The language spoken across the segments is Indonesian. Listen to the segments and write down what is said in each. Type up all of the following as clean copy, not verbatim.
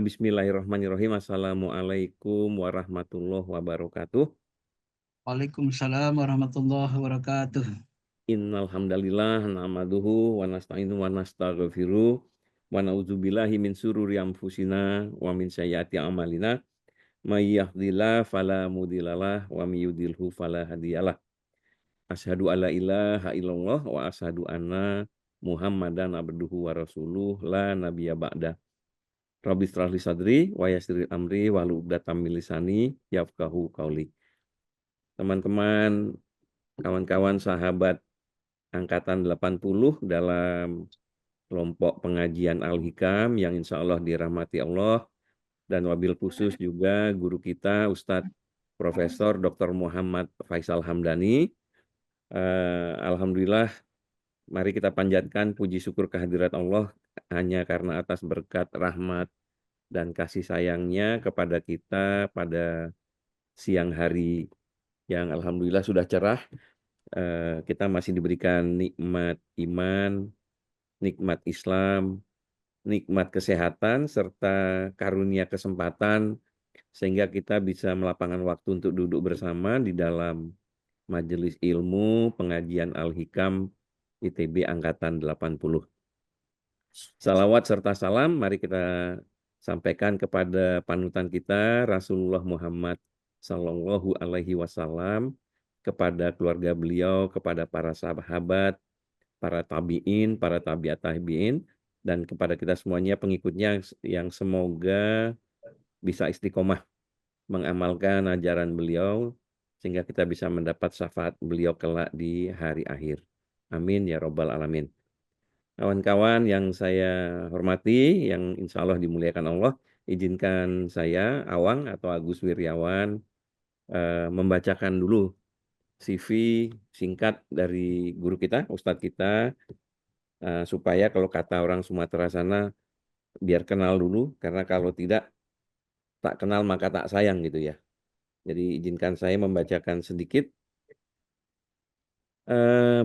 Bismillahirrahmanirrahim. Assalamualaikum warahmatullahi wabarakatuh. Waalaikumsalam warahmatullahi wabarakatuh. Innal hamdalillah nahmaduhu wa nasta'inu wa nastaghfiruh wa na'udzubillahi min sururi anfusina wa min sayyiati a'malina. May yahdihillahu fala mudhillalah wa may yudhlilhu fala hadiyalah. Asyhadu alla ilaha illallah wa asyhadu anna Muhammadan abduhu wa rasuluh la nabiyya ba'da. Rabbi shrah li sadri wa yassir li amri wahlul 'uqdatam min lisani yafqahu qauli. Teman-teman, kawan-kawan sahabat angkatan 80 dalam kelompok pengajian Al-Hikam yang insya Allah dirahmati Allah, dan wabil khusus juga guru kita Ustadz Profesor Dr. Muhammad Faisal Hamdani. Alhamdulillah, mari kita panjatkan puji syukur kehadirat Allah hanya karena atas berkat rahmat dan kasih sayangnya kepada kita pada siang hari yang alhamdulillah sudah cerah. Kita masih diberikan nikmat iman, nikmat Islam, nikmat kesehatan, serta karunia kesempatan sehingga kita bisa melapangkan waktu untuk duduk bersama di dalam majelis ilmu pengajian Al-Hikam ITB Angkatan 80. Salawat serta salam mari kita sampaikan kepada panutan kita Rasulullah Muhammad Sallallahu Alaihi Wasallam, kepada keluarga beliau, kepada para sahabat, para tabi'in, para tabi'at tabi'in, dan kepada kita semuanya pengikutnya yang semoga bisa istiqomah mengamalkan ajaran beliau sehingga kita bisa mendapat syafaat beliau kelak di hari akhir. Amin ya robbal alamin. Kawan-kawan yang saya hormati, yang insya Allah dimuliakan Allah, izinkan saya, Awang atau Agus Wiryawan, membacakan dulu CV singkat dari guru kita, Ustadz kita, supaya kalau kata orang Sumatera sana, biar kenal dulu, karena kalau tidak, tak kenal maka tak sayang gitu ya. Jadi izinkan saya membacakan sedikit.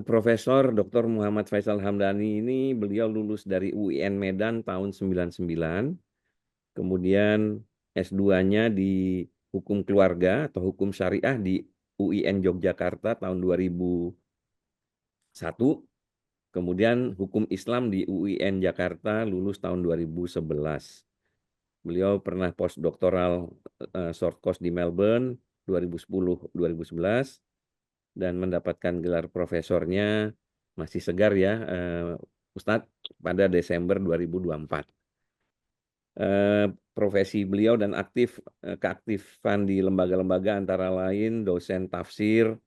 Profesor Dr. Muhammad Faisal Hamdani ini beliau lulus dari UIN Medan tahun 99, kemudian S2-nya di Hukum Keluarga atau Hukum Syariah di UIN Yogyakarta tahun 2001, kemudian Hukum Islam di UIN Jakarta lulus tahun 2011. Beliau pernah postdoktoral short course di Melbourne 2010-2011 dan mendapatkan gelar profesornya, masih segar ya Ustadz, pada Desember 2024. Profesi beliau dan keaktifan di lembaga-lembaga antara lain dosen tafsir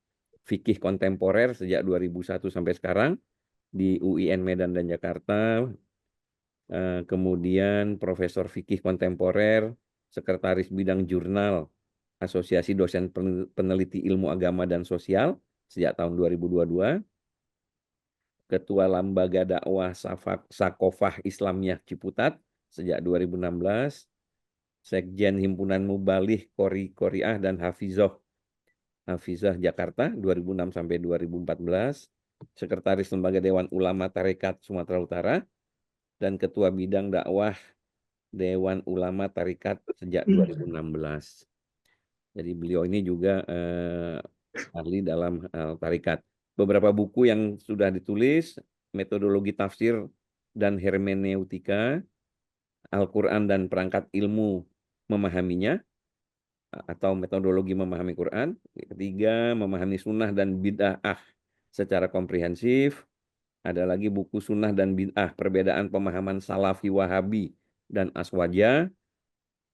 fikih kontemporer sejak 2001 sampai sekarang di UIN Medan dan Jakarta, kemudian profesor fikih kontemporer, sekretaris bidang jurnal Asosiasi Dosen Peneliti Ilmu Agama dan Sosial sejak tahun 2022, Ketua Lembaga Dakwah Sakofah Islamiyah Ciputat sejak 2016, Sekjen Himpunan Mubalih Qori'ah dan Hafizah Jakarta 2006 sampai 2014, Sekretaris Lembaga Dewan Ulama Tarekat Sumatera Utara, dan Ketua Bidang Dakwah Dewan Ulama Tarekat sejak 2016. Jadi beliau ini juga ahli dalam tarekat. Beberapa buku yang sudah ditulis, Metodologi Tafsir dan Hermeneutika, Al-Quran dan Perangkat Ilmu Memahaminya, atau Metodologi Memahami Quran. Ketiga, Memahami Sunnah dan Bid'ah secara komprehensif. Ada lagi buku Sunnah dan Bid'ah, Perbedaan Pemahaman Salafi Wahabi dan Aswaja.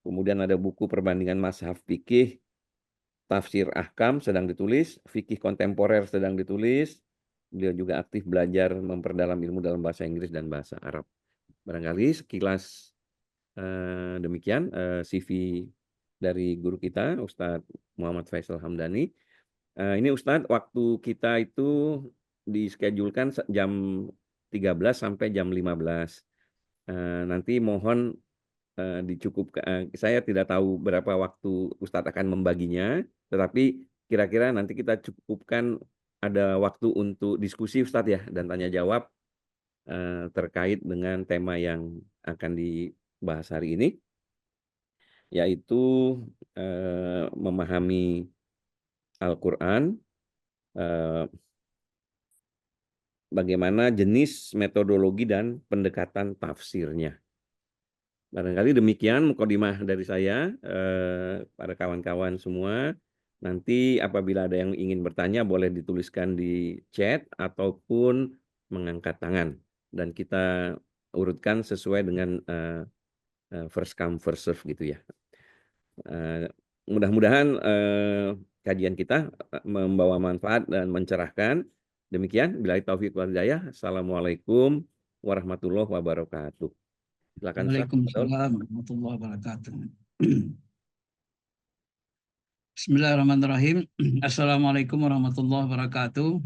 Kemudian ada buku Perbandingan Mazhab Fikih, Tafsir Ahkam sedang ditulis, Fikih Kontemporer sedang ditulis. Beliau juga aktif belajar memperdalam ilmu dalam bahasa Inggris dan bahasa Arab. Barangkali sekilas demikian CV dari guru kita, Ustadz Muhammad Faisal Hamdani. Ini Ustadz, waktu kita itu diskedulkan jam 13 sampai jam 15. Nanti mohon dicukupkan, saya tidak tahu berapa waktu Ustadz akan membaginya, tetapi kira-kira nanti kita cukupkan ada waktu untuk diskusi Ustadz ya, dan tanya jawab terkait dengan tema yang akan bahas hari ini, yaitu memahami Al-Quran, bagaimana jenis metodologi dan pendekatan tafsirnya. Barangkali demikian mukadimah dari saya, para kawan-kawan semua. Nanti apabila ada yang ingin bertanya boleh dituliskan di chat ataupun mengangkat tangan. Dan kita urutkan sesuai dengan first come first serve gitu ya. Mudah-mudahan kajian kita membawa manfaat dan mencerahkan. Demikian, billahi taufiq wal hidayah. Assalamualaikum warahmatullahi wabarakatuh. Silakan Ustaz. Waalaikumsalam warahmatullahi wabarakatuh. Bismillahirrahmanirrahim. Assalamualaikum warahmatullahi wabarakatuh.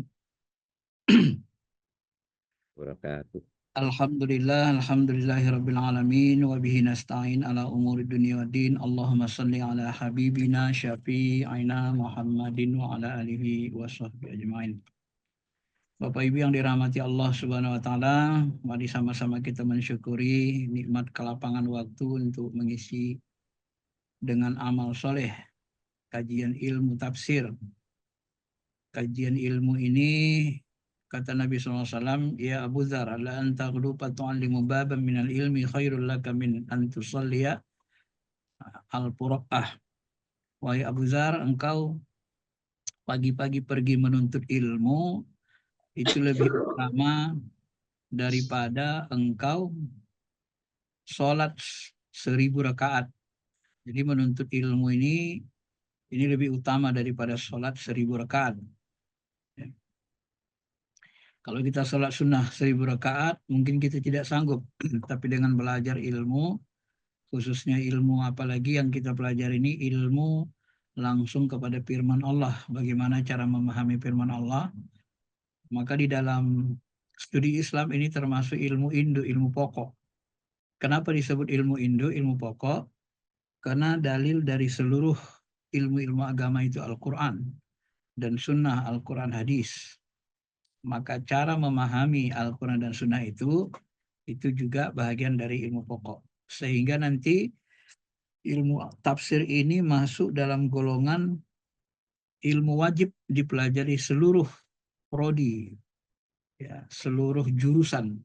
Wabarakatuh. Alhamdulillahirabbil alamin wa bihi nasta'in ala umuri dunya waddin. Allahumma shalli ala habibina syafi'ina Muhammadin wa ala alihi wa sahbihi ajmain. Bapak Ibu yang dirahmati Allah Subhanahu wa taala, mari sama-sama kita mensyukuri nikmat kelapangan waktu untuk mengisi dengan amal soleh kajian ilmu tafsir. Kajian ilmu ini, kata Nabi SAW, ya Abu Dzar, la anta ghlufa tu'allimu baban minal ilmi khairul laka min an tusalliya al-furqah. Wahai Abu Dzar, engkau pagi-pagi pergi menuntut ilmu, itu lebih utama daripada engkau sholat 1000 rakaat. Jadi menuntut ilmu ini lebih utama daripada sholat 1000 rakaat. Kalau kita sholat sunnah 1000 rakaat, mungkin kita tidak sanggup. Tapi dengan belajar ilmu, khususnya ilmu apalagi yang kita pelajari ini, ilmu langsung kepada firman Allah. Bagaimana cara memahami firman Allah? Maka di dalam studi Islam ini termasuk ilmu indu, ilmu pokok. Kenapa disebut ilmu indu, ilmu pokok? Karena dalil dari seluruh ilmu-ilmu agama itu Al-Quran dan sunnah, Al-Quran hadis. Maka cara memahami Al-Quran dan sunnah itu juga bahagian dari ilmu pokok. Sehingga nanti ilmu tafsir ini masuk dalam golongan ilmu wajib dipelajari seluruh prodi, ya, seluruh jurusan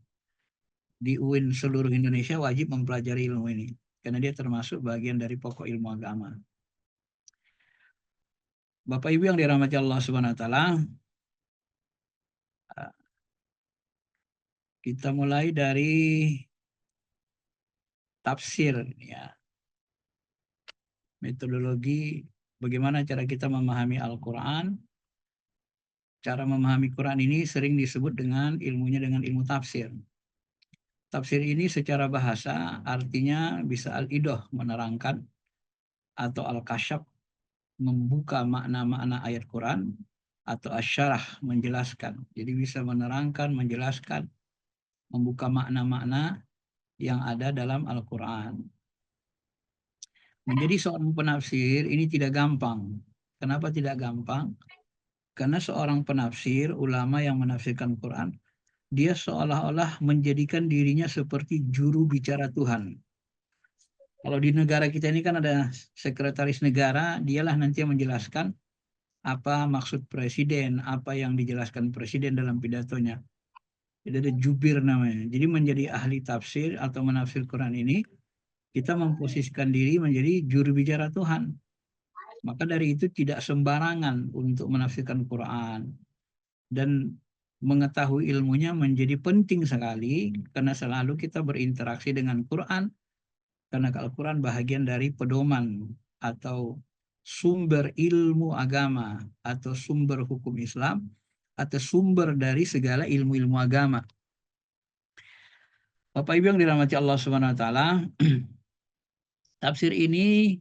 di UIN seluruh Indonesia wajib mempelajari ilmu ini. Karena dia termasuk bagian dari pokok ilmu agama. Bapak Ibu yang dirahmati Allah Subhanahu wa taala, kita mulai dari tafsir, ya. Metodologi bagaimana cara kita memahami Al-Quran. Cara memahami Quran ini sering disebut dengan ilmunya dengan ilmu tafsir. Tafsir ini secara bahasa artinya bisa al-idah, menerangkan, atau al-kasyaf, membuka makna-makna ayat Quran, atau asyarah, menjelaskan. Jadi bisa menerangkan, menjelaskan, membuka makna-makna yang ada dalam Al-Quran. Menjadi seorang penafsir ini tidak gampang. Kenapa tidak gampang? Karena seorang penafsir, ulama yang menafsirkan Quran, dia seolah-olah menjadikan dirinya seperti juru bicara Tuhan. Kalau di negara kita ini kan ada sekretaris negara, dialah nanti yang menjelaskan apa maksud presiden, apa yang dijelaskan presiden dalam pidatonya. Jadi ada jubir namanya. Jadi menjadi ahli tafsir atau menafsir Quran ini, kita memposisikan diri menjadi juru bicara Tuhan. Maka dari itu tidak sembarangan untuk menafsirkan Quran. Dan mengetahui ilmunya menjadi penting sekali karena selalu kita berinteraksi dengan Quran. Karena Al-Quran bahagian dari pedoman atau sumber ilmu agama atau sumber hukum Islam atau sumber dari segala ilmu-ilmu agama. Bapak Ibu yang dirahmati Allah Subhanahu wa taala, tafsir ini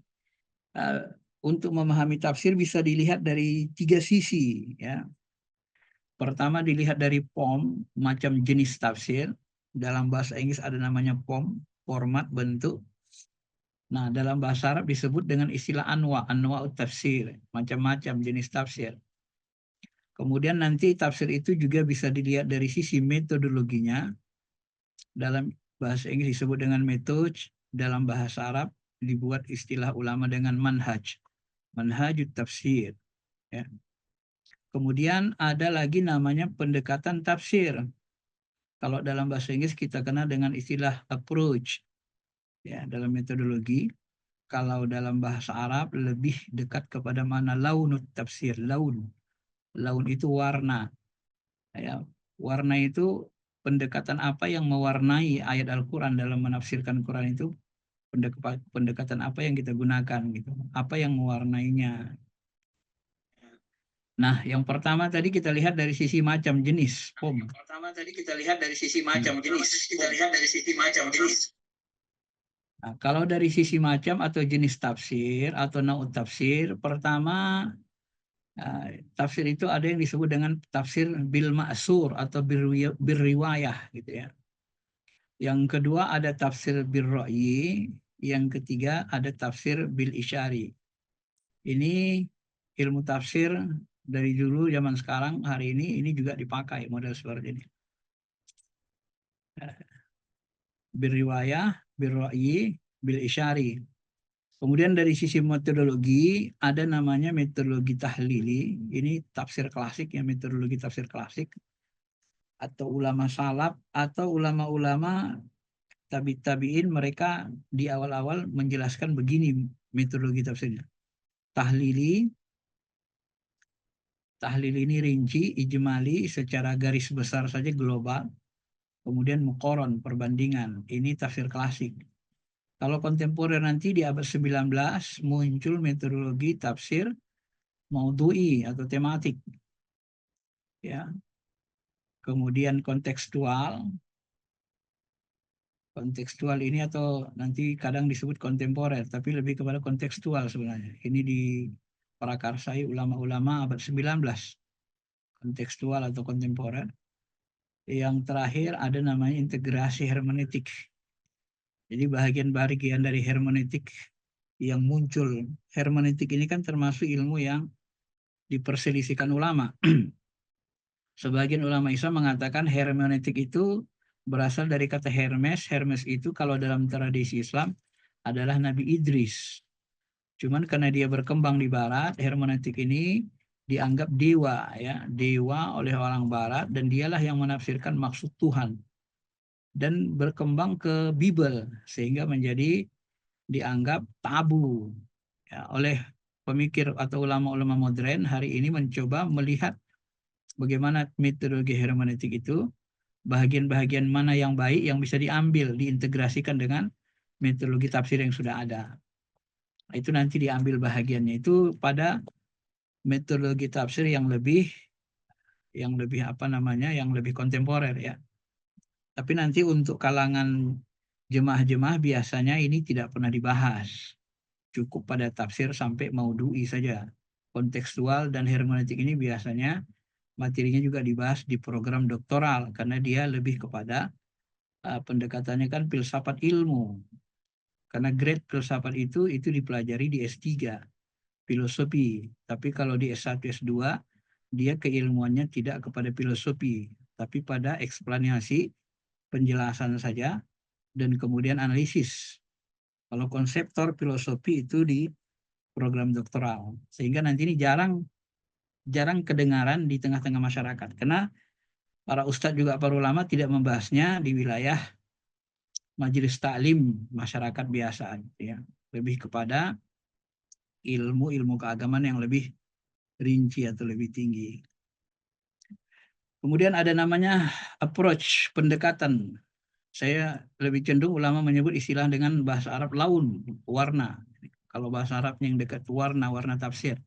untuk memahami tafsir bisa dilihat dari 3 sisi, ya. Pertama dilihat dari form, macam jenis tafsir. Dalam bahasa Inggris ada namanya form, format, bentuk. Nah, dalam bahasa Arab disebut dengan istilah anwa'ut tafsir, macam-macam jenis tafsir. Kemudian nanti tafsir itu juga bisa dilihat dari sisi metodologinya. Dalam bahasa Inggris disebut dengan dalam bahasa Arab dibuat istilah ulama dengan manhajut tafsir. Ya. Kemudian ada lagi namanya pendekatan tafsir. Kalau dalam bahasa Inggris kita kenal dengan istilah approach. Ya, dalam metodologi. Kalau dalam bahasa Arab lebih dekat kepada mana launut tafsir. Laun itu warna. Ya, warna itu pendekatan apa yang mewarnai ayat Al-Quran dalam menafsirkan Quran itu pendekatan apa yang kita gunakan gitu. Apa yang mewarnainya. Nah, yang pertama tadi kita lihat dari sisi macam jenis POM. Yang pertama tadi kita lihat dari sisi macam jenis. Nah, kalau dari sisi macam atau jenis tafsir atau naut tafsir, pertama tafsir itu ada yang disebut dengan tafsir bil ma'sur atau bil riwayah gitu ya. Yang kedua ada tafsir bil ra'yi, yang ketiga ada tafsir bil isyari. Ini ilmu tafsir dari dulu zaman sekarang hari ini juga dipakai model seperti ini. Bil riwayah, bil ra'yi, bil isyari. Kemudian dari sisi metodologi ada namanya metodologi tahlili. Ini tafsir klasik ya, metodologi tafsir klasik atau ulama salaf atau ulama-ulama tabi'in mereka di awal-awal menjelaskan begini metodologi tafsirnya. Tahlili ini rinci, ijmali secara garis besar saja global. Kemudian muqaron perbandingan. Ini tafsir klasik. Kalau kontemporer nanti di abad 19 muncul metodologi tafsir maudhu'i atau tematik. Ya. Kemudian kontekstual ini atau nanti kadang disebut kontemporer, tapi lebih kepada kontekstual sebenarnya. Ini diprakarsai ulama-ulama abad 19. Kontekstual atau kontemporer. Yang terakhir ada namanya integrasi hermeneutik. Jadi bagian-bagian dari hermeneutik yang muncul. Hermeneutik ini kan termasuk ilmu yang diperselisihkan ulama. Sebagian ulama Islam mengatakan hermeneutik itu berasal dari kata Hermes. Hermes itu kalau dalam tradisi Islam adalah Nabi Idris. Cuman karena dia berkembang di barat, hermeneutik ini dianggap dewa ya, dewa oleh orang barat dan dialah yang menafsirkan maksud Tuhan. Dan berkembang ke Bible sehingga menjadi dianggap tabu ya, oleh pemikir atau ulama-ulama modern hari ini mencoba melihat bagaimana metodologi hermeneutik itu, bahagian-bahagian mana yang baik yang bisa diambil, diintegrasikan dengan metodologi tafsir yang sudah ada. Itu nanti diambil bahagiannya itu pada metodologi tafsir yang lebih yang lebih kontemporer ya. Tapi nanti untuk kalangan jemaah-jemaah biasanya ini tidak pernah dibahas. Cukup pada tafsir sampai maudhu'i saja. Kontekstual dan hermeneutik ini biasanya materinya juga dibahas di program doktoral karena dia lebih kepada pendekatannya kan filsafat ilmu. Karena grade filsafat itu dipelajari di S3, filosofi. Tapi kalau di S1, S2 dia keilmuannya tidak kepada filosofi, tapi pada eksplanasi, penjelasan saja dan kemudian analisis. Kalau konseptor filosofi itu di program doktoral. Sehingga nanti ini jarang kedengaran di tengah-tengah masyarakat. Karena para ustadz juga para ulama tidak membahasnya di wilayah majelis taklim masyarakat biasa. Ya. Lebih kepada ilmu keagamaan yang lebih rinci atau lebih tinggi. Kemudian ada namanya approach, pendekatan. Saya lebih cenderung ulama menyebut istilah dengan bahasa Arab laun, warna. Kalau bahasa Arabnya yang dekat warna tafsir.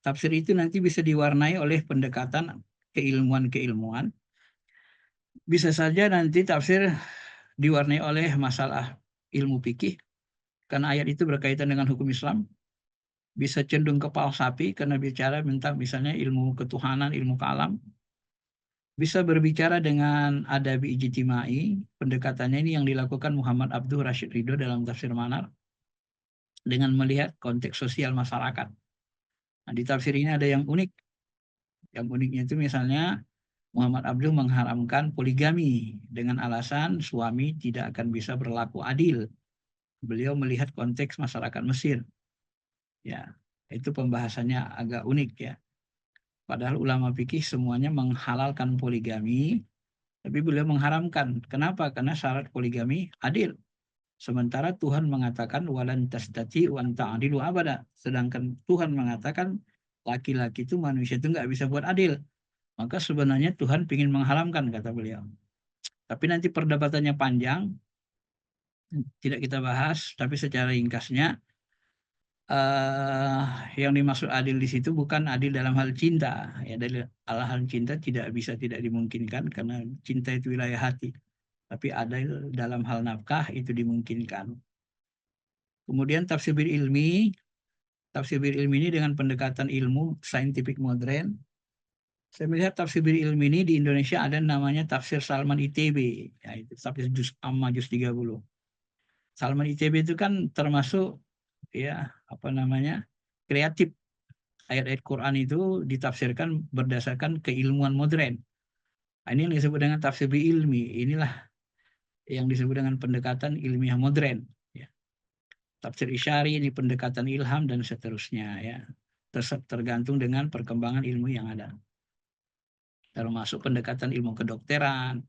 Tafsir itu nanti bisa diwarnai oleh pendekatan keilmuan. Bisa saja nanti tafsir diwarnai oleh masalah ilmu fikih, karena ayat itu berkaitan dengan hukum Islam. Bisa cenderung ke falsafi karena bicara tentang misalnya ilmu ketuhanan, ilmu kalam. Bisa berbicara dengan adabi ijtimai, pendekatannya ini yang dilakukan Muhammad Abduh Rashid Ridho dalam tafsir Manar, dengan melihat konteks sosial masyarakat. Nah, di tafsir ini ada yang unik. Yang uniknya itu misalnya Muhammad Abduh mengharamkan poligami dengan alasan suami tidak akan bisa berlaku adil Beliau melihat konteks masyarakat Mesir. Ya, itu pembahasannya agak unik ya. Padahal ulama fikih semuanya menghalalkan poligami, tapi beliau mengharamkan. Kenapa? Karena syarat poligami adil. Sementara Tuhan mengatakan walan tastati wan ta'dilu abada. Sedangkan Tuhan mengatakan laki-laki itu manusia itu nggak bisa buat adil. Maka sebenarnya Tuhan ingin mengharamkan kata beliau. Tapi nanti perdebatannya panjang, tidak kita bahas. Tapi secara ringkasnya, yang dimaksud adil di situ bukan adil dalam hal cinta. Ya, dalam hal cinta tidak bisa tidak dimungkinkan karena cinta itu wilayah hati. Tapi adil dalam hal nafkah itu dimungkinkan. Kemudian tafsir bil ilmi. Tafsir bil ilmi ini dengan pendekatan ilmu scientific modern. Saya melihat tafsir bil ilmi ini di Indonesia ada namanya tafsir Salman ITB. Yaitu tafsir Juz Amma Juz 30. Salman ITB itu kan termasuk ya apa namanya kreatif. Ayat-ayat Quran itu ditafsirkan berdasarkan keilmuan modern. Nah, ini yang disebut dengan tafsir bil ilmi. Inilah yang disebut dengan pendekatan ilmiah modern. Ya. Tafsir Isyari ini pendekatan ilham dan seterusnya ya. Tergantung dengan perkembangan ilmu yang ada. Termasuk pendekatan ilmu kedokteran,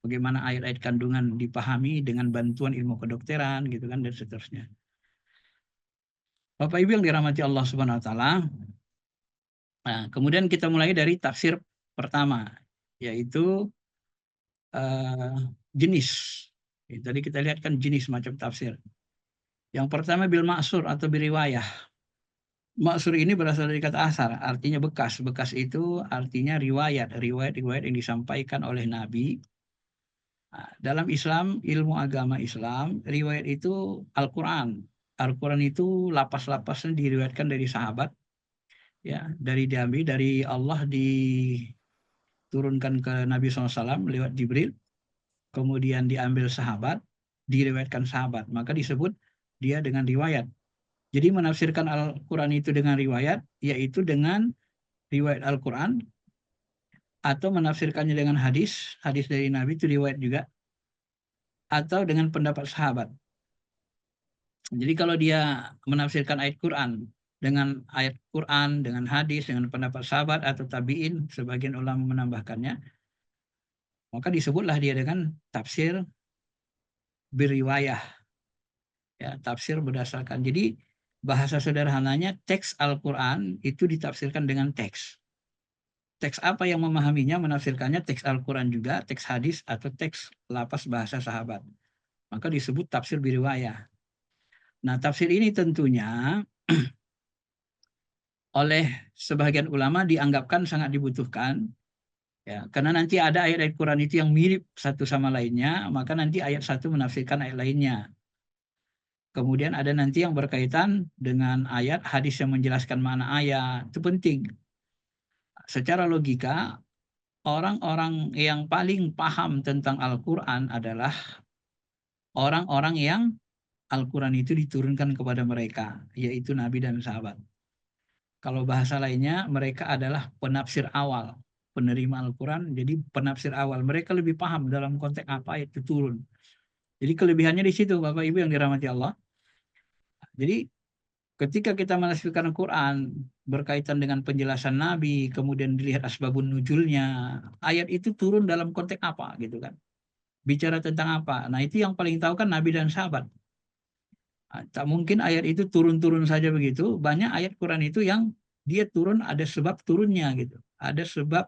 bagaimana ayat-ayat kandungan dipahami dengan bantuan ilmu kedokteran gitu kan dan seterusnya. Bapak Ibu yang dirahmati Allah Subhanahu wa taala. Nah, kemudian kita mulai dari tafsir pertama yaitu jenis. Tadi kita lihat kan jenis macam tafsir. Yang pertama bil ma'sur atau biriwayah. Ma'sur ini berasal dari kata asar, artinya bekas. Bekas itu artinya riwayat. Riwayat-riwayat yang disampaikan oleh Nabi. Nah, dalam Islam, ilmu agama Islam, riwayat itu Al-Quran. Al-Quran itu lapas-lapasnya diriwayatkan dari sahabat. Ya, diambil dari Allah diturunkan ke Nabi SAW lewat Jibril. Kemudian diambil sahabat, diriwayatkan sahabat. Maka disebut dia dengan riwayat. Jadi menafsirkan Al-Quran itu dengan riwayat, yaitu dengan riwayat Al-Quran, atau menafsirkannya dengan hadis, hadis dari Nabi itu riwayat juga, atau dengan pendapat sahabat. Jadi kalau dia menafsirkan ayat Quran dengan ayat Quran, dengan hadis, dengan pendapat sahabat atau tabi'in, sebagian ulama menambahkannya, maka disebutlah dia dengan tafsir beriwayah. Ya, tafsir berdasarkan. Jadi bahasa sederhananya teks Al-Quran itu ditafsirkan dengan teks. Teks apa yang memahaminya, menafsirkannya teks Al-Quran juga, teks hadis, atau teks lapas bahasa sahabat. Maka disebut tafsir biriwayah. Nah, tafsir ini tentunya oleh sebagian ulama dianggapkan sangat dibutuhkan. Ya, karena nanti ada ayat-ayat Quran itu yang mirip satu sama lainnya, maka nanti ayat satu menafsirkan ayat lainnya. Kemudian ada nanti yang berkaitan dengan ayat hadis yang menjelaskan makna ayat. Itu penting. Secara logika, orang-orang yang paling paham tentang Al-Quran adalah orang-orang yang Al-Quran itu diturunkan kepada mereka, yaitu Nabi dan sahabat. Kalau bahasa lainnya, mereka adalah penafsir awal, penerima Al-Quran, jadi penafsir awal. Mereka lebih paham dalam konteks apa itu turun. Jadi kelebihannya di situ, Bapak Ibu yang dirahmati Allah. Jadi ketika kita menafsirkan Al-Quran berkaitan dengan penjelasan Nabi, kemudian dilihat asbabun nuzulnya, ayat itu turun dalam konteks apa gitu kan. Bicara tentang apa. Nah itu yang paling tahu kan Nabi dan sahabat. Nah, tak mungkin ayat itu turun-turun saja begitu. Banyak ayat Quran itu yang dia turun ada sebab turunnya gitu. Ada sebab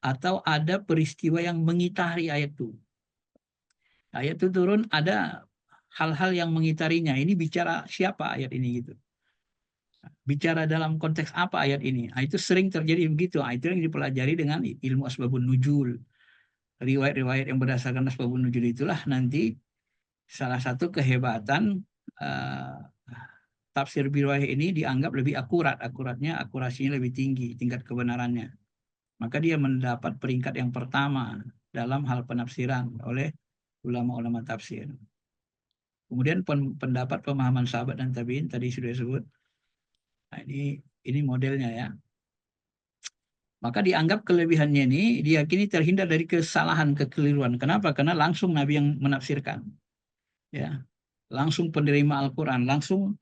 atau ada peristiwa yang mengitari ayat itu. Ayat itu turun ada hal-hal yang mengitarinya. Ini bicara siapa ayat ini gitu. Bicara dalam konteks apa ayat ini. Nah, itu sering terjadi begitu. Nah, itu yang dipelajari dengan ilmu asbabun nuzul. Riwayat-riwayat yang berdasarkan asbabun nuzul itulah nanti salah satu kehebatan tafsir riwayat ini dianggap lebih akurat. Akurasinya lebih tinggi, tingkat kebenarannya. Maka dia mendapat peringkat yang pertama dalam hal penafsiran oleh ulama-ulama tafsir. Kemudian pendapat pemahaman sahabat dan tabi'in tadi sudah disebut. Nah, ini modelnya ya. Maka dianggap kelebihannya ini diyakini terhindar dari kesalahan, kekeliruan. Kenapa? Karena langsung Nabi yang menafsirkan. Ya. langsung penerima Al-Quran, langsung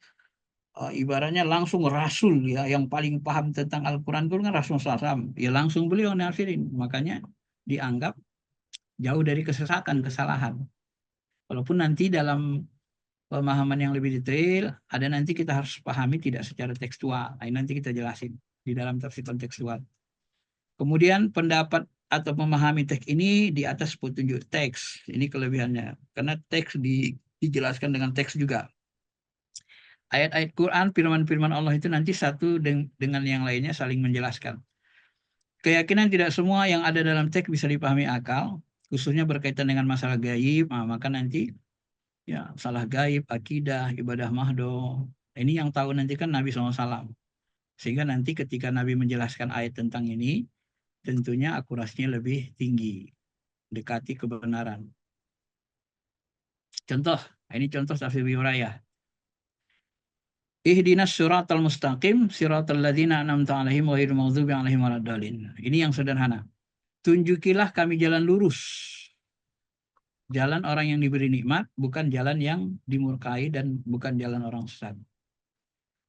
ibaratnya langsung Rasul ya, yang paling paham tentang Al-Quran itu kan Rasul SAW. Ya langsung beliau nafirin, makanya dianggap jauh dari kesesatan, kesalahan. Walaupun nanti dalam pemahaman yang lebih detail, ada nanti kita harus pahami tidak secara tekstual. Nah, nanti kita jelasin di dalam tafsir kontekstual. Kemudian pendapat atau memahami teks ini di atas petunjuk teks. Ini kelebihannya. Karena teks dijelaskan dengan teks juga. Ayat-ayat Quran, firman-firman Allah itu nanti satu dengan yang lainnya saling menjelaskan. Keyakinan tidak semua yang ada dalam teks bisa dipahami akal, khususnya berkaitan dengan masalah gaib. Nah, maka nanti ya salah gaib, akidah, ibadah mahdoh. Ini yang tahu nanti kan Nabi SAW. Sehingga nanti ketika Nabi menjelaskan ayat tentang ini, tentunya akurasinya lebih tinggi, dekati kebenaran. Contoh, ini contoh tafsir Ibnu Hurairah. Ihdinas siratal mustaqim siratal ladzina an'amta 'alaihim ghairil maghdubi 'alaihim waladdallin. Ini yang sederhana. Tunjukilah kami jalan lurus. Jalan orang yang diberi nikmat, bukan jalan yang dimurkai dan bukan jalan orang sesat.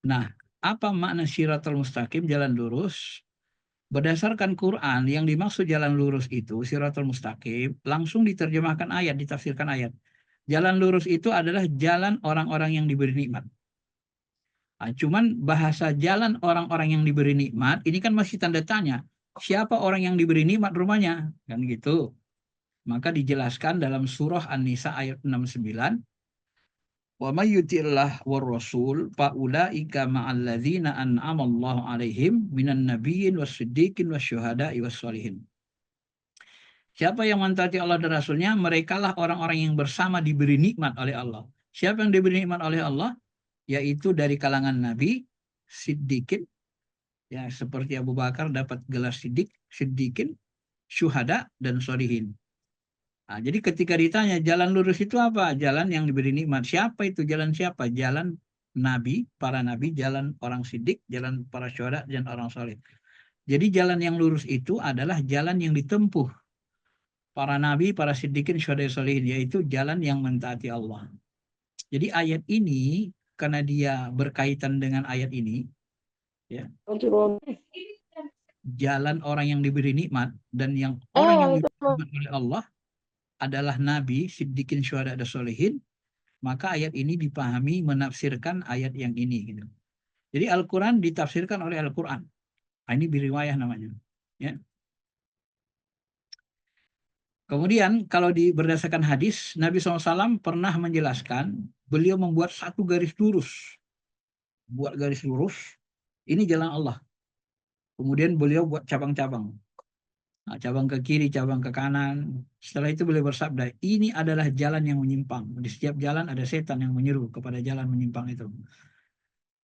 Nah, apa makna siratal mustaqim, jalan lurus? Berdasarkan Quran, yang dimaksud jalan lurus itu, siratal mustaqim, langsung diterjemahkan ayat, ditafsirkan ayat. Jalan lurus itu adalah jalan orang-orang yang diberi nikmat. Nah, cuman bahasa jalan orang-orang yang diberi nikmat, ini kan masih tanda tanya. Siapa orang yang diberi nikmat rumahnya? Kan gitu. Maka dijelaskan dalam surah An-Nisa ayat 69. Wa may yuti'illah war rasul fa ulaika ma'al ladzina an'ama Allahu 'alaihim minan nabiyyin was-siddiqin wasyuhada'i was-sholihin. Siapa yang mentaati Allah dan Rasulnya, merekalah orang-orang yang bersama diberi nikmat oleh Allah. Siapa yang diberi nikmat oleh Allah? Yaitu dari kalangan Nabi, Siddiqin, ya seperti Abu Bakar dapat gelar Siddiq, Siddiqin, syuhada, dan sholihin. Nah, jadi ketika ditanya jalan lurus itu apa? Jalan yang diberi nikmat. Siapa itu jalan siapa? Jalan Nabi, para Nabi, jalan orang Siddiq, jalan para syuhada, dan orang soleh. Jadi jalan yang lurus itu adalah jalan yang ditempuh para Nabi, para Siddiqin, syuhada, solihin, yaitu jalan yang mentaati Allah. Jadi ayat ini, karena dia berkaitan dengan ayat ini, ya, jalan orang yang diberi nikmat dan yang orang yang diberi nikmat oleh Allah adalah Nabi, Siddiqin, syuhada, dan solihin, maka ayat ini dipahami menafsirkan ayat yang ini. Gitu. Jadi Al-Quran ditafsirkan oleh Al-Quran. Nah, ini biriwayah namanya. Ya. Kemudian kalau berdasarkan hadis, Nabi SAW pernah menjelaskan, beliau membuat satu garis lurus. Buat garis lurus, ini jalan Allah. Kemudian beliau buat cabang-cabang. Nah, cabang ke kiri, cabang ke kanan. Setelah itu beliau bersabda, ini adalah jalan yang menyimpang. Di setiap jalan ada setan yang menyeru kepada jalan menyimpang itu.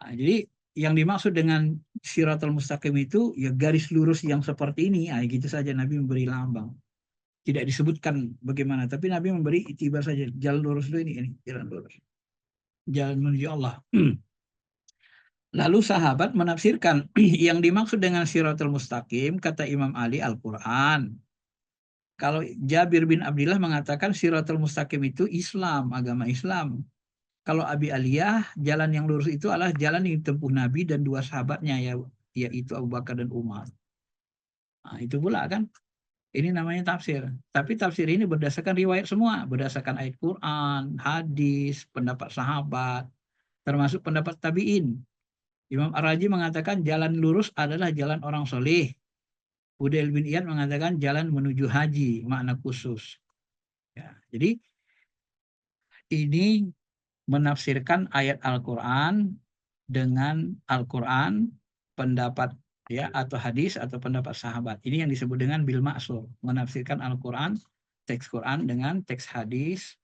Nah, jadi yang dimaksud dengan siratal mustaqim itu ya garis lurus yang seperti ini. Nah, gitu saja Nabi memberi lambang. Tidak disebutkan bagaimana, tapi Nabi memberi itibar saja. Jalan lurus itu ini jalan lurus. Jalan menuju Allah. Lalu sahabat menafsirkan yang dimaksud dengan siratal mustaqim, kata Imam Ali, Al-Quran. Kalau Jabir bin Abdullah mengatakan siratal mustaqim itu Islam, agama Islam. Kalau Abi Aliyah, jalan yang lurus itu adalah jalan yang ditempuh Nabi dan dua sahabatnya, yaitu Abu Bakar dan Umar. Nah, itu pula kan. Ini namanya tafsir. Tapi tafsir ini berdasarkan riwayat semua. Berdasarkan ayat Quran, hadis, pendapat sahabat, termasuk pendapat tabi'in. Imam Ar-Razi mengatakan jalan lurus adalah jalan orang soleh. Fudail bin Iyad mengatakan jalan menuju haji, makna khusus. Ya, jadi ini menafsirkan ayat Al-Quran dengan Al-Quran, pendapat ya atau hadis atau pendapat sahabat. Ini yang disebut dengan bil ma'sur, menafsirkan Al-Quran, teks Quran dengan teks hadis,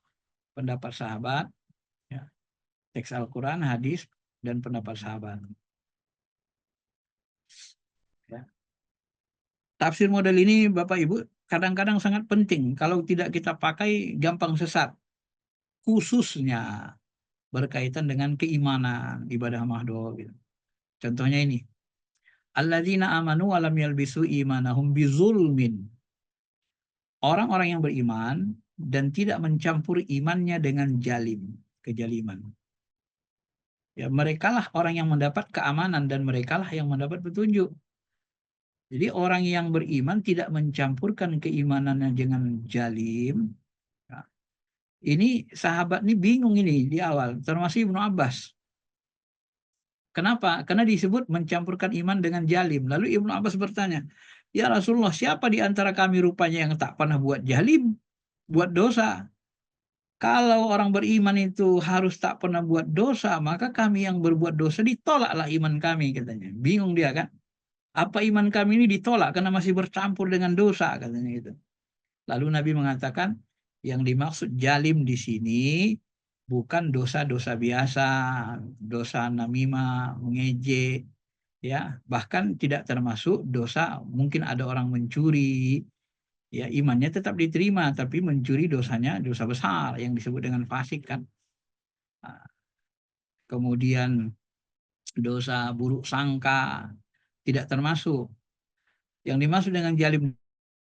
pendapat sahabat, ya. Teks Al-Quran, hadis, dan pendapat sahabat. Ya. Tafsir model ini Bapak Ibu kadang-kadang sangat penting. Kalau tidak kita pakai gampang sesat. Khususnya berkaitan dengan keimanan, ibadah mahdoh. Gitu. Contohnya ini. Alladzina amanu wa lam yalbisu imanahum bizulmin. Orang-orang yang beriman dan tidak mencampuri imannya dengan jalim. kejaliman. Ya, merekalah orang yang mendapat keamanan dan merekalah yang mendapat petunjuk. Jadi orang yang beriman tidak mencampurkan keimanannya dengan jalim. Ya, ini sahabat ini bingung ini di awal, termasuk Ibnu Abbas. Kenapa? Karena disebut mencampurkan iman dengan jalim. Lalu Ibnu Abbas bertanya, ya Rasulullah, siapa di antara kami rupanya yang tak pernah buat jalim, buat dosa? Kalau orang beriman itu harus tak pernah buat dosa, maka kami yang berbuat dosa ditolaklah iman kami, katanya. Bingung dia kan? Apa iman kami ini ditolak karena masih bercampur dengan dosa, katanya itu. Lalu Nabi mengatakan, yang dimaksud jalim di sini bukan dosa-dosa biasa, dosa namimah, mengejek, ya, bahkan tidak termasuk dosa, mungkin ada orang mencuri, ya imannya tetap diterima, tapi mencuri dosanya dosa besar yang disebut dengan fasik kan. Nah, kemudian dosa buruk sangka tidak termasuk. Yang dimaksud dengan jalim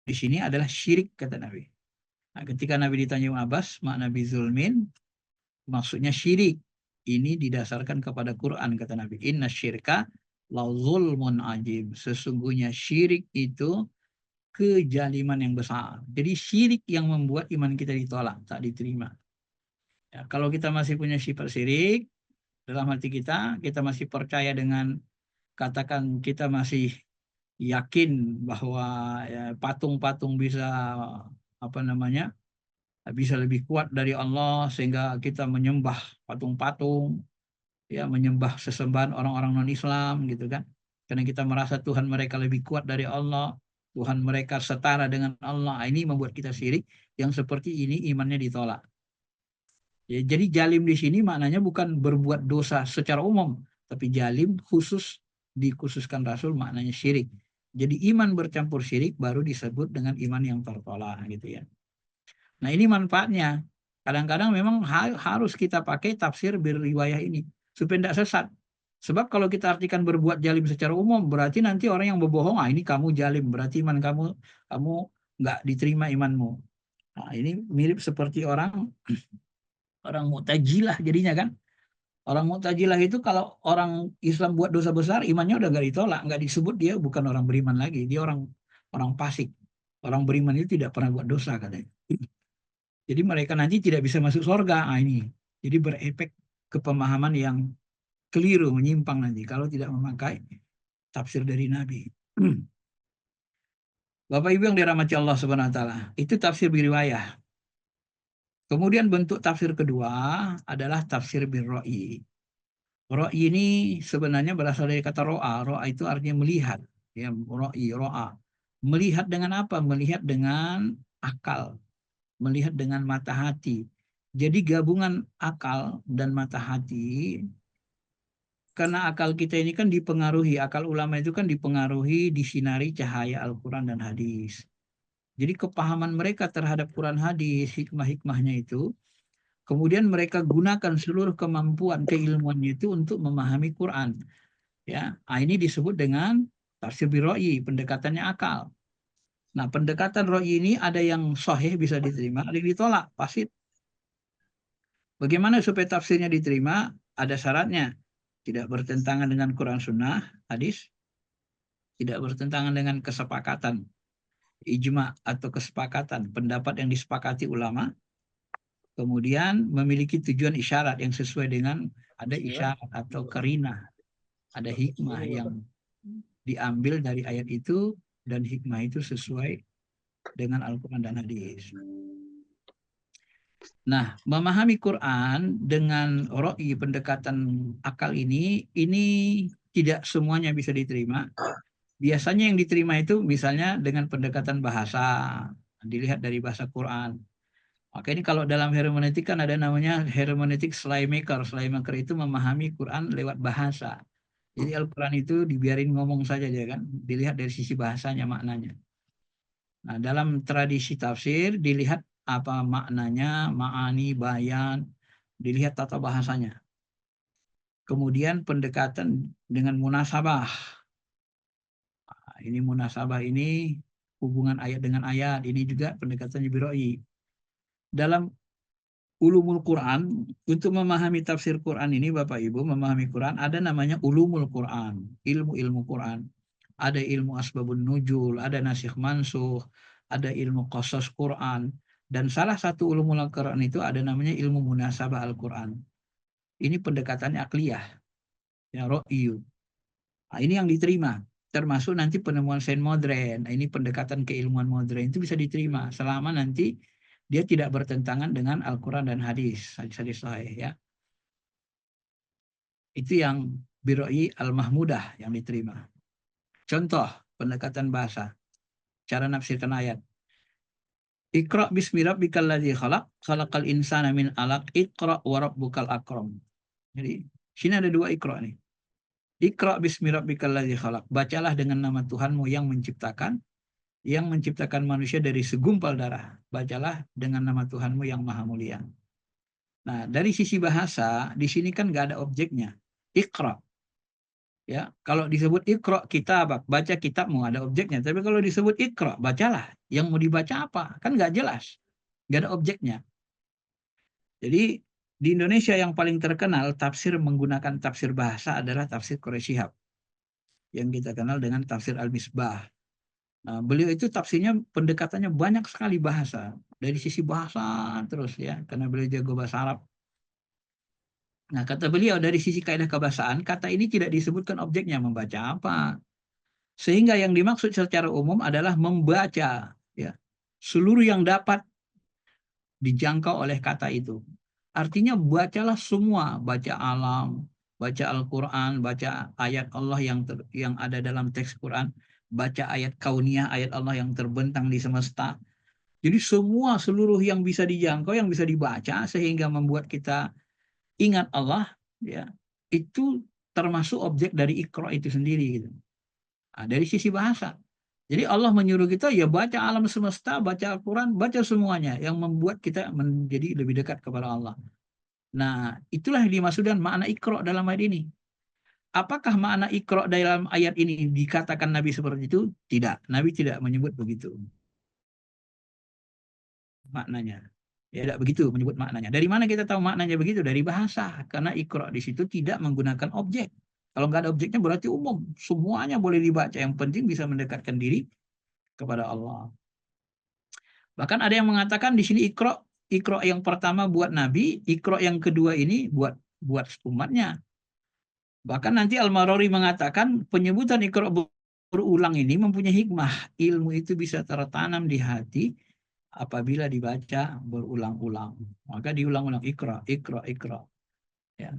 di sini adalah syirik, kata Nabi. Nah, ketika Nabi ditanya Ibnu Abbas, makna bizulmin, maksudnya syirik. Ini didasarkan kepada Quran, kata Nabi. Inna syirka la zulmun ajib. Sesungguhnya syirik itu kejaliman yang besar. Jadi syirik yang membuat iman kita ditolak, tak diterima. Ya, kalau kita masih punya sifat syirik dalam hati kita, kita masih percaya dengan, katakan kita masih yakin bahwa ya, patung-patung bisa apa namanya, bisa lebih kuat dari Allah sehingga kita menyembah patung-patung, ya menyembah sesembahan orang-orang non-Islam gitu kan. Karena kita merasa Tuhan mereka lebih kuat dari Allah, Tuhan mereka setara dengan Allah. Ini membuat kita syirik, yang seperti ini imannya ditolak. Ya, jadi jalim di sini maknanya bukan berbuat dosa secara umum, tapi jalim khusus dikhususkan Rasul maknanya syirik. Jadi iman bercampur syirik baru disebut dengan iman yang tertolak gitu ya. Nah ini manfaatnya. Kadang-kadang memang harus kita pakai tafsir berriwayah ini supaya tidak sesat. Sebab kalau kita artikan berbuat jalim secara umum, berarti nanti orang yang berbohong, ah ini kamu jalim, berarti iman kamu nggak diterima imanmu. Nah, ini mirip seperti orang orang Mu'tazilah jadinya kan. Orang Mu'tazilah itu kalau orang Islam buat dosa besar, imannya udah nggak ditolak, nggak disebut dia bukan orang beriman lagi, dia orang orang fasik. Orang beriman itu tidak pernah buat dosa katanya. Jadi mereka nanti tidak bisa masuk surga. Nah, ini. Jadi berefek ke pemahaman yang keliru, menyimpang nanti kalau tidak memakai tafsir dari Nabi. Bapak Ibu yang dirahmati Allah Subhanahu wa taala, itu tafsir biriwayah. Kemudian bentuk tafsir kedua adalah tafsir birra'i. Ra'i ini sebenarnya berasal dari kata ro'a. Ro'a itu artinya melihat. Ya, ra'i, ro'a. Melihat dengan apa? Melihat dengan akal. Melihat dengan mata hati. Jadi gabungan akal dan mata hati, karena akal kita ini kan dipengaruhi, akal ulama itu kan dipengaruhi, disinari cahaya Al-Quran dan hadis. Jadi kepahaman mereka terhadap Quran hadis, hikmah-hikmahnya itu, kemudian mereka gunakan seluruh kemampuan keilmuannya itu untuk memahami Quran. Ya, nah, ini disebut dengan tafsir biroi, pendekatannya akal. Nah, pendekatan roi ini ada yang sahih bisa diterima, ada yang ditolak, pasti. Bagaimana supaya tafsirnya diterima? Ada syaratnya. Tidak bertentangan dengan Quran Sunnah, hadis. Tidak bertentangan dengan kesepakatan, ijma atau kesepakatan, pendapat yang disepakati ulama. Kemudian memiliki tujuan isyarat yang sesuai dengan ada isyarat atau karinah. Ada hikmah yang diambil dari ayat itu dan hikmah itu sesuai dengan Al-Quran dan hadis. Nah, memahami Quran dengan ro'i pendekatan akal ini tidak semuanya bisa diterima. Biasanya yang diterima itu misalnya dengan pendekatan bahasa, dilihat dari bahasa Quran. Maka ini kalau dalam hermeneutik kan ada namanya hermeneutik Schleiermacher. Schleiermacher itu memahami Quran lewat bahasa. Jadi Al-Quran itu dibiarin ngomong saja ya kan, dilihat dari sisi bahasanya maknanya. Nah, dalam tradisi tafsir dilihat apa maknanya, ma'ani, bayan, dilihat tata bahasanya. Kemudian pendekatan dengan munasabah. Nah, ini munasabah ini hubungan ayat dengan ayat, ini juga pendekatannya biroi. Dalam ulumul Quran, untuk memahami tafsir Quran ini Bapak Ibu, memahami Quran ada namanya ulumul Quran, ilmu-ilmu Quran. Ada ilmu asbabun nuzul, ada nasikh mansukh, ada ilmu qasas Quran, dan salah satu ulumul Quran itu ada namanya ilmu munasabah Al-Quran. Ini pendekatannya akliyah, ya ro'yu. Nah, ini yang diterima. Termasuk nanti penemuan sains modern. Nah, ini pendekatan keilmuan modern itu bisa diterima selama nanti dia tidak bertentangan dengan Al-Quran dan hadis, hadis-hadis sahih ya. Itu yang biroi al-mahmudah yang diterima. Contoh pendekatan bahasa, cara nafsirkan ayat. Iqra bismi rabbikal ladzi khalaq, khalaqal insana min alaq, iqra wa rabbukal akram. Jadi sini ada dua iqra nih. Iqra bismi rabbikal ladzi khalaq. Bacalah dengan nama Tuhanmu yang menciptakan manusia dari segumpal darah. Bacalah dengan nama Tuhanmu yang maha mulia. Nah, dari sisi bahasa, di sini kan nggak ada objeknya. Iqra. Ya, kalau disebut Iqra kitabak, baca kitabmu, ada objeknya. Tapi kalau disebut Iqra, bacalah. Yang mau dibaca apa? Kan nggak jelas. Nggak ada objeknya. Jadi di Indonesia yang paling terkenal tafsir menggunakan tafsir bahasa adalah tafsir Quraisy Shihab yang kita kenal dengan tafsir Al-Misbah. Nah, beliau itu tafsirnya pendekatannya banyak sekali bahasa, dari sisi bahasa terus ya, karena beliau jago bahasa Arab. Nah, kata beliau dari sisi kaidah kebahasaan, kata ini tidak disebutkan objeknya membaca apa. Sehingga yang dimaksud secara umum adalah membaca ya, seluruh yang dapat dijangkau oleh kata itu. Artinya bacalah semua, baca alam, baca Al-Quran, baca ayat Allah yang ada dalam teks Quran, baca ayat kauniyah, ayat Allah yang terbentang di semesta. Jadi semua seluruh yang bisa dijangkau, yang bisa dibaca sehingga membuat kita ingat Allah, ya itu termasuk objek dari Iqra itu sendiri gitu. Nah, dari sisi bahasa. Jadi Allah menyuruh kita ya baca alam semesta, baca Al-Quran, baca semuanya yang membuat kita menjadi lebih dekat kepada Allah. Nah, itulah yang dimaksudkan makna Iqra dalam ayat ini. Apakah makna Iqra dalam ayat ini dikatakan Nabi seperti itu? Tidak, Nabi tidak menyebut begitu maknanya. Ya, tidak begitu menyebut maknanya. Dari mana kita tahu maknanya begitu? Dari bahasa. Karena Iqra di situ tidak menggunakan objek. Kalau nggak ada objeknya berarti umum. Semuanya boleh dibaca. Yang penting bisa mendekatkan diri kepada Allah. Bahkan ada yang mengatakan di sini Iqra, Iqra yang pertama buat Nabi, Iqra yang kedua ini buat umatnya. Bahkan nanti Al-Marori mengatakan penyebutan Iqra berulang ini mempunyai hikmah. Ilmu itu bisa tertanam di hati apabila dibaca berulang-ulang. Maka diulang-ulang Iqra, Iqra, Iqra. Ya.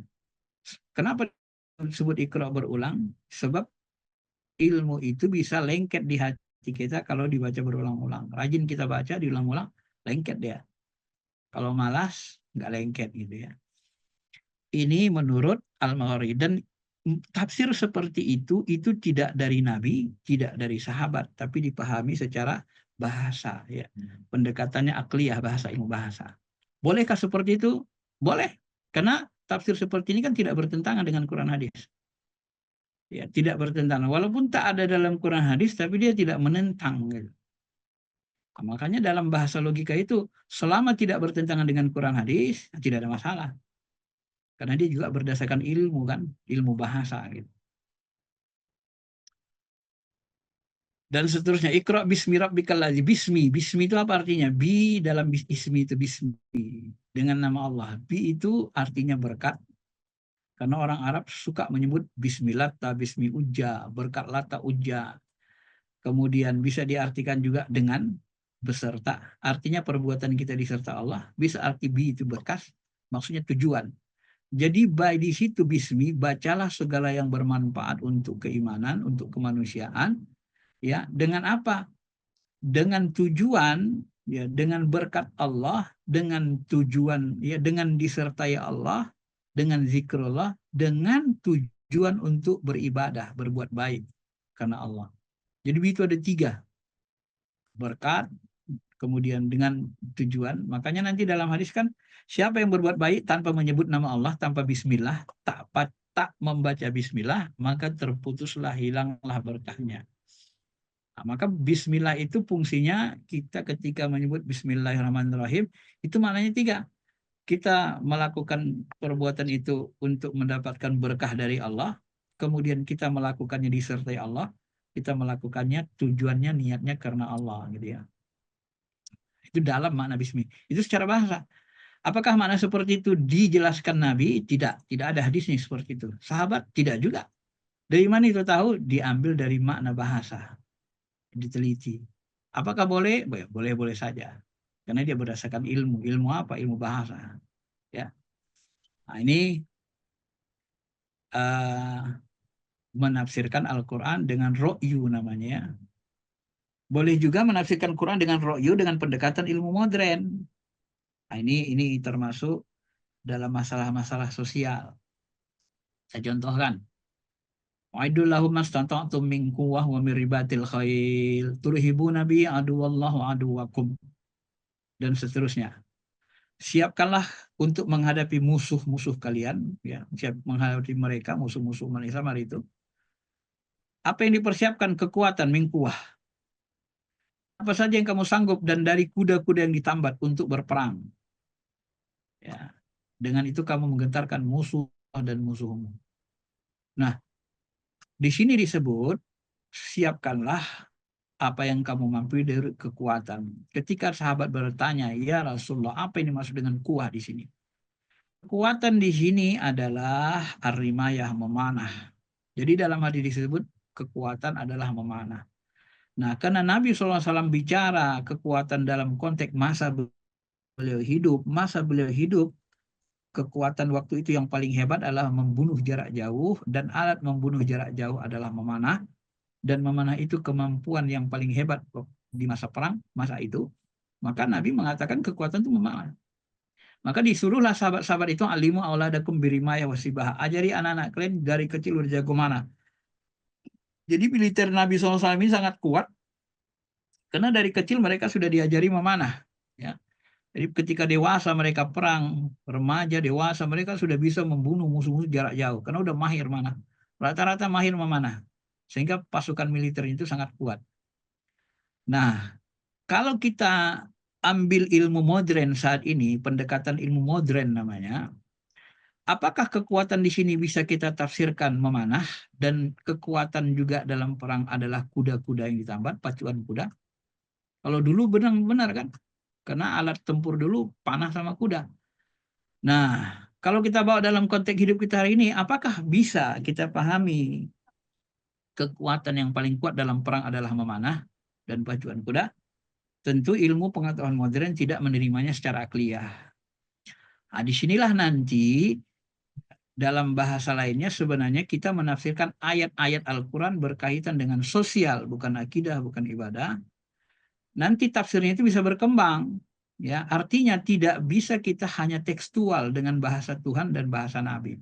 Kenapa disebut Iqra berulang? Sebab ilmu itu bisa lengket di hati kita kalau dibaca berulang-ulang. Rajin kita baca, diulang-ulang, lengket dia. Kalau malas, nggak lengket gitu ya. Ini menurut Al-Maghri. Dan tafsir seperti itu tidak dari Nabi, tidak dari sahabat, tapi dipahami secara bahasa. Ya. Pendekatannya akliyah, bahasa, ilmu bahasa. Bolehkah seperti itu? Boleh. Karena tafsir seperti ini kan tidak bertentangan dengan Quran hadis. Ya, tidak bertentangan. Walaupun tak ada dalam Quran hadis, tapi dia tidak menentang. Gitu. Makanya dalam bahasa logika itu, selama tidak bertentangan dengan Quran hadis, tidak ada masalah. Karena dia juga berdasarkan ilmu kan, ilmu bahasa gitu. Dan seterusnya, Iqra bismi rabbikal ladzi. Bismi, bismi itu apa artinya? Bi dalam ismi itu bismi. Dengan nama Allah. Bi itu artinya berkat. Karena orang Arab suka menyebut bismillah, bismi ujja, berkat lata ujja. Kemudian bisa diartikan juga dengan beserta. Artinya perbuatan kita diserta Allah. Bisa arti bi itu berkas, maksudnya tujuan. Jadi by di situ bismi, bacalah segala yang bermanfaat untuk keimanan, untuk kemanusiaan. Ya, dengan apa? Dengan tujuan, ya, dengan berkat Allah, dengan tujuan, ya, dengan disertai Allah, dengan zikrullah, dengan tujuan untuk beribadah, berbuat baik karena Allah. Jadi itu ada tiga. Berkat, kemudian dengan tujuan. Makanya nanti dalam hadis kan, siapa yang berbuat baik tanpa menyebut nama Allah, tanpa bismillah, tak membaca bismillah, maka terputuslah, hilanglah berkahnya. Nah, maka bismillah itu fungsinya kita ketika menyebut bismillahirrahmanirrahim, itu maknanya tiga. kita melakukan perbuatan itu untuk mendapatkan berkah dari Allah, kemudian kita melakukannya disertai Allah, kita melakukannya tujuannya niatnya karena Allah gitu ya. Itu dalam makna bismi. Itu secara bahasa. Apakah makna seperti itu dijelaskan Nabi? Tidak, tidak ada hadisnya seperti itu. Sahabat tidak juga. Dari mana itu tahu? Diambil dari makna bahasa, diteliti. Apakah boleh? Boleh-boleh saja. Karena dia berdasarkan ilmu. Ilmu apa? Ilmu bahasa. Ya. Nah, ini menafsirkan Al-Quran dengan ro'yu namanya. Boleh juga menafsirkan Quran dengan ro'yu dengan pendekatan ilmu modern. Nah, ini termasuk dalam masalah-masalah sosial. Saya contohkan. Wa'idul lahum mastata'tum min quwwah wa min ribatil khail turhibuna bi aduwallahu aduwakum dan seterusnya. Siapkanlah untuk menghadapi musuh-musuh kalian, ya, siap menghadapi mereka musuh-musuh manusia hari itu. Apa yang dipersiapkan? Kekuatan min quwwah. Apa saja yang kamu sanggup dan dari kuda-kuda yang ditambat untuk berperang. Ya, dengan itu kamu menggentarkan musuh dan musuhmu. Nah, di sini disebut siapkanlah apa yang kamu mampu dari kekuatan. Ketika sahabat bertanya, ya Rasulullah, apa ini maksud dengan kuah di sini? Kekuatan di sini adalah ar-rimayah, memanah. Jadi dalam hadis disebut kekuatan adalah memanah. Nah, karena Nabi SAW bicara kekuatan dalam konteks masa beliau hidup, kekuatan waktu itu yang paling hebat adalah membunuh jarak jauh, dan alat membunuh jarak jauh adalah memanah, dan memanah itu kemampuan yang paling hebat di masa perang, masa itu. Maka Nabi mengatakan kekuatan itu memanah. Maka disuruhlah sahabat-sahabat itu alimu auladakum birimaya wasibah. Ajari anak-anak kalian dari kecil udah jago mana. Jadi militer Nabi SAW ini sangat kuat karena dari kecil mereka sudah diajari memanah. Ya. Jadi ketika dewasa mereka perang, remaja, dewasa mereka sudah bisa membunuh musuh-musuh jarak jauh karena udah mahir mana. Rata-rata mahir memanah. Sehingga pasukan militer itu sangat kuat. Nah, kalau kita ambil ilmu modern saat ini, pendekatan ilmu modern namanya, apakah kekuatan di sini bisa kita tafsirkan memanah dan kekuatan juga dalam perang adalah kuda-kuda yang ditambat, pacuan kuda? Kalau dulu benar-benar kan? Karena alat tempur dulu panah sama kuda. Nah, kalau kita bawa dalam konteks hidup kita hari ini, apakah bisa kita pahami kekuatan yang paling kuat dalam perang adalah memanah dan pacuan kuda? Tentu ilmu pengetahuan modern tidak menerimanya secara akliyah. Nah, disinilah nanti dalam bahasa lainnya sebenarnya kita menafsirkan ayat-ayat Al-Quran berkaitan dengan sosial, bukan akidah, bukan ibadah. Nanti tafsirnya itu bisa berkembang. Ya, artinya tidak bisa kita hanya tekstual dengan bahasa Tuhan dan bahasa Nabi.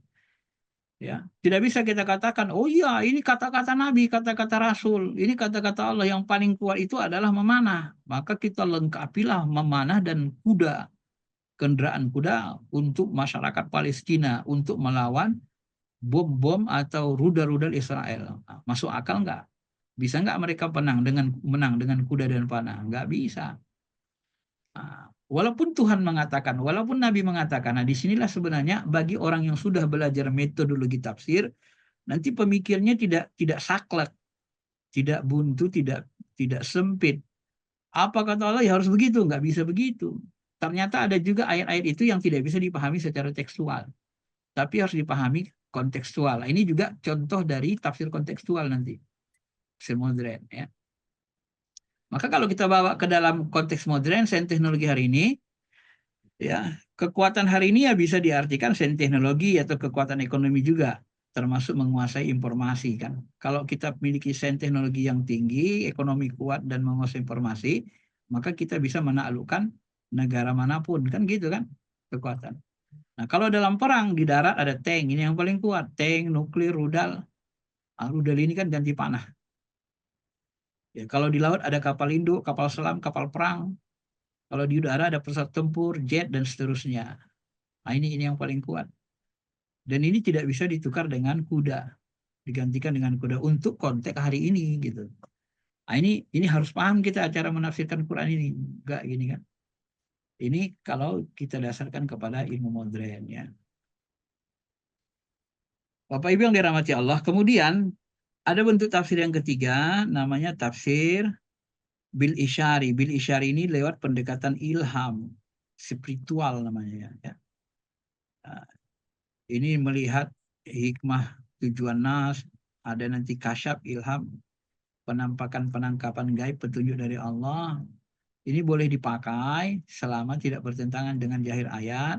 Ya, tidak bisa kita katakan, oh iya ini kata-kata Nabi, kata-kata Rasul, ini kata-kata Allah yang paling kuat itu adalah memanah. Maka kita lengkapilah memanah dan kuda, kendaraan kuda untuk masyarakat Palestina untuk melawan bom-bom atau rudal-rudal Israel. Nah, masuk akal nggak? Bisa nggak mereka menang dengan kuda dan panah? Nggak bisa. Nah, walaupun Tuhan mengatakan, walaupun Nabi mengatakan, nah disinilah sebenarnya bagi orang yang sudah belajar metodologi tafsir, nanti pemikirnya tidak saklek, tidak buntu, tidak sempit. Apa kata Allah ya harus begitu? Nggak bisa begitu. Ternyata ada juga ayat-ayat itu yang tidak bisa dipahami secara tekstual, tapi harus dipahami kontekstual. Ini juga contoh dari tafsir kontekstual nanti, tafsir modern ya. Maka kalau kita bawa ke dalam konteks modern, sains teknologi hari ini, ya kekuatan hari ini ya bisa diartikan sains teknologi atau kekuatan ekonomi juga, termasuk menguasai informasi kan. Kalau kita memiliki sains teknologi yang tinggi, ekonomi kuat dan menguasai informasi, maka kita bisa menaklukkan negara manapun kan gitu kan kekuatan. Nah, kalau dalam perang di darat ada tank, ini yang paling kuat, tank, nuklir, rudal. Ah, rudal ini kan ganti panah. Ya, kalau di laut ada kapal induk, kapal selam, kapal perang. Kalau di udara ada pesawat tempur, jet dan seterusnya. Nah, ini yang paling kuat. Dan ini tidak bisa ditukar dengan kuda, digantikan dengan kuda untuk konteks hari ini gitu. Nah, ini harus paham kita cara menafsirkan Quran ini, enggak gini kan? Ini kalau kita dasarkan kepada ilmu modern ya. Bapak Ibu yang dirahmati Allah, kemudian ada bentuk tafsir yang ketiga, namanya tafsir bil isyari. Bil isyari ini lewat pendekatan ilham, spiritual namanya ya. Nah, ini melihat hikmah tujuan nas, ada nanti kasyaf, ilham, penampakan penangkapan gaib, petunjuk dari Allah. Ini boleh dipakai selama tidak bertentangan dengan zahir ayat,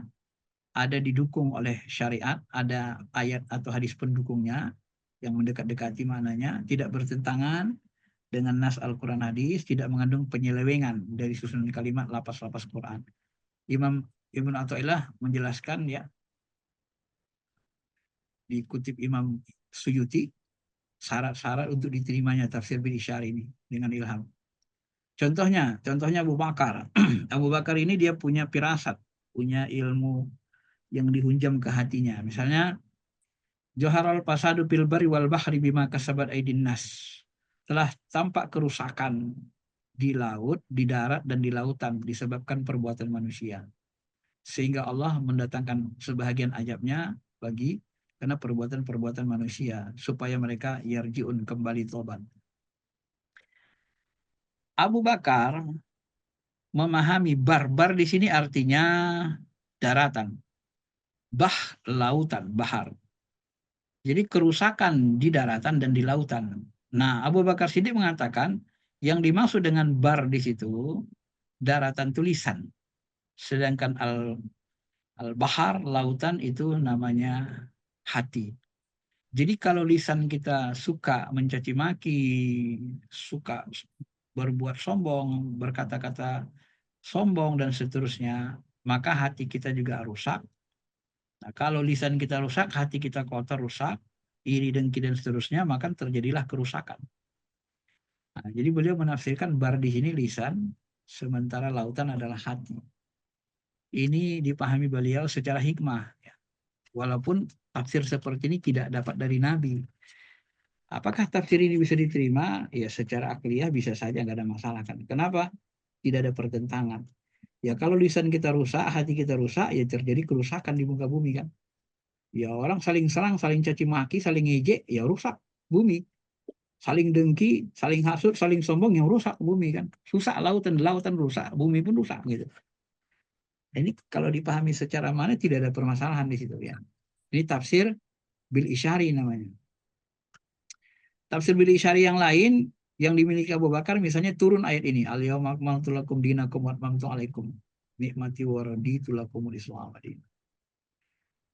ada didukung oleh syariat, ada ayat atau hadis pendukungnya yang mendekat-dekati maknanya, tidak bertentangan dengan nas Al-Quran hadis, tidak mengandung penyelewengan dari susunan kalimat lapas-lapas Quran. Imam Ibn Athaillah menjelaskan ya, dikutip Imam Suyuti, syarat-syarat untuk diterimanya tafsir bil isyar ini dengan ilham. Contohnya Abu Bakar. Abu Bakar ini dia punya firasat, punya ilmu yang dihunjam ke hatinya. Misalnya, Joharal fasadu fil bari wal bahri bima kasabat aidin nas. Telah tampak kerusakan di laut, di darat, dan di lautan disebabkan perbuatan manusia. Sehingga Allah mendatangkan sebahagian azabnya bagi karena perbuatan-perbuatan manusia supaya mereka yarjiun kembali tobat. Abu Bakar memahami barbar di sini artinya daratan, lautan, bahar. Jadi kerusakan di daratan dan di lautan. Nah, Abu Bakar Siddiq mengatakan yang dimaksud dengan bar di situ daratan tulisan, sedangkan al-bahar lautan itu namanya hati. Jadi kalau lisan kita suka mencaci maki, suka berbuat sombong, berkata-kata sombong dan seterusnya, maka hati kita juga rusak. Nah, kalau lisan kita rusak, hati kita kotor rusak, iri dengki dan seterusnya, maka terjadilah kerusakan. Nah, jadi beliau menafsirkan bar di sini lisan, sementara lautan adalah hati. Ini dipahami beliau secara hikmah, ya. Walaupun tafsir seperti ini tidak dapat dari Nabi. Apakah tafsir ini bisa diterima? Ya secara akliyah bisa saja, nggak ada masalah kan. Kenapa? Tidak ada pertentangan. Ya kalau lisan kita rusak, hati kita rusak, ya terjadi kerusakan di muka bumi kan. Ya orang saling serang, saling caci maki, saling ngejek, ya rusak bumi. Saling dengki, saling hasut, saling sombong, yang rusak bumi kan. Susah lautan, lautan rusak, bumi pun rusak gitu. Ini kalau dipahami secara mana tidak ada permasalahan di situ ya. Ini tafsir bil isyari namanya. Tafsir bil isyari yang lain yang dimiliki Abu Bakar misalnya turun ayat ini, al-yauma akmaltu lakum dinakum wa atmamtu alaikum nikmati wa raditu lakumul Islam.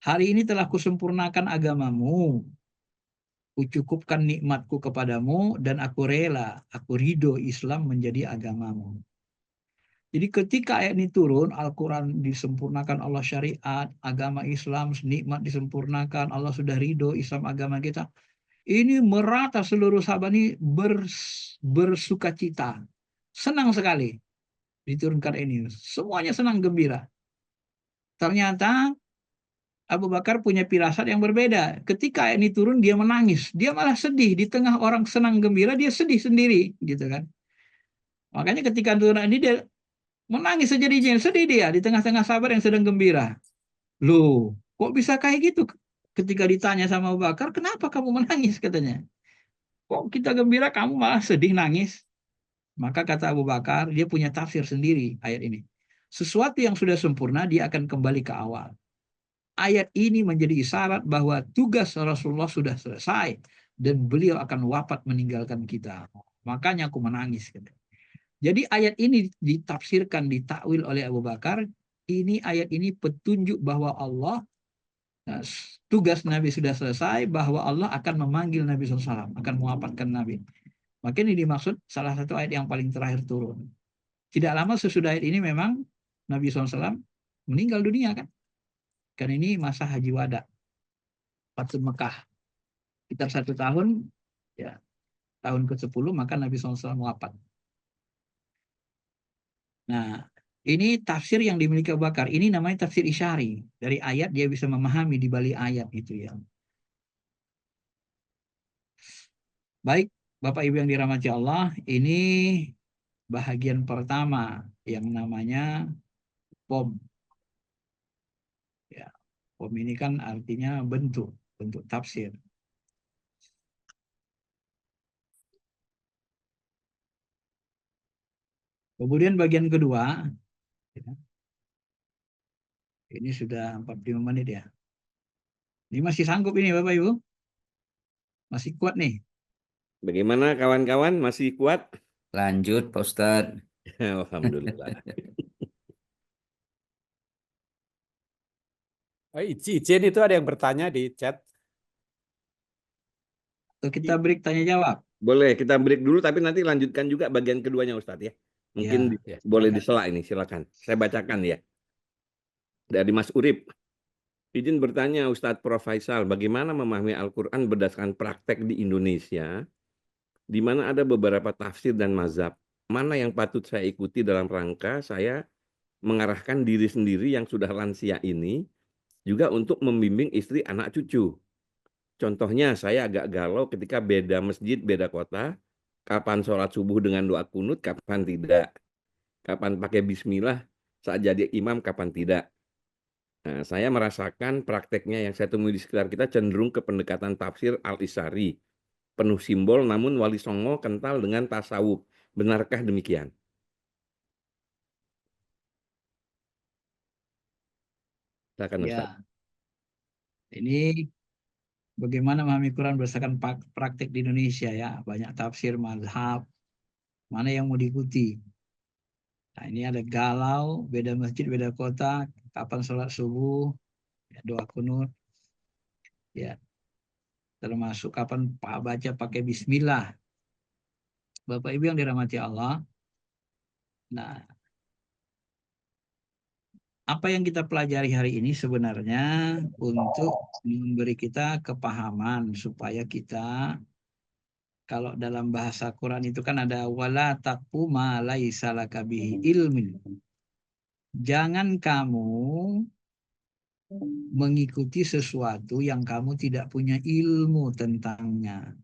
Hari ini telah kusempurnakan agamamu, kucukupkan nikmatku kepadamu, dan aku rela, aku ridho Islam menjadi agamamu. Jadi ketika ayat ini turun, Al-Quran disempurnakan Allah syariat, agama Islam, nikmat disempurnakan, Allah sudah ridho Islam agama kita. Ini merata seluruh sahabat ini bersuka cita. Senang sekali diturunkan ini. Semuanya senang gembira. Ternyata Abu Bakar punya firasat yang berbeda. Ketika ayat ini turun, dia menangis. Dia malah sedih. Di tengah orang senang gembira, dia sedih sendiri. Gitu kan. Makanya ketika turun ini, dia menangis sejadi-jadinya. Sedih dia di tengah-tengah sahabat yang sedang gembira. Loh, kok bisa kayak gitu? Ketika ditanya sama Abu Bakar, kenapa kamu menangis katanya? Kok kita gembira, kamu malah sedih nangis? Maka kata Abu Bakar, dia punya tafsir sendiri ayat ini. Sesuatu yang sudah sempurna, dia akan kembali ke awal. Ayat ini menjadi isyarat bahwa tugas Rasulullah sudah selesai dan beliau akan wafat meninggalkan kita. Makanya aku menangis. Jadi ayat ini ditafsirkan, ditakwil oleh Abu Bakar. Ini ayat ini petunjuk bahwa Allah, tugas Nabi sudah selesai, bahwa Allah akan memanggil Nabi SAW, akan mewafatkan Nabi. Maka ini dimaksud salah satu ayat yang paling terakhir turun. Tidak lama sesudah ayat ini memang Nabi SAW meninggal dunia kan. Kan ini masa haji wada, Fatul Mekah. Sekitar 1 tahun, ya tahun ke-10 maka Nabi SAW wafat. Nah, ini tafsir yang dimiliki Abu Bakar. Ini namanya tafsir isyari. Dari ayat dia bisa memahami di balik ayat itu ya. Baik, Bapak Ibu yang dirahmati Allah, ini bahagian pertama yang namanya POM. Ya, POM ini kan artinya bentuk tafsir. Kemudian bagian kedua, ya, ini sudah 45 menit ya. Ini masih sanggup ini Bapak Ibu? Masih kuat nih? Bagaimana kawan-kawan? Masih kuat? Lanjut, Pak Ustadz. Alhamdulillah. Izin itu ada yang bertanya di chat. Atau kita break tanya jawab? Boleh, kita break dulu, tapi nanti lanjutkan juga bagian keduanya Ustadz ya. Mungkin Ya, boleh silakan. disela ini, silakan. Saya bacakan ya. Dari Mas Urip. Izin bertanya Ustadz Prof. Faisal, bagaimana memahami Al-Quran berdasarkan praktek di Indonesia, di mana ada beberapa tafsir dan mazhab. Mana yang patut saya ikuti dalam rangka saya mengarahkan diri sendiri yang sudah lansia ini, juga untuk membimbing istri anak cucu. Contohnya saya agak galau ketika beda masjid, beda kota, kapan sholat subuh dengan doa kunut, kapan tidak. Kapan pakai bismillah saat jadi imam, kapan tidak. Nah, saya merasakan prakteknya yang saya temui di sekitar kita cenderung ke pendekatan tafsir Al-Isari. Penuh simbol namun wali songo kental dengan tasawuf. Benarkah demikian? Silakan Ustaz. Ya, ini bagaimana memahami Quran berdasarkan praktek di Indonesia ya. Banyak tafsir, mazhab, mana yang mau diikuti. Nah, ini ada galau, beda masjid, beda kota, kapan sholat subuh, ya, doa kunut, ya, termasuk kapan baca pakai bismillah. Bapak Ibu yang dirahmati Allah, nah, apa yang kita pelajari hari ini sebenarnya untuk memberi kita kepahaman supaya kita, kalau dalam bahasa Quran itu kan ada wala taqfu ma laisa laka bihi ilmin. Jangan kamu mengikuti sesuatu yang kamu tidak punya ilmu tentangnya.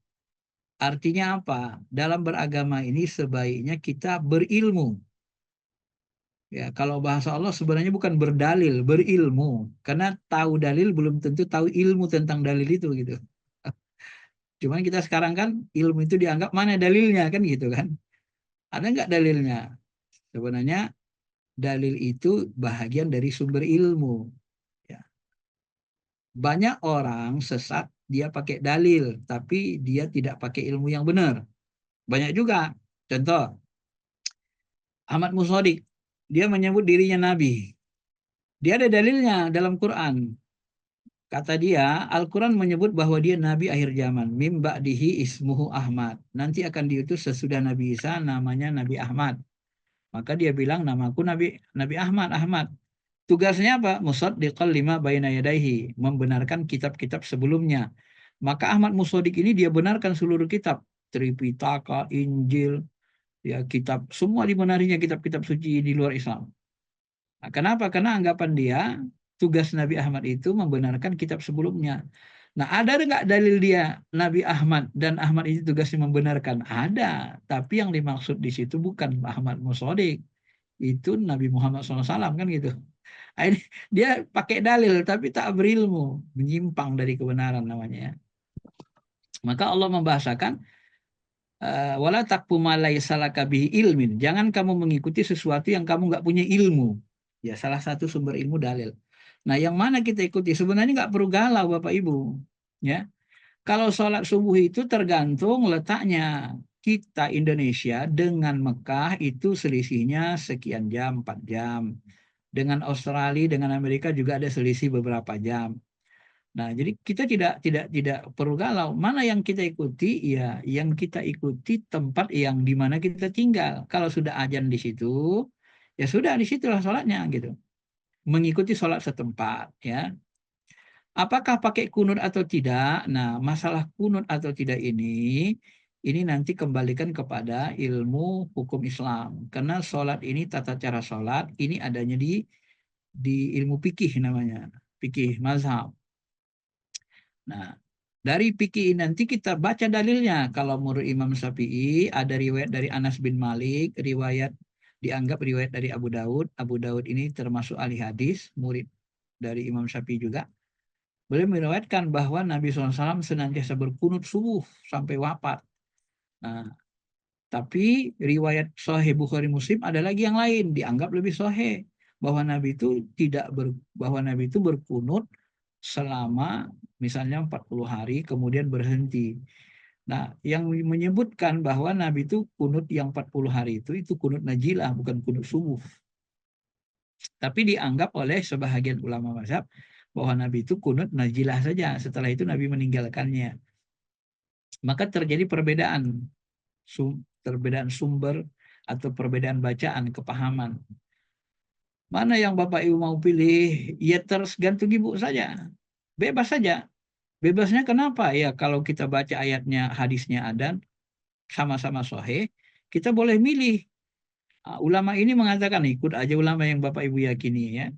Artinya apa? Dalam beragama ini sebaiknya kita berilmu. Ya, kalau bahasa Allah sebenarnya bukan berdalil, berilmu. Karena tahu dalil belum tentu tahu ilmu tentang dalil itu gitu. Cuman kita sekarang kan ilmu itu dianggap mana dalilnya kan gitu kan. Ada nggak dalilnya? Sebenarnya dalil itu bahagian dari sumber ilmu. Ya. Banyak orang sesat dia pakai dalil, tapi dia tidak pakai ilmu yang benar. Banyak juga. Contoh, Ahmad Musodik, dia menyebut dirinya nabi. Dia ada dalilnya dalam Quran. Kata dia, Al-Quran menyebut bahwa dia nabi akhir zaman. Mim ba'dihi ismuhu Ahmad. Nanti akan diutus sesudah Nabi Isa, namanya Nabi Ahmad. Maka dia bilang, namaku Nabi Ahmad. Ahmad. Tugasnya apa? Musaddiqal lima baina yadaihi. Membenarkan kitab-kitab sebelumnya. Maka Ahmad Musodik ini dia benarkan seluruh kitab. Tripitaka, Injil, ya kitab, semua dibenarinya kitab-kitab suci di luar Islam. Nah, kenapa? Karena anggapan dia tugas Nabi Ahmad itu membenarkan kitab sebelumnya. Nah, ada nggak dalil dia Nabi Ahmad dan Ahmad itu tugasnya membenarkan? Ada, tapi yang dimaksud di situ bukan Ahmad Musodik, itu Nabi Muhammad SAW kan gitu. Nah, ini dia pakai dalil tapi tak berilmu, menyimpang dari kebenaran namanya. Maka Allah membahasakan wala taqfu ma laysa laka bihi ilmin. Jangan kamu mengikuti sesuatu yang kamu nggak punya ilmu. Ya, salah satu sumber ilmu dalil. Nah, yang mana kita ikuti? Sebenarnya nggak perlu galau, Bapak Ibu. Ya, kalau sholat subuh itu tergantung letaknya. Kita Indonesia dengan Mekah itu selisihnya sekian jam, 4 jam. Dengan Australia, dengan Amerika juga ada selisih beberapa jam. Nah, jadi kita tidak perlu galau. Mana yang kita ikuti? Ya, yang kita ikuti tempat yang di mana kita tinggal. Kalau sudah azan di situ, ya sudah di situlah sholatnya gitu. Mengikuti sholat setempat ya. Apakah pakai kunut atau tidak? Nah, masalah kunut atau tidak ini nanti kembalikan kepada ilmu hukum Islam. Karena sholat ini, tata cara sholat ini adanya di ilmu fikih namanya, fikih mazhab. Nah, dari fikih nanti kita baca dalilnya. Kalau menurut Imam Syafi'i ada riwayat dari Anas bin Malik, riwayat dianggap riwayat dari Abu Daud. Abu Daud ini termasuk ahli hadis, murid dari Imam Syafi'i juga. Beliau meriwayatkan bahwa Nabi SAW senantiasa berkunut subuh sampai wafat. Nah, tapi riwayat Sahih Bukhari Muslim ada lagi yang lain, dianggap lebih sahih, bahwa Nabi itu berkunut selama misalnya 40 hari kemudian berhenti. Nah, yang menyebutkan bahwa Nabi itu kunut yang 40 hari itu kunut najilah, bukan kunut subuh. Tapi dianggap oleh sebahagian ulama mazhab bahwa Nabi itu kunut najilah saja, setelah itu Nabi meninggalkannya. Maka terjadi perbedaan sumber atau perbedaan bacaan, kepahaman. Mana yang Bapak Ibu mau pilih, ya tergantung Ibu saja. Bebas saja. Bebasnya kenapa? Ya kalau kita baca ayatnya, hadisnya ada, sama-sama sahih, kita boleh milih. Ulama ini mengatakan ikut aja ulama yang Bapak Ibu yakini ya.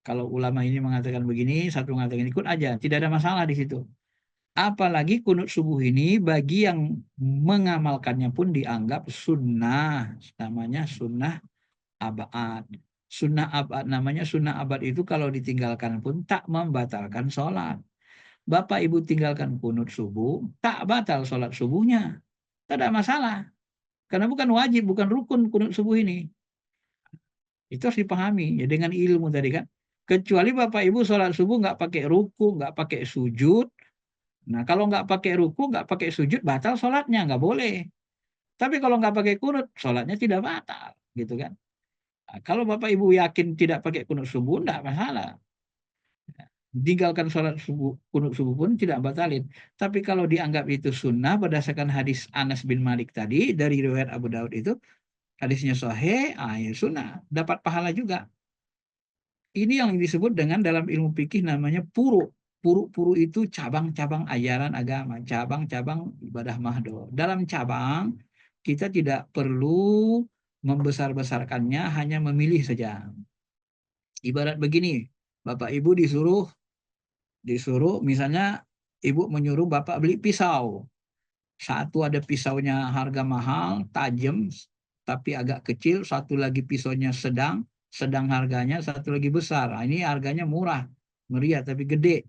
Kalau ulama ini mengatakan begini, satu mengatakan ikut aja, tidak ada masalah di situ. Apalagi kunut subuh ini bagi yang mengamalkannya pun dianggap sunnah, namanya sunnah abad. Sunnah abad, namanya sunnah abad itu kalau ditinggalkan pun tak membatalkan sholat. Bapak Ibu tinggalkan kunut subuh, tak batal sholat subuhnya. Tak ada masalah. Karena bukan wajib, bukan rukun kunut subuh ini. Itu harus dipahami ya, dengan ilmu tadi kan. Kecuali Bapak Ibu sholat subuh nggak pakai ruku, nggak pakai sujud. Nah kalau nggak pakai ruku, nggak pakai sujud, batal sholatnya, nggak boleh. Tapi kalau nggak pakai kunut, sholatnya tidak batal, gitu kan. Nah, kalau Bapak Ibu yakin tidak pakai kunut subuh, nggak masalah. Tinggalkan sholat subuh, kunut subuh pun tidak batalin. Tapi kalau dianggap itu sunnah berdasarkan hadis Anas bin Malik tadi dari riwayat Abu Daud itu, hadisnya sahih, ya sunnah, dapat pahala juga. Ini yang disebut dengan dalam ilmu fikih namanya puru. Puru itu cabang-cabang ajaran agama, cabang-cabang ibadah mahdoh. Dalam cabang kita tidak perlu membesar-besarkannya, hanya memilih saja. Ibarat begini, Bapak Ibu disuruh misalnya Ibu menyuruh Bapak beli pisau. Satu ada pisaunya harga mahal, tajam, tapi agak kecil. Satu lagi pisaunya sedang harganya, satu lagi besar. Nah, ini harganya murah, meriah, tapi gede.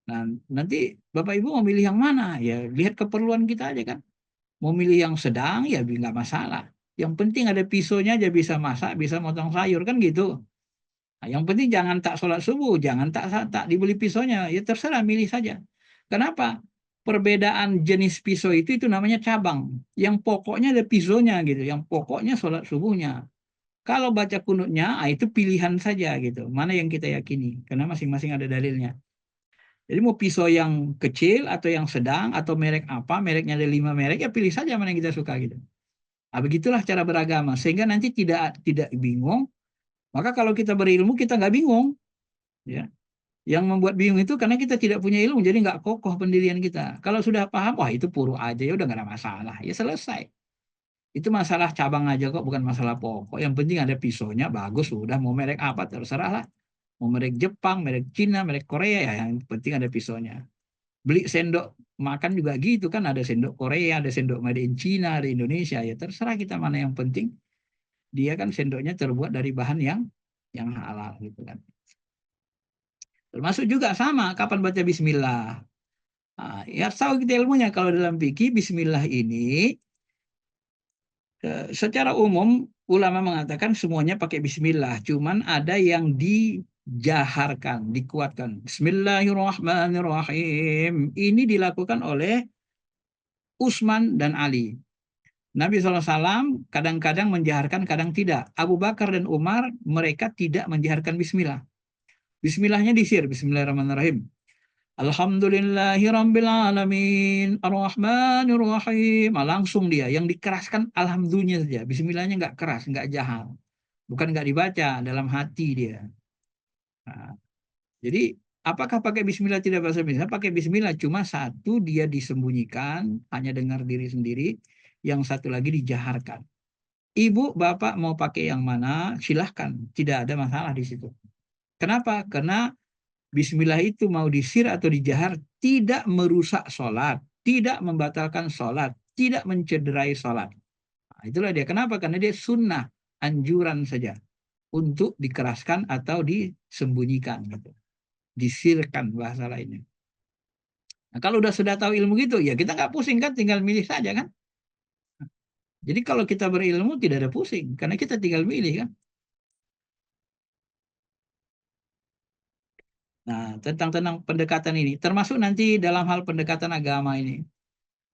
Nah, nanti Bapak Ibu mau milih yang mana? Ya lihat keperluan kita aja kan. Mau milih yang sedang, ya nggak masalah. Yang penting ada pisaunya aja, bisa masak, bisa motong sayur, kan gitu. Nah, yang penting jangan tak sholat subuh, jangan tak dibeli pisaunya, ya terserah, milih saja. Kenapa? Perbedaan jenis pisau itu namanya cabang. Yang pokoknya ada pisaunya gitu, yang pokoknya sholat subuhnya. Kalau baca kunutnya, itu pilihan saja gitu. Mana yang kita yakini? Karena masing-masing ada dalilnya. Jadi mau pisau yang kecil atau yang sedang atau merek apa, mereknya ada 5 merek, ya pilih saja mana yang kita suka gitu. Nah, begitulah cara beragama, sehingga nanti tidak bingung. Maka kalau kita berilmu kita nggak bingung, ya. Yang membuat bingung itu karena kita tidak punya ilmu, jadi nggak kokoh pendirian kita. Kalau sudah paham, wah itu puru aja, ya udah nggak ada masalah, ya selesai. Itu masalah cabang aja kok, bukan masalah pokok. Yang penting ada pisaunya bagus, udah mau merek apa terserah lah. Mau merek Jepang, merek Cina, merek Korea, ya yang penting ada pisaunya. Beli sendok makan juga gitu kan, ada sendok Korea, ada sendok made in Cina, ada Indonesia, ya terserah kita mana yang penting. Dia kan sendoknya terbuat dari bahan yang halal gitu kan. Termasuk juga sama kapan baca bismillah. Nah, ya tahu kita ilmunya kalau dalam fikih bismillah ini secara umum ulama mengatakan semuanya pakai bismillah, cuman ada yang dijaharkan, dikuatkan. Bismillahirrahmanirrahim. Ini dilakukan oleh Utsman dan Ali. Nabi SAW kadang-kadang menjaharkan, kadang tidak. Abu Bakar dan Umar mereka tidak menjaharkan bismillah. Bismillahnya disir, bismillahirrahmanirrahim. Alhamdulillahirrabbilalamin, ar-Rahmanirrahim. Langsung dia, yang dikeraskan alhamdulillah saja. Bismillahnya nggak keras, nggak jahar. Bukan nggak dibaca, dalam hati dia. Nah, jadi apakah pakai bismillah tidak bahasa bismillah? Pakai bismillah, cuma satu dia disembunyikan, hanya dengar diri sendiri. Yang satu lagi dijaharkan. Ibu, bapak mau pakai yang mana, silahkan. Tidak ada masalah di situ. Kenapa? Karena bismillah itu mau disir atau dijahar tidak merusak sholat, tidak membatalkan sholat, tidak mencederai sholat. Itulah dia. Kenapa? Karena dia sunnah, anjuran saja untuk dikeraskan atau disembunyikan gitu. Disirkan bahasa lainnya. Nah, kalau sudah tahu ilmu gitu, ya kita nggak pusing kan, tinggal milih saja kan. Jadi kalau kita berilmu tidak ada pusing, karena kita tinggal milih kan. Nah, tentang pendekatan ini, termasuk nanti dalam hal pendekatan agama ini,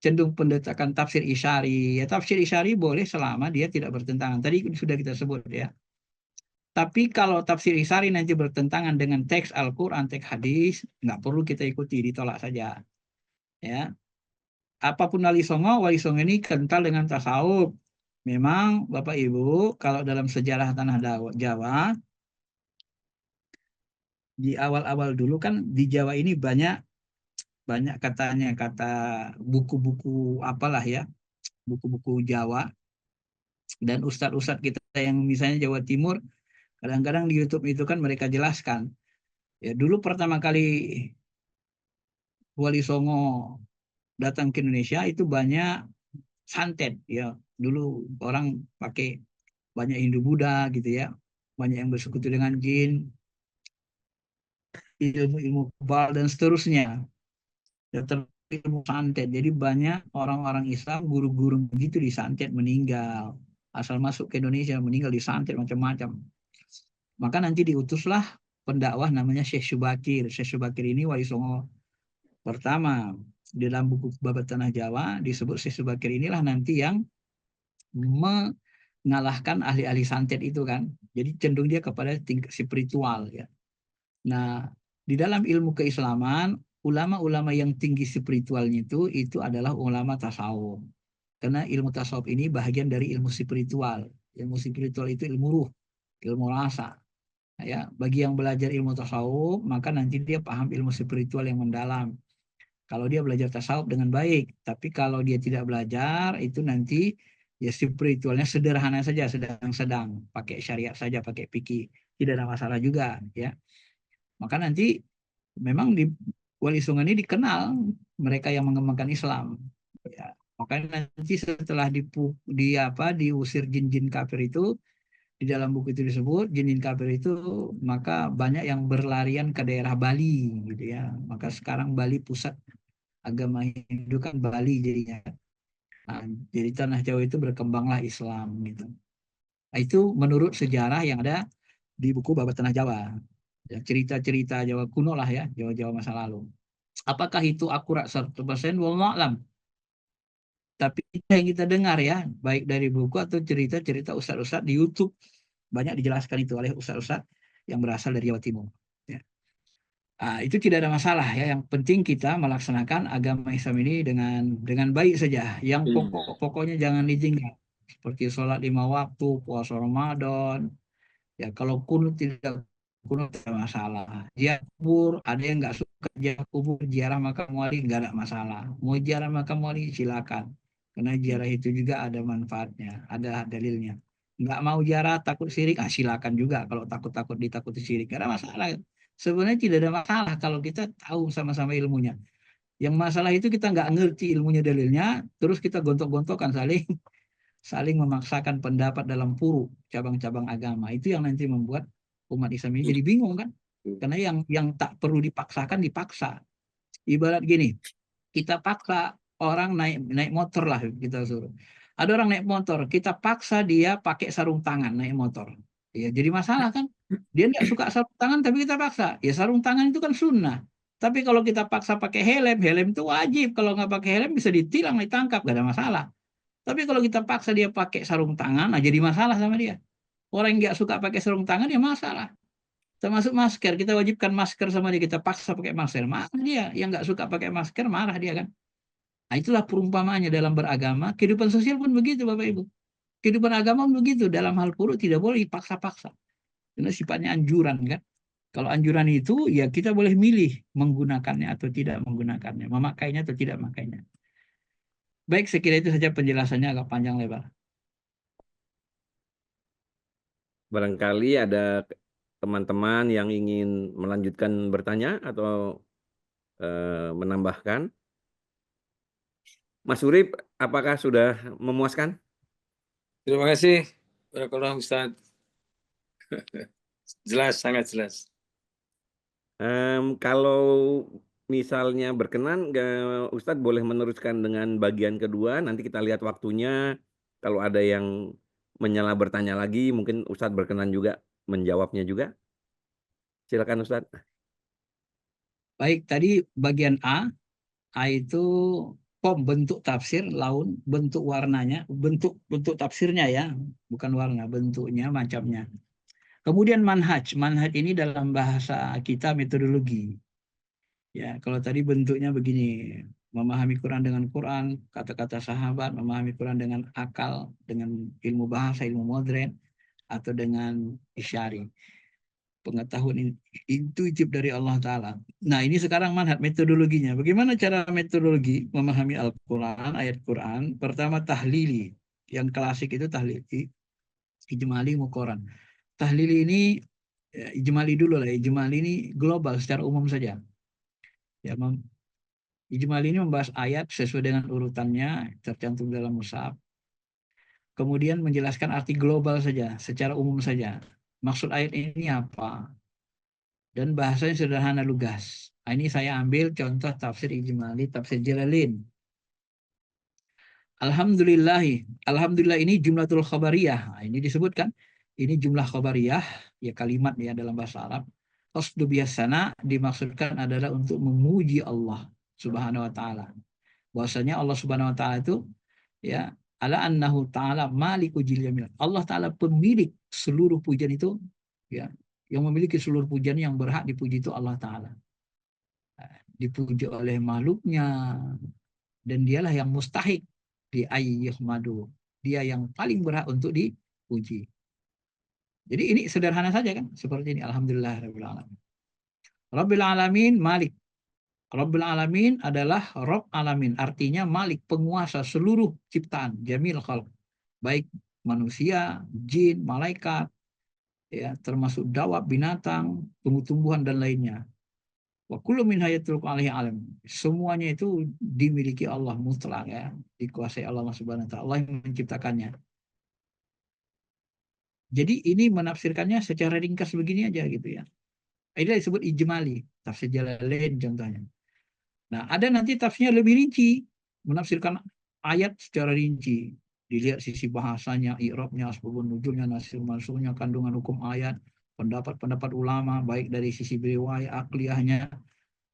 cenderung pendekatan tafsir isyari. Ya, tafsir isyari boleh selama dia tidak bertentangan. Tadi sudah kita sebut ya. Tapi kalau tafsir isyari nanti bertentangan dengan teks Al-Quran, teks hadis, nggak perlu kita ikuti, ditolak saja. Ya, apapun wali songo ini kental dengan tasawuf. Memang Bapak Ibu, kalau dalam sejarah tanah Jawa, di awal-awal dulu kan di Jawa ini banyak katanya, kata buku-buku apalah ya, buku-buku Jawa, dan ustadz-ustadz kita yang misalnya Jawa Timur, kadang-kadang di YouTube itu kan mereka jelaskan, ya dulu pertama kali Wali Songo datang ke Indonesia itu banyak santet ya, dulu orang pakai banyak Hindu Buddha gitu ya, banyak yang bersekutu dengan jin, ilmu-ilmu kebal dan seterusnya. Ya, ilmu santet. Jadi banyak orang-orang Islam, guru-guru begitu disantet meninggal. Asal masuk ke Indonesia meninggal disantet macam-macam. Maka nanti diutuslah pendakwah namanya Syekh Subakir. Syekh Subakir ini Wali Songo pertama. Di dalam buku Babat Tanah Jawa disebut Syekh Subakir inilah nanti yang mengalahkan ahli-ahli santet itu kan. Jadi cenderung dia kepada tingkat spiritual ya. Nah, di dalam ilmu keislaman, ulama-ulama yang tinggi spiritualnya itu adalah ulama tasawuf. Karena ilmu tasawuf ini bagian dari ilmu spiritual. Ilmu spiritual itu ilmu ruh, ilmu rasa. Ya, bagi yang belajar ilmu tasawuf, maka nanti dia paham ilmu spiritual yang mendalam. Kalau dia belajar tasawuf dengan baik, tapi kalau dia tidak belajar, itu nanti ya spiritualnya sederhana saja, sedang-sedang, pakai syariat saja, pakai fikih, tidak ada masalah juga, ya. Maka nanti memang di Wali Songo ini dikenal mereka yang mengembangkan Islam. Ya, makanya nanti setelah diusir jin-jin kafir itu, di dalam buku itu disebut jin-jin kafir itu, maka banyak yang berlarian ke daerah Bali gitu ya. Maka sekarang Bali pusat agama Hindu kan Bali jadinya. Nah, jadi tanah Jawa itu berkembanglah Islam gitu. Nah, itu menurut sejarah yang ada di buku Babat Tanah Jawa. Ya, cerita-cerita Jawa kuno lah ya, Jawa-Jawa masa lalu. Apakah itu akurat 100%? Wallahu a'lam. Tapi yang kita dengar ya, baik dari buku atau cerita-cerita ustadz-ustadz di YouTube, banyak dijelaskan itu oleh ustadz-ustadz yang berasal dari Jawa Timur. Ya. Nah, itu tidak ada masalah ya. Yang penting kita melaksanakan agama Islam ini dengan baik saja. Yang pokok-pokoknya jangan ditinggal. Seperti sholat 5 waktu, puasa Ramadan. Ya kalau kunut tidak masalah. Ziarah kubur, ada yang nggak suka ziarah kubur, ziarah makam wali nggak ada masalah. Mau ziarah makam wali silakan. Karena ziarah itu juga ada manfaatnya, ada dalilnya. Nggak mau ziarah takut syirik, silakan juga. Kalau takut-takut ditakuti syirik, nggak ada masalah. Sebenarnya tidak ada masalah kalau kita tahu sama-sama ilmunya. Yang masalah itu kita nggak ngerti ilmunya dalilnya, terus kita gontok-gontokan saling memaksakan pendapat dalam puru cabang-cabang agama. Itu yang nanti membuat umat Islam ini jadi bingung kan? Karena yang tak perlu dipaksakan dipaksa. Ibarat gini, kita paksa orang naik motor lah kita suruh. Ada orang naik motor, kita paksa dia pakai sarung tangan naik motor. Ya, jadi masalah kan? Dia nggak suka sarung tangan tapi kita paksa. Ya sarung tangan itu kan sunnah. Tapi kalau kita paksa pakai helm, helm itu wajib. Kalau nggak pakai helm bisa ditilang, ditangkap, nggak ada masalah. Tapi kalau kita paksa dia pakai sarung tangan, nah jadi masalah sama dia. Orang yang nggak suka pakai sarung tangan, ya masalah. Termasuk masker, kita wajibkan masker sama dia, kita paksa pakai masker. Marah dia, yang nggak suka pakai masker, marah dia kan. Nah itulah perumpamaannya dalam beragama, kehidupan sosial pun begitu Bapak Ibu. Kehidupan agama pun begitu, dalam hal puru tidak boleh dipaksa-paksa. Karena sifatnya anjuran kan. Kalau anjuran itu, ya kita boleh milih menggunakannya atau tidak menggunakannya, memakainya atau tidak memakainya. Baik, sekira itu saja penjelasannya agak panjang lebar. Barangkali ada teman-teman yang ingin melanjutkan bertanya atau menambahkan. Mas Urip, apakah sudah memuaskan? Terima kasih. Barakallah Ustaz. Jelas, sangat jelas. Kalau misalnya berkenan, Ustadz boleh meneruskan dengan bagian kedua. Nanti kita lihat waktunya. Kalau ada yang menyela bertanya lagi, mungkin Ustadz berkenan juga menjawabnya juga. Silakan Ustadz. Baik, tadi bagian A itu bentuk tafsir, laun, bentuk warnanya, bentuk tafsirnya ya, bukan warna, bentuknya, macamnya. Kemudian manhaj ini dalam bahasa kita metodologi. Ya, kalau tadi bentuknya begini, memahami Quran dengan Quran, kata-kata sahabat, memahami Quran dengan akal, dengan ilmu bahasa, ilmu modern, atau dengan isyari. Pengetahuan intuitif dari Allah Ta'ala. Nah, ini sekarang manhaj metodologinya. Bagaimana cara metodologi memahami Al-Quran, ayat Quran? Pertama, tahlili. Yang klasik itu tahlili, ijmali, muqaran. Tahlili ini, ya, ijmali dulu lah. Ijmali ini global, secara umum saja. Ya, ijmali ini membahas ayat sesuai dengan urutannya, tercantum dalam mushaf. Kemudian menjelaskan arti global saja, secara umum saja. Maksud ayat ini apa? Dan bahasanya sederhana, lugas. Nah, ini saya ambil contoh tafsir ijmali, tafsir Jalalain. Alhamdulillah ini jumlatul khabariyah. Nah, ini disebutkan, ini jumlah khabariyah, ya kalimat ya dalam bahasa Arab. Qasdu biasana dimaksudkan adalah untuk memuji Allah Subhanahu wa taala. Bahwasanya Allah Subhanahu wa taala itu ya ala annahu ta'ala maliku jilyamil. Allah taala pemilik seluruh pujian itu, ya. Yang memiliki seluruh pujian yang berhak dipuji itu Allah Ta'ala. Dipuji oleh makhluknya. Dan dialah yang mustahik di ayyuhmadu. Dia yang paling berhak untuk dipuji. Jadi ini sederhana saja kan. Seperti ini. Alhamdulillah Rabbil Alamin. Rabbil Alamin Malik. Rabbil Alamin adalah Rabb Alamin. Artinya Malik, penguasa seluruh ciptaan. Jamil khalq. Baik manusia, jin, malaikat, ya, termasuk dawab, binatang, tumbuh-tumbuhan dan lainnya. Wa kullu min hayatul alaihi alam. Semuanya itu dimiliki Allah mutlak ya, dikuasai Allah Subhanahu wa taala. Allah yang menciptakannya. Jadi ini menafsirkannya secara ringkas begini aja gitu ya. Ini disebut ijmali, tafsir Jalalain contohnya. Nah, ada nanti tafsirnya lebih rinci, menafsirkan ayat secara rinci. Dilihat sisi bahasanya, i'rabnya, asbabun nuzulnya, nasir mansuhnya, kandungan hukum ayat, pendapat-pendapat ulama, baik dari sisi riwayat, akliyahnya,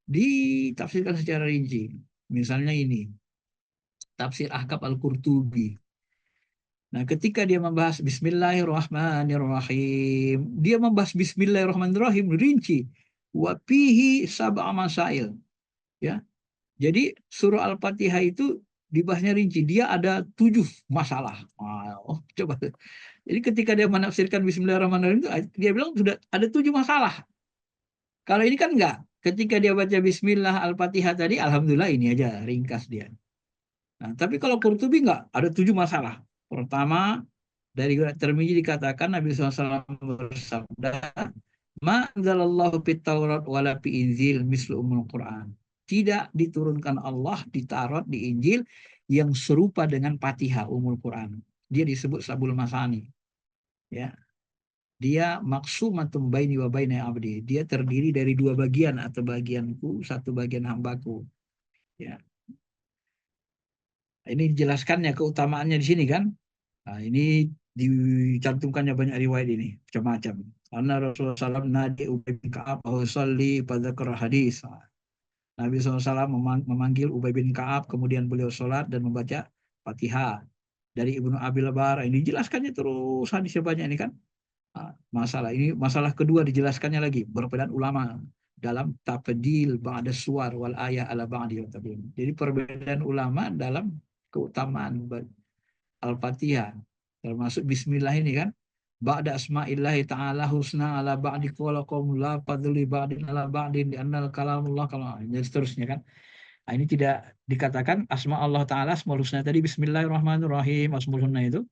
ditafsirkan secara rinci. Misalnya ini, tafsir Ahkam Al-Qurtubi. Nah, ketika dia membahas Bismillahirrahmanirrahim, dia membahas Bismillahirrahmanirrahim rinci. Wa fihi sab'a masail. Ya. Jadi surah Al-Fatihah itu dibahasnya rinci. Dia ada 7 masalah. Coba. Jadi ketika dia menafsirkan Bismillahirrahmanirrahim itu, dia bilang sudah ada 7 masalah. Kalau ini kan enggak. Ketika dia baca Bismillah Al-Fatihah tadi, alhamdulillah ini aja ringkas dia. Nah, tapi kalau Qurtubi enggak, ada 7 masalah. Pertama, dari Tirmidzi dikatakan Nabi SAW bersabda, Ma anzalallahu fit Taurat wala fi Injil mislu umul Quran. Tidak diturunkan Allah di Taurat, di Injil yang serupa dengan Fatihah umul Quran. Dia disebut Sabul Masani. Ya. Dia maksumatun baini wa baina abdi. Dia terdiri dari 2 bagian, atau bagianku, 1 bagian hambaku. Ya. Ini dijelaskannya keutamaannya di sini kan. Nah, ini dicantumkannya banyak riwayat ini, macam-macam. Karena Rasulullah SAW nadi Ubay bin Ka'ab salli pada hadis. Nabi SAW memanggil Ubay bin Ka'ab, kemudian beliau sholat dan membaca Fatihah. Dari Ibnu Abil Bar, ini dijelaskannya terus hadisnya banyak ini kan. Nah, masalah kedua dijelaskannya lagi, perbedaan ulama dalam tafdil ba'da suwar wal ayah ala ba'di. Jadi perbedaan ulama dalam keutamaan Al-Fatihah, termasuk Bismillah ini kan. Ba'da asma'illahi ta'ala husna ala ba'di qala qaum la fadli ba'din ala ba'din di annal kalamullah dan seterusnya kan. Nah, ini tidak dikatakan asma Allah Ta'ala, asmaul husna tadi Bismillahirrahmanirrahim, asmaul husna itu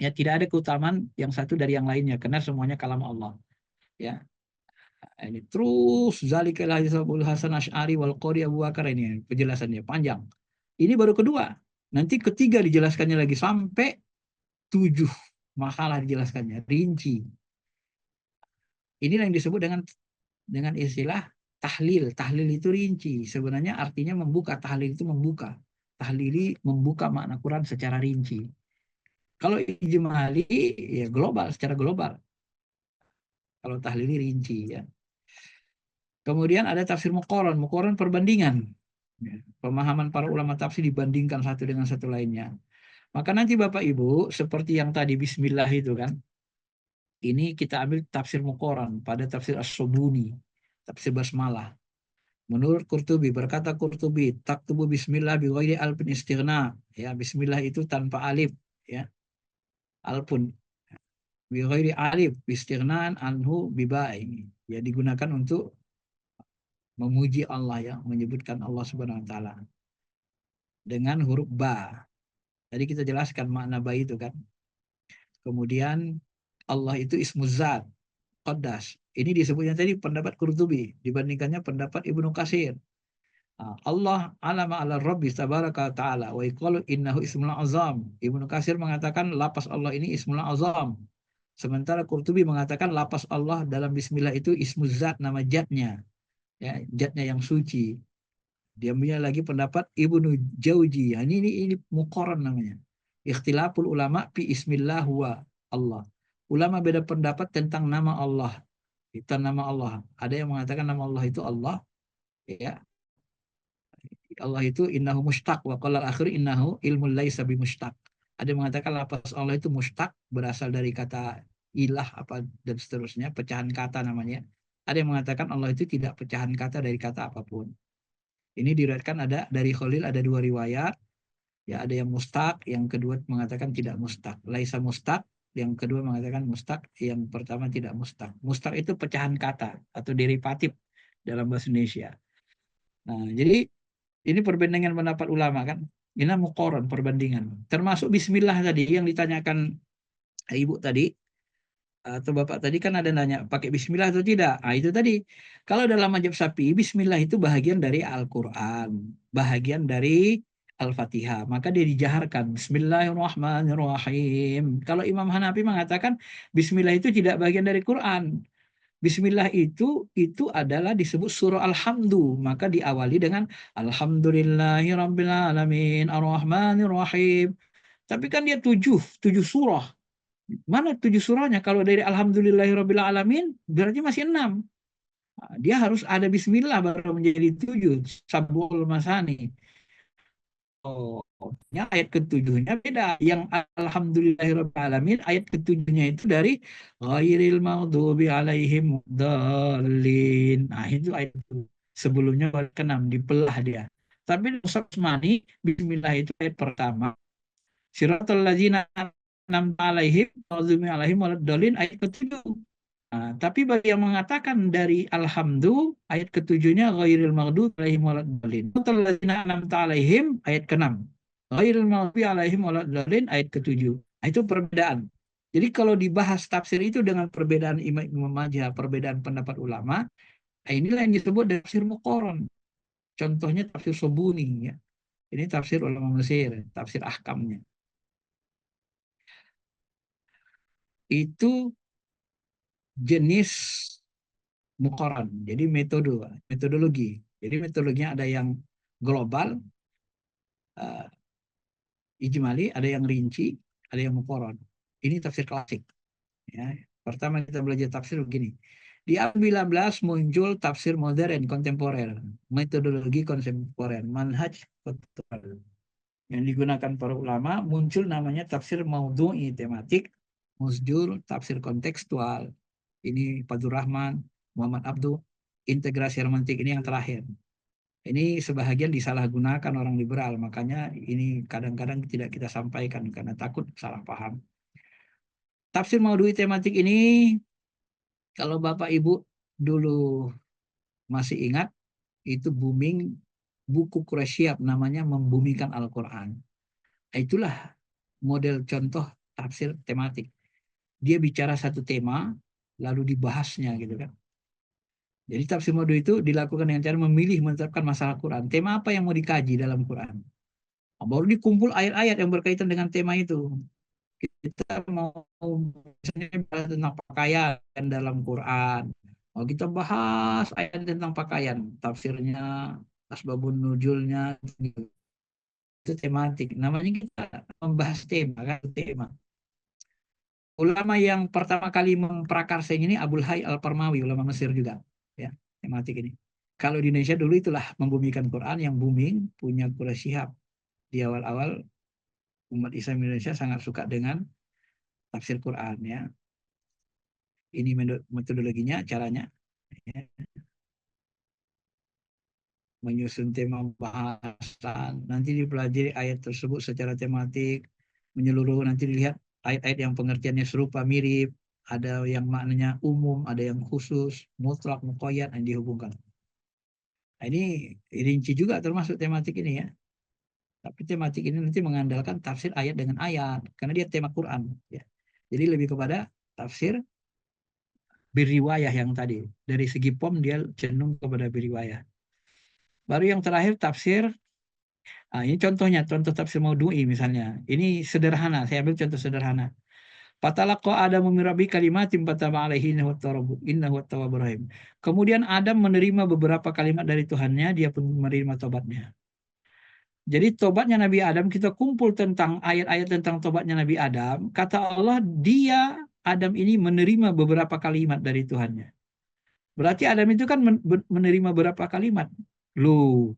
ya tidak ada keutamaan yang satu dari yang lainnya karena semuanya kalam Allah. Ya. Nah, ini terus zalikal hadisabul Hasan Asy'ari wal Qari Abu Bakar, ini penjelasannya panjang. Ini baru kedua. Nanti ketiga dijelaskannya lagi sampai 7 makalah dijelaskannya, rinci. Inilah yang disebut dengan istilah tahlil. Tahlil itu rinci. Sebenarnya artinya membuka. Tahlil itu membuka. Tahlili membuka makna Quran secara rinci. Kalau ijmali ya global, secara global. Kalau tahlili rinci ya. Kemudian ada tafsir muqaran. Muqaran perbandingan. Ya, pemahaman para ulama tafsir dibandingkan satu dengan satu lainnya. Maka nanti Bapak Ibu seperti yang tadi Bismillah itu kan. Ini kita ambil tafsir muqaran pada tafsir As-Subuni, tafsir basmalah. Menurut Qurtubi, berkata Qurtubi, taktubu bismillah bi ghairi alfin istighna. Ya, bismillah itu tanpa alif, ya. Alfun bi ghairi alif istighnaan anhu bi ba'i. Ya, digunakan untuk memuji Allah, ya, menyebutkan Allah Subhanahu wa taala dengan huruf ba. Tadi kita jelaskan makna ba itu kan. Kemudian Allah itu ismuz zat, qaddas. Ini disebutnya tadi pendapat Qurtubi dibandingkannya pendapat Ibnu Katsir. Allah alama ala Rabbi tabaraka ta'ala wa yaqulu innahu ismul azam. Ibnu Katsir mengatakan lapas Allah ini ismul azam. Sementara Qurtubi mengatakan lapas Allah dalam bismillah itu ismuz zat, nama zatnya. Ya, zatnya yang suci. Dia punya lagi pendapat Ibnu Jauzi. Ini muqaran namanya. Ikhtilaful ulama fi ismillah huwa Allah. Ulama beda pendapat tentang nama Allah. Itu nama Allah. Ada yang mengatakan nama Allah itu Allah, ya. Allah itu innahu mustaq wa qala al-akhir innahu ilmul laisa bimustaq. Ada yang mengatakan lafaz Allah itu mustaq, berasal dari kata ilah apa dan seterusnya, pecahan kata namanya. Ada yang mengatakan Allah itu tidak pecahan kata dari kata apapun. Ini diriwayatkan ada dari Khalil, ada 2 riwayat. Ya, ada yang mustaq, yang kedua mengatakan tidak mustaq. Laisa mustaq, yang kedua mengatakan mustaq, yang pertama tidak mustaq. Mustaq itu pecahan kata atau derivatif dalam bahasa Indonesia. Nah, jadi ini perbandingan pendapat ulama kan. Ini muqaran, perbandingan. Termasuk bismillah tadi yang ditanyakan Ibu tadi atau Bapak tadi kan ada nanya pakai bismillah atau tidak. Ah, itu tadi. Kalau dalam mazhab Syafi'i bismillah itu bahagian dari Al-Qur'an, bahagian dari Al-Fatihah. Maka dia dijaharkan Bismillahirrahmanirrahim. Kalau Imam Hanafi mengatakan bismillah itu tidak bagian dari Quran. Bismillah itu adalah disebut surah Alhamdu. Maka diawali dengan Alhamdulillahirrabbilalamin Ar-Rahmanirrahim. Tapi kan dia 7 surah. Mana 7 surahnya? Kalau dari Alhamdulillahirrabbilalamin berarti masih 6. Dia harus ada bismillah baru menjadi 7. Sabul Masani. Oh, ya, ayat ke-7-nya beda. Yang Alhamdulillahirrabbilalamin ayat ke-7-nya itu dari ghairil maghdubi alaihim dhalin. Nah, itu ayat sebelumnya ke-6 dipelah dia. Tapi Ustaz Usmani bismillah itu ayat pertama. Siratal ladzina an'amta alaihim maghdubi alaihim waladdallin ayat ke-7. Nah, tapi bagi yang mengatakan dari Alhamdu ayat ke-7-nya ghairil maghdubi alaihim waladdallin. Alladzina an'amta alaihim ayat ke-6. Ghairil maghdubi alaihim waladdallin ayat ke-7. Nah, itu perbedaan. Jadi kalau dibahas tafsir itu dengan perbedaan imam mazhab, perbedaan pendapat ulama, inilah yang disebut tafsir muqaran. Contohnya tafsir Subuni ya. Ini tafsir ulama Mesir, tafsir ahkamnya. Itu jenis muqaran. Jadi metodologi. Jadi metodologinya ada yang global, ijmali, ada yang rinci, ada yang muqaran. Ini tafsir klasik. Ya. Pertama kita belajar tafsir begini. Di abad 19 muncul tafsir modern kontemporer, metodologi kontemporer, manhaj kontemporer. Yang digunakan para ulama muncul namanya tafsir maudhu'i tematik, musjul, tafsir kontekstual. Ini Fadlur Rahman, Muhammad Abdu, integrasi hermeneutik ini yang terakhir. Ini sebahagian disalahgunakan orang liberal, makanya ini kadang-kadang tidak kita sampaikan karena takut salah paham. Tafsir maudhu'i tematik ini, kalau Bapak Ibu dulu masih ingat, itu booming buku Quraisyab namanya Membumikan Al-Quran. Itulah model contoh tafsir tematik. Dia bicara satu tema, lalu dibahasnya gitu kan. Jadi tafsir maudhu'i itu dilakukan dengan cara memilih menetapkan masalah Quran. Tema apa yang mau dikaji dalam Quran. Baru dikumpul ayat-ayat yang berkaitan dengan tema itu. Kita mau misalnya bahas tentang pakaian dalam Quran. Oh, kita bahas ayat tentang pakaian, tafsirnya, asbabun nuzulnya, itu tematik. Namanya kita membahas tema, kan tema. Ulama yang pertama kali memprakarsa ini Abul Hayy Al-Parmawi, ulama Mesir juga, ya, tematik ini. Kalau di Indonesia dulu itulah membumikan Quran, yang booming punya Quraisy Shihab. Di awal-awal umat Islam Indonesia sangat suka dengan tafsir Quran, ya. Ini metodologinya, caranya, ya. Menyusun tema bahasan, nanti dipelajari ayat tersebut secara tematik, menyeluruh, nanti dilihat ayat-ayat yang pengertiannya serupa, mirip, ada yang maknanya umum, ada yang khusus, mutlak, muqayyad, yang dihubungkan. Nah, ini rinci juga termasuk tematik ini, ya. Tapi tematik ini nanti mengandalkan tafsir ayat dengan ayat, karena dia tema Quran, ya. Jadi lebih kepada tafsir biriwayah yang tadi. Dari segi POM dia cenderung kepada biriwayah. Baru yang terakhir tafsir. Nah, ini contohnya, contoh tafsir Maudhu'i misalnya. Ini sederhana, saya ambil contoh sederhana. Fatalaqa Adam min rabbi kalimatin fataba alaihi innahu at-tawwabur rahim. Kemudian Adam menerima beberapa kalimat dari Tuhannya, dia pun menerima tobatnya. Jadi tobatnya Nabi Adam, kita kumpul tentang ayat-ayat tentang tobatnya Nabi Adam. Kata Allah, dia Adam ini menerima beberapa kalimat dari Tuhannya. Berarti Adam itu kan menerima beberapa kalimat. Loh,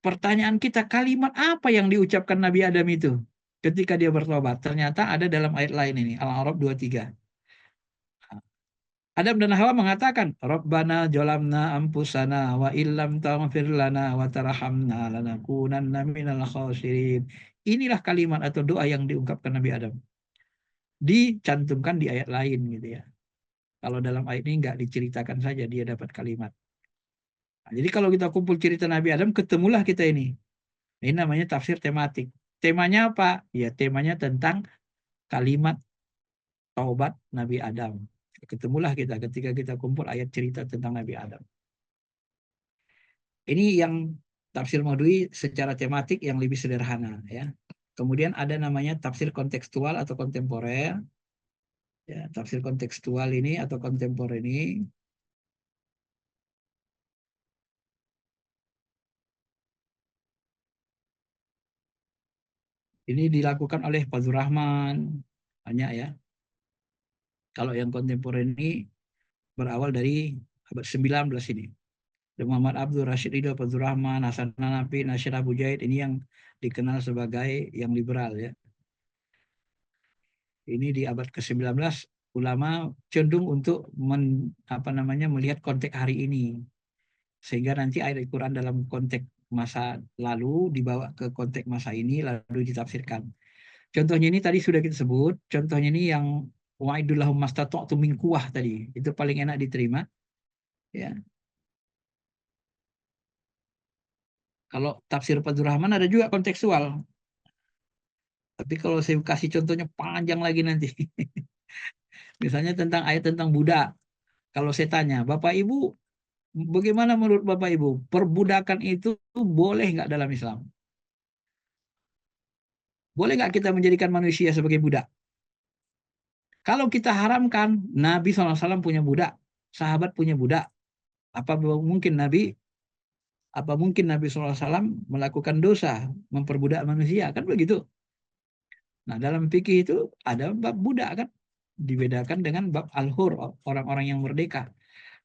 pertanyaan kita, kalimat apa yang diucapkan Nabi Adam itu ketika dia bertobat? Ternyata ada dalam ayat lain ini, Al-A'raf 23. Adam dan Hawa mengatakan, Rabbana jolamna ampusana wa illam taghfir lana wa tarhamna lanakunanna minal khasirin. Inilah kalimat atau doa yang diungkapkan Nabi Adam. Dicantumkan di ayat lain gitu, ya. Kalau dalam ayat ini enggak diceritakan saja dia dapat kalimat. Nah, jadi kalau kita kumpul cerita Nabi Adam, ketemulah kita ini. Ini namanya tafsir tematik. Temanya apa? Ya, temanya tentang kalimat taubat Nabi Adam. Ketemulah kita ketika kita kumpul ayat cerita tentang Nabi Adam. Ini yang tafsir Maudhu'i secara tematik yang lebih sederhana, ya. Kemudian ada namanya tafsir kontekstual atau kontemporer. Ya, tafsir kontekstual ini atau kontemporer ini dilakukan oleh Fazlur Rahman, banyak, ya. Kalau yang kontemporer ini berawal dari abad 19 ini. Muhammad Abdul Rashid Ridho, Fazlur Rahman, Hasan Hanafi, Nasyir Abu Jaid, ini yang dikenal sebagai yang liberal, ya. Ini di abad ke-19 ulama cenderung untuk melihat konteks hari ini. Sehingga nanti ayat Al-Quran dalam konteks masa lalu dibawa ke konteks masa ini lalu ditafsirkan. Contohnya ini tadi sudah kita sebut, contohnya ini yang wa'idul lahum mastata'tum min quwwah tadi. Itu paling enak diterima, ya. Kalau tafsir Fazlur Rahman ada juga kontekstual. Tapi kalau saya kasih contohnya panjang lagi nanti. Misalnya tentang ayat tentang budak. Kalau saya tanya, Bapak Ibu, bagaimana menurut Bapak Ibu? Perbudakan itu boleh nggak dalam Islam? Boleh nggak kita menjadikan manusia sebagai budak? Kalau kita haramkan, Nabi SAW punya budak, sahabat punya budak. Apa mungkin Nabi SAW melakukan dosa, memperbudak manusia? Kan begitu. Nah, dalam fikih itu ada bab budak, kan? Dibedakan dengan bab al-hur, orang-orang yang merdeka.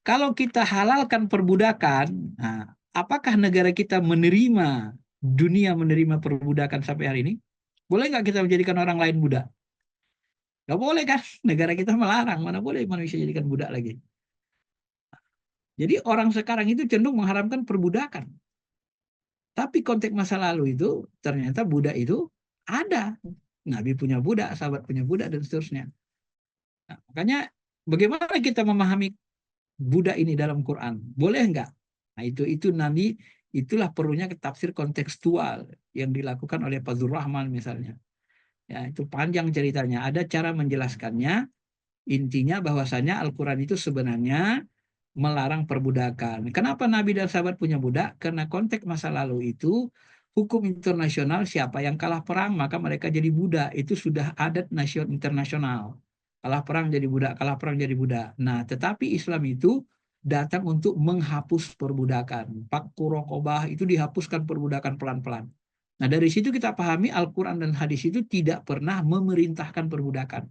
Kalau kita halalkan perbudakan, nah, apakah negara kita dunia menerima perbudakan sampai hari ini? Boleh nggak kita menjadikan orang lain budak? Nggak boleh, kan? Negara kita melarang, mana boleh manusia jadikan budak lagi. Jadi orang sekarang itu cenderung mengharamkan perbudakan. Tapi konteks masa lalu itu ternyata budak itu ada. Nabi punya budak, sahabat punya budak, dan seterusnya. Nah, makanya bagaimana kita memahami budak ini dalam Quran? Boleh nggak? Nah, itulah perlunya tafsir kontekstual yang dilakukan oleh Fazlur Rahman misalnya. Ya, itu panjang ceritanya. Ada cara menjelaskannya. Intinya bahwasanya Al-Quran itu sebenarnya melarang perbudakan. Kenapa Nabi dan sahabat punya budak? Karena konteks masa lalu itu hukum internasional, siapa yang kalah perang maka mereka jadi budak. Itu sudah adat internasional. Kalah perang jadi budak, kalah perang jadi budak. Nah, tetapi Islam itu datang untuk menghapus perbudakan. Fakku rokobah itu dihapuskan perbudakan pelan-pelan. Nah, dari situ kita pahami Al-Quran dan hadis itu tidak pernah memerintahkan perbudakan.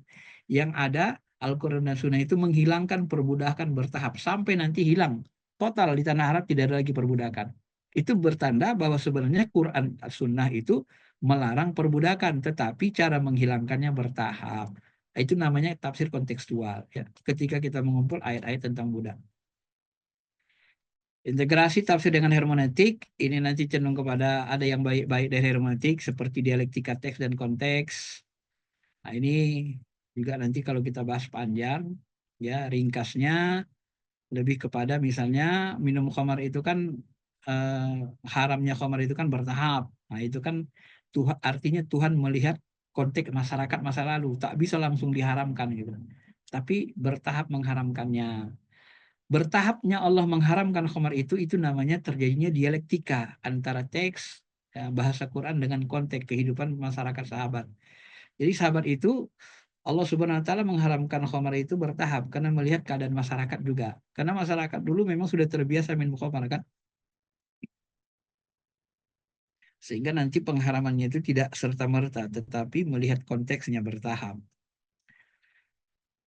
Yang ada Al-Quran dan Sunnah itu menghilangkan perbudakan bertahap sampai nanti hilang. Total di tanah Arab tidak ada lagi perbudakan. Itu bertanda bahwa sebenarnya Quran Sunnah itu melarang perbudakan, tetapi cara menghilangkannya bertahap. Itu namanya tafsir kontekstual. Ya. Ketika kita mengumpul ayat-ayat tentang budak. Integrasi tafsir dengan hermeneutik, ini nanti cenderung kepada ada yang baik-baik dari hermeneutik, seperti dialektika teks dan konteks. Nah ini juga nanti kalau kita bahas panjang, ya ringkasnya lebih kepada misalnya minum khamar itu kan haramnya khamar itu kan bertahap. Nah itu kan Tuhan, artinya Tuhan melihat konteks masyarakat masa lalu, tak bisa langsung diharamkan gitu. Tapi bertahap mengharamkannya. Bertahapnya Allah mengharamkan khamar itu namanya terjadinya dialektika antara teks ya, bahasa Quran dengan konteks kehidupan masyarakat sahabat. Jadi sahabat itu Allah Subhanahu wa taala mengharamkan khamar itu bertahap karena melihat keadaan masyarakat juga. Karena masyarakat dulu memang sudah terbiasa minum khamar kan. Sehingga nanti pengharamannya itu tidak serta-merta tetapi melihat konteksnya bertahap.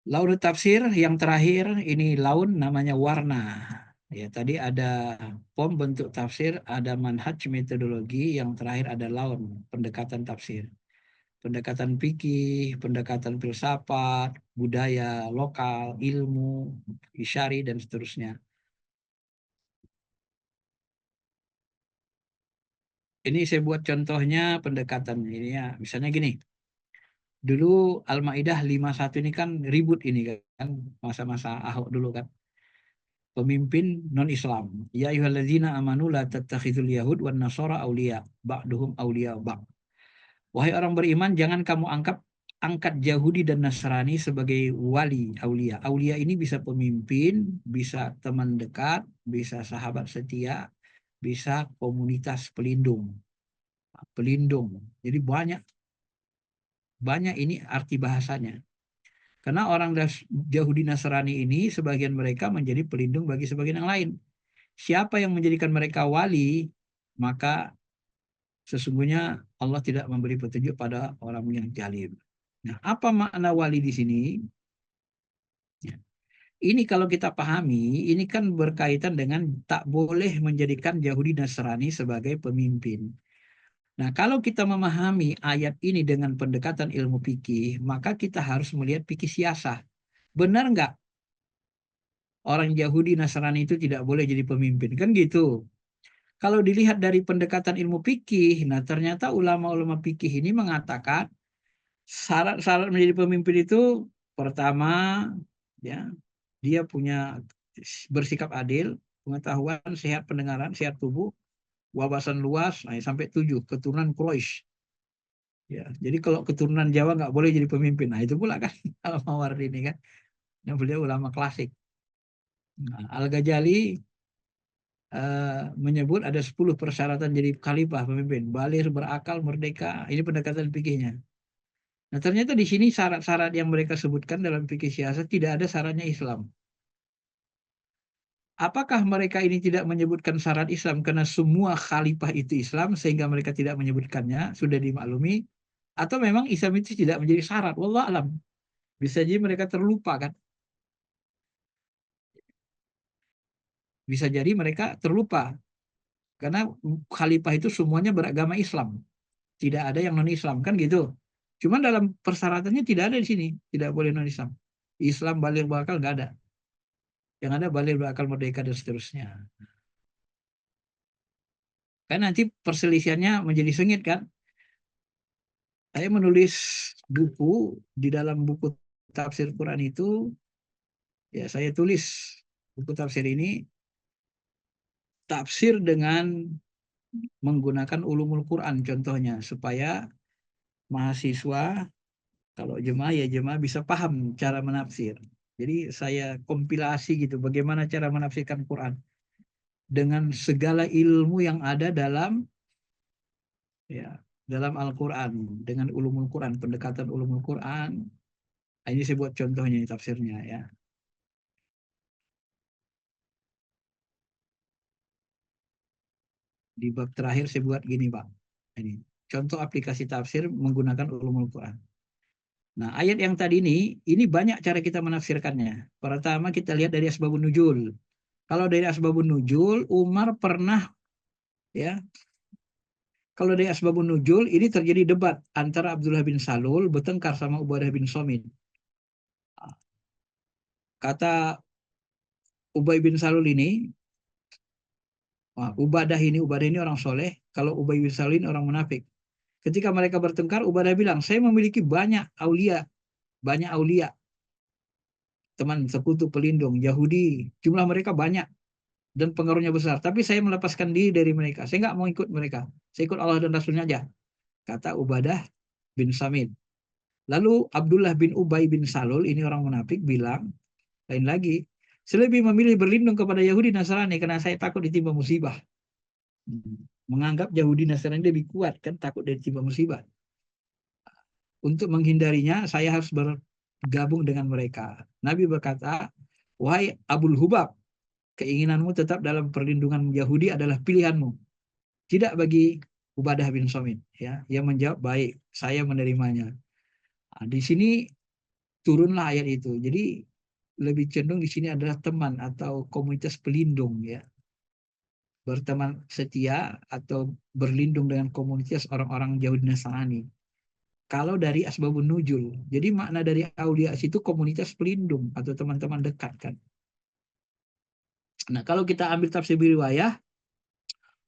Laun tafsir yang terakhir ini laun namanya warna. Ya, tadi ada pom bentuk tafsir, ada manhaj metodologi, yang terakhir ada laun, pendekatan tafsir. Pendekatan fikih, pendekatan filsafat, budaya lokal, ilmu, isyari, dan seterusnya. Ini saya buat contohnya pendekatan ini ya. Misalnya gini, dulu Al-Maidah 51 ini kan ribut ini kan, masa-masa Ahok dulu kan. Pemimpin non-Islam. Ya ayyuhalladzina amanu la tattakhidul yahud wan nasara auliya, ba'duhum auliya ba'd. Wahai orang beriman, jangan kamu angkat Yahudi dan Nasrani sebagai wali, aulia. Aulia ini bisa pemimpin, bisa teman dekat, bisa sahabat setia, bisa komunitas pelindung. Pelindung. Jadi banyak ini arti bahasanya. Karena orang Yahudi Nasrani ini sebagian mereka menjadi pelindung bagi sebagian yang lain. Siapa yang menjadikan mereka wali, maka sesungguhnya Allah tidak memberi petunjuk pada orang yang jalim. Nah, apa makna wali di sini? Ya. Ini kalau kita pahami, ini kan berkaitan dengan tak boleh menjadikan Yahudi Nasrani sebagai pemimpin. Nah, kalau kita memahami ayat ini dengan pendekatan ilmu fikih, maka kita harus melihat fikih siasah. Benar nggak orang Yahudi Nasrani itu tidak boleh jadi pemimpin? Kan gitu. Kalau dilihat dari pendekatan ilmu fikih, nah ternyata ulama-ulama fikih ini mengatakan syarat-syarat menjadi pemimpin itu pertama ya dia punya bersikap adil, pengetahuan, sehat pendengaran, sehat tubuh, wawasan luas, nah, sampai 7 keturunan Quraisy. Ya, jadi kalau keturunan Jawa nggak boleh jadi pemimpin. Nah itu pula kan Al-Mawardi ini kan, yang beliau ulama klasik. Nah, Al-Ghazali menyebut ada 10 persyaratan jadi khalifah pemimpin. Baligh, berakal, merdeka. Ini pendekatan fikihnya. Nah ternyata di sini syarat-syarat yang mereka sebutkan dalam fikih siasat tidak ada syaratnya Islam. Apakah mereka ini tidak menyebutkan syarat Islam karena semua khalifah itu Islam sehingga mereka tidak menyebutkannya, sudah dimaklumi, atau memang Islam itu tidak menjadi syarat? Wallah alam. Bisa jadi mereka terlupa kan? Bisa jadi mereka terlupa karena khalifah itu semuanya beragama Islam, tidak ada yang non Islam kan gitu. Cuman dalam persyaratannya tidak ada di sini, tidak boleh non Islam. Islam baligh berakal nggak ada. Yang ada baligh berakal merdeka dan seterusnya. Kan nanti perselisihannya menjadi sengit kan. Saya menulis buku, di dalam buku tafsir Quran itu, ya saya tulis buku tafsir ini, tafsir dengan menggunakan ulumul Quran contohnya, supaya mahasiswa, kalau jemaah ya jemaah bisa paham cara menafsir. Jadi saya kompilasi gitu, bagaimana cara menafsirkan Quran. Dengan segala ilmu yang ada dalam ya dalam Al-Quran dengan ulumul Quran, pendekatan ulumul Quran. Ini saya buat contohnya tafsirnya ya. Di bab terakhir saya buat gini Pak. Ini contoh aplikasi tafsir menggunakan ulumul Quran. Nah, ayat yang tadi ini banyak cara kita menafsirkannya. Pertama kita lihat dari asbabun nuzul. Kalau dari asbabun nuzul, Umar pernah ya. Kalau dari asbabun nuzul ini terjadi debat antara Abdullah bin Salul bertengkar sama Ubadah bin Somit. Kata Ubay bin Salul ini, Ubadah ini orang soleh, kalau Ubay bin Salul ini orang munafik. Ketika mereka bertengkar, Ubadah bilang, saya memiliki banyak aulia, teman sekutu pelindung Yahudi, jumlah mereka banyak dan pengaruhnya besar. Tapi saya melepaskan diri dari mereka. Saya nggak mau ikut mereka. Saya ikut Allah dan Rasulnya aja. Kata Ubadah bin Samit. Lalu Abdullah bin Ubay bin Salul, ini orang munafik, bilang, lain lagi, saya lebih memilih berlindung kepada Yahudi Nasrani karena saya takut ditimpa musibah. Menganggap Yahudi Nasrani lebih kuat, kan takut ditimpa musibah. Untuk menghindarinya, saya harus bergabung dengan mereka. Nabi berkata, wahai Abul Hubab, keinginanmu tetap dalam perlindungan Yahudi adalah pilihanmu. Tidak bagi Ubadah bin Somit. Ya, ia menjawab, baik, saya menerimanya. Nah, di sini turunlah ayat itu. Jadi lebih cenderung di sini adalah teman atau komunitas pelindung ya. Berteman setia atau berlindung dengan komunitas orang-orang Yahudi Nasrani. Kalau dari asbabun nuzul. Jadi makna dari aulia itu komunitas pelindung atau teman-teman dekat kan. Nah, kalau kita ambil tafsir riwayah,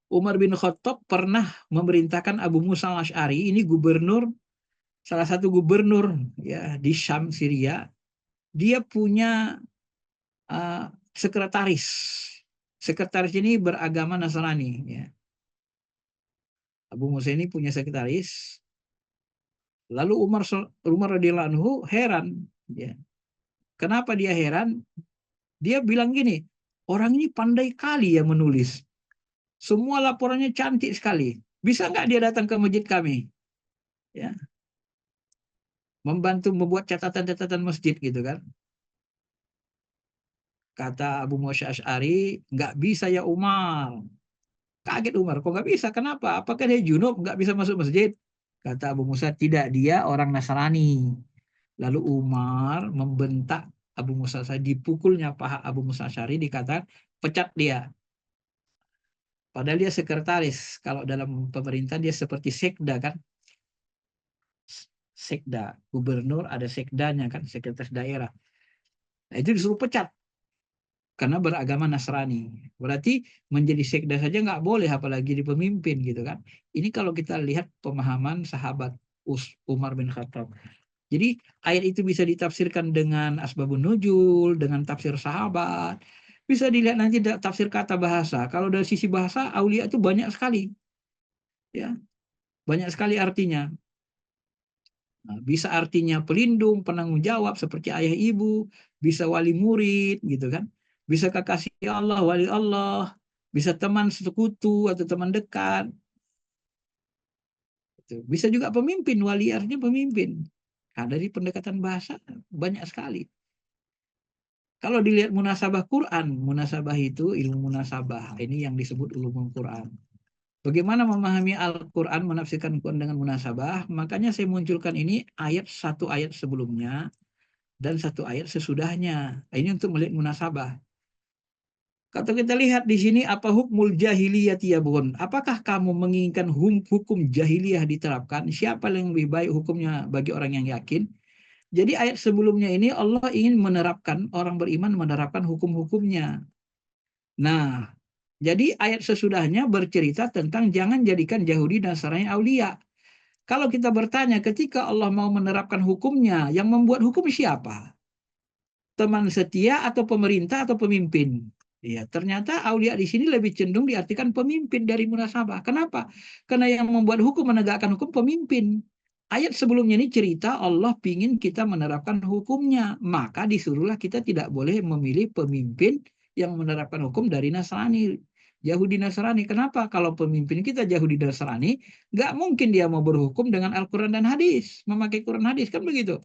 Umar bin Khattab pernah memerintahkan Abu Musa al-Asy'ari, ini gubernur, salah satu gubernur ya di Syam, Syria. Dia punya sekretaris. Sekretaris ini beragama Nasrani ya. Abu Musa ini punya sekretaris. Lalu Umar radhiyallahu anhu heran ya. Kenapa dia heran? Dia bilang gini, orang ini pandai kali ya menulis. Semua laporannya cantik sekali. Bisa nggak dia datang ke masjid kami? Ya. Membantu membuat catatan-catatan masjid gitu kan. Kata Abu Musa Asy'ari, nggak bisa ya Umar. Kaget Umar, kok nggak bisa? Kenapa? Apakah dia junub nggak bisa masuk masjid? Kata Abu Musa, tidak, dia orang Nasrani. Lalu Umar membentak Abu Musa Asy'ari, dipukulnya paha Abu Musa Asy'ari, dikatakan pecat dia. Padahal dia sekretaris. Kalau dalam pemerintahan dia seperti sekda kan. Sekda, gubernur ada sekdanya kan, sekretaris daerah. Nah, itu disuruh pecat karena beragama Nasrani. Berarti menjadi sekda saja nggak boleh, apalagi di pemimpin gitu kan. Ini kalau kita lihat pemahaman sahabat Umar bin Khattab. Jadi ayat itu bisa ditafsirkan dengan asbabun nuzul, dengan tafsir sahabat. Bisa dilihat nanti tafsir kata bahasa. Kalau dari sisi bahasa, aulia itu banyak sekali. Ya, banyak sekali artinya. Nah, bisa artinya pelindung, penanggung jawab seperti ayah ibu, bisa wali murid gitu kan. Bisa kekasih Allah, wali Allah, bisa teman sekutu atau teman dekat. Bisa juga pemimpin, wali artinya pemimpin. Nah, dari pendekatan bahasa banyak sekali. Kalau dilihat munasabah Quran, munasabah itu ilmu munasabah. Ini yang disebut ulumul Quran. Bagaimana memahami Al-Quran, menafsirkan Quran dengan munasabah? Makanya saya munculkan ini satu ayat sebelumnya dan satu ayat sesudahnya. Ini untuk melihat munasabah. Kalau kita lihat di sini, apa hukmul jahiliyah tiyabun? Apakah kamu menginginkan hukum jahiliyah diterapkan? Siapa yang lebih baik hukumnya bagi orang yang yakin? Jadi ayat sebelumnya ini Allah ingin menerapkan, orang beriman menerapkan hukum-hukumnya. Nah, jadi ayat sesudahnya bercerita tentang jangan jadikan Yahudi dan Nasrani aulia. Kalau kita bertanya ketika Allah mau menerapkan hukumnya, yang membuat hukum siapa? Teman setia atau pemerintah atau pemimpin? Ya, ternyata aulia di sini lebih cenderung diartikan pemimpin dari munasabah. Kenapa? Karena yang membuat hukum, menegakkan hukum pemimpin. Ayat sebelumnya ini cerita Allah ingin kita menerapkan hukumnya. Maka disuruhlah kita tidak boleh memilih pemimpin yang menerapkan hukum dari Nasrani. Yahudi Nasrani. Kenapa? Kalau pemimpin kita Yahudi Nasrani, nggak mungkin dia mau berhukum dengan Al-Quran dan hadis, memakai Quran hadis, kan begitu.